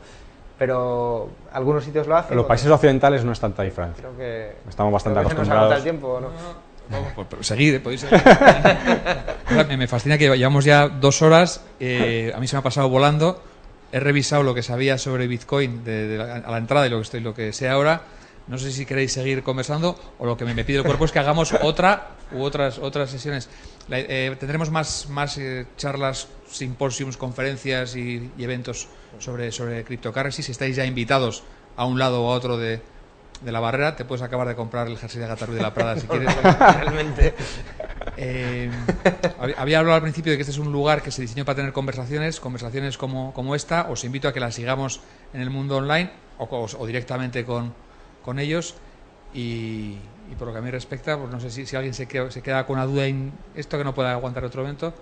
Pero algunos sitios lo hacen. En los países occidentales no es tanta diferencia. Creo que Estamos bastante creo que se nos agota acostumbrados. el tiempo, ¿o no? Vamos, seguid, podéis seguir. Me fascina que llevamos ya 2 horas. A mí se me ha pasado volando. He revisado lo que sabía sobre Bitcoin a la entrada y lo que sé ahora. No sé si queréis seguir conversando o lo que me pide el cuerpo es que hagamos otras sesiones. Tendremos más charlas, simposiums, conferencias y eventos sobre cryptocurrency. Si estáis ya invitados a un lado o a otro de la barrera, te puedes acabar de comprar el jersey de Gata-Ruiz de la Prada si quieres. Realmente. Había hablado al principio de que este es un lugar que se diseñó para tener conversaciones como esta. Os invito a que las sigamos en el mundo online o directamente con ellos y por lo que a mí respecta, pues no sé si alguien se queda con una duda en esto que no pueda aguantar otro evento.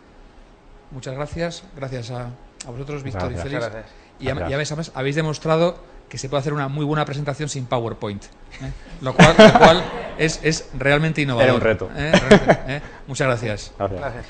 Muchas gracias a vosotros, Víctor y Félix. Gracias. Y además habéis demostrado que se puede hacer una muy buena presentación sin PowerPoint, lo cual es realmente innovador. Era un reto. Muchas gracias. Gracias. Gracias.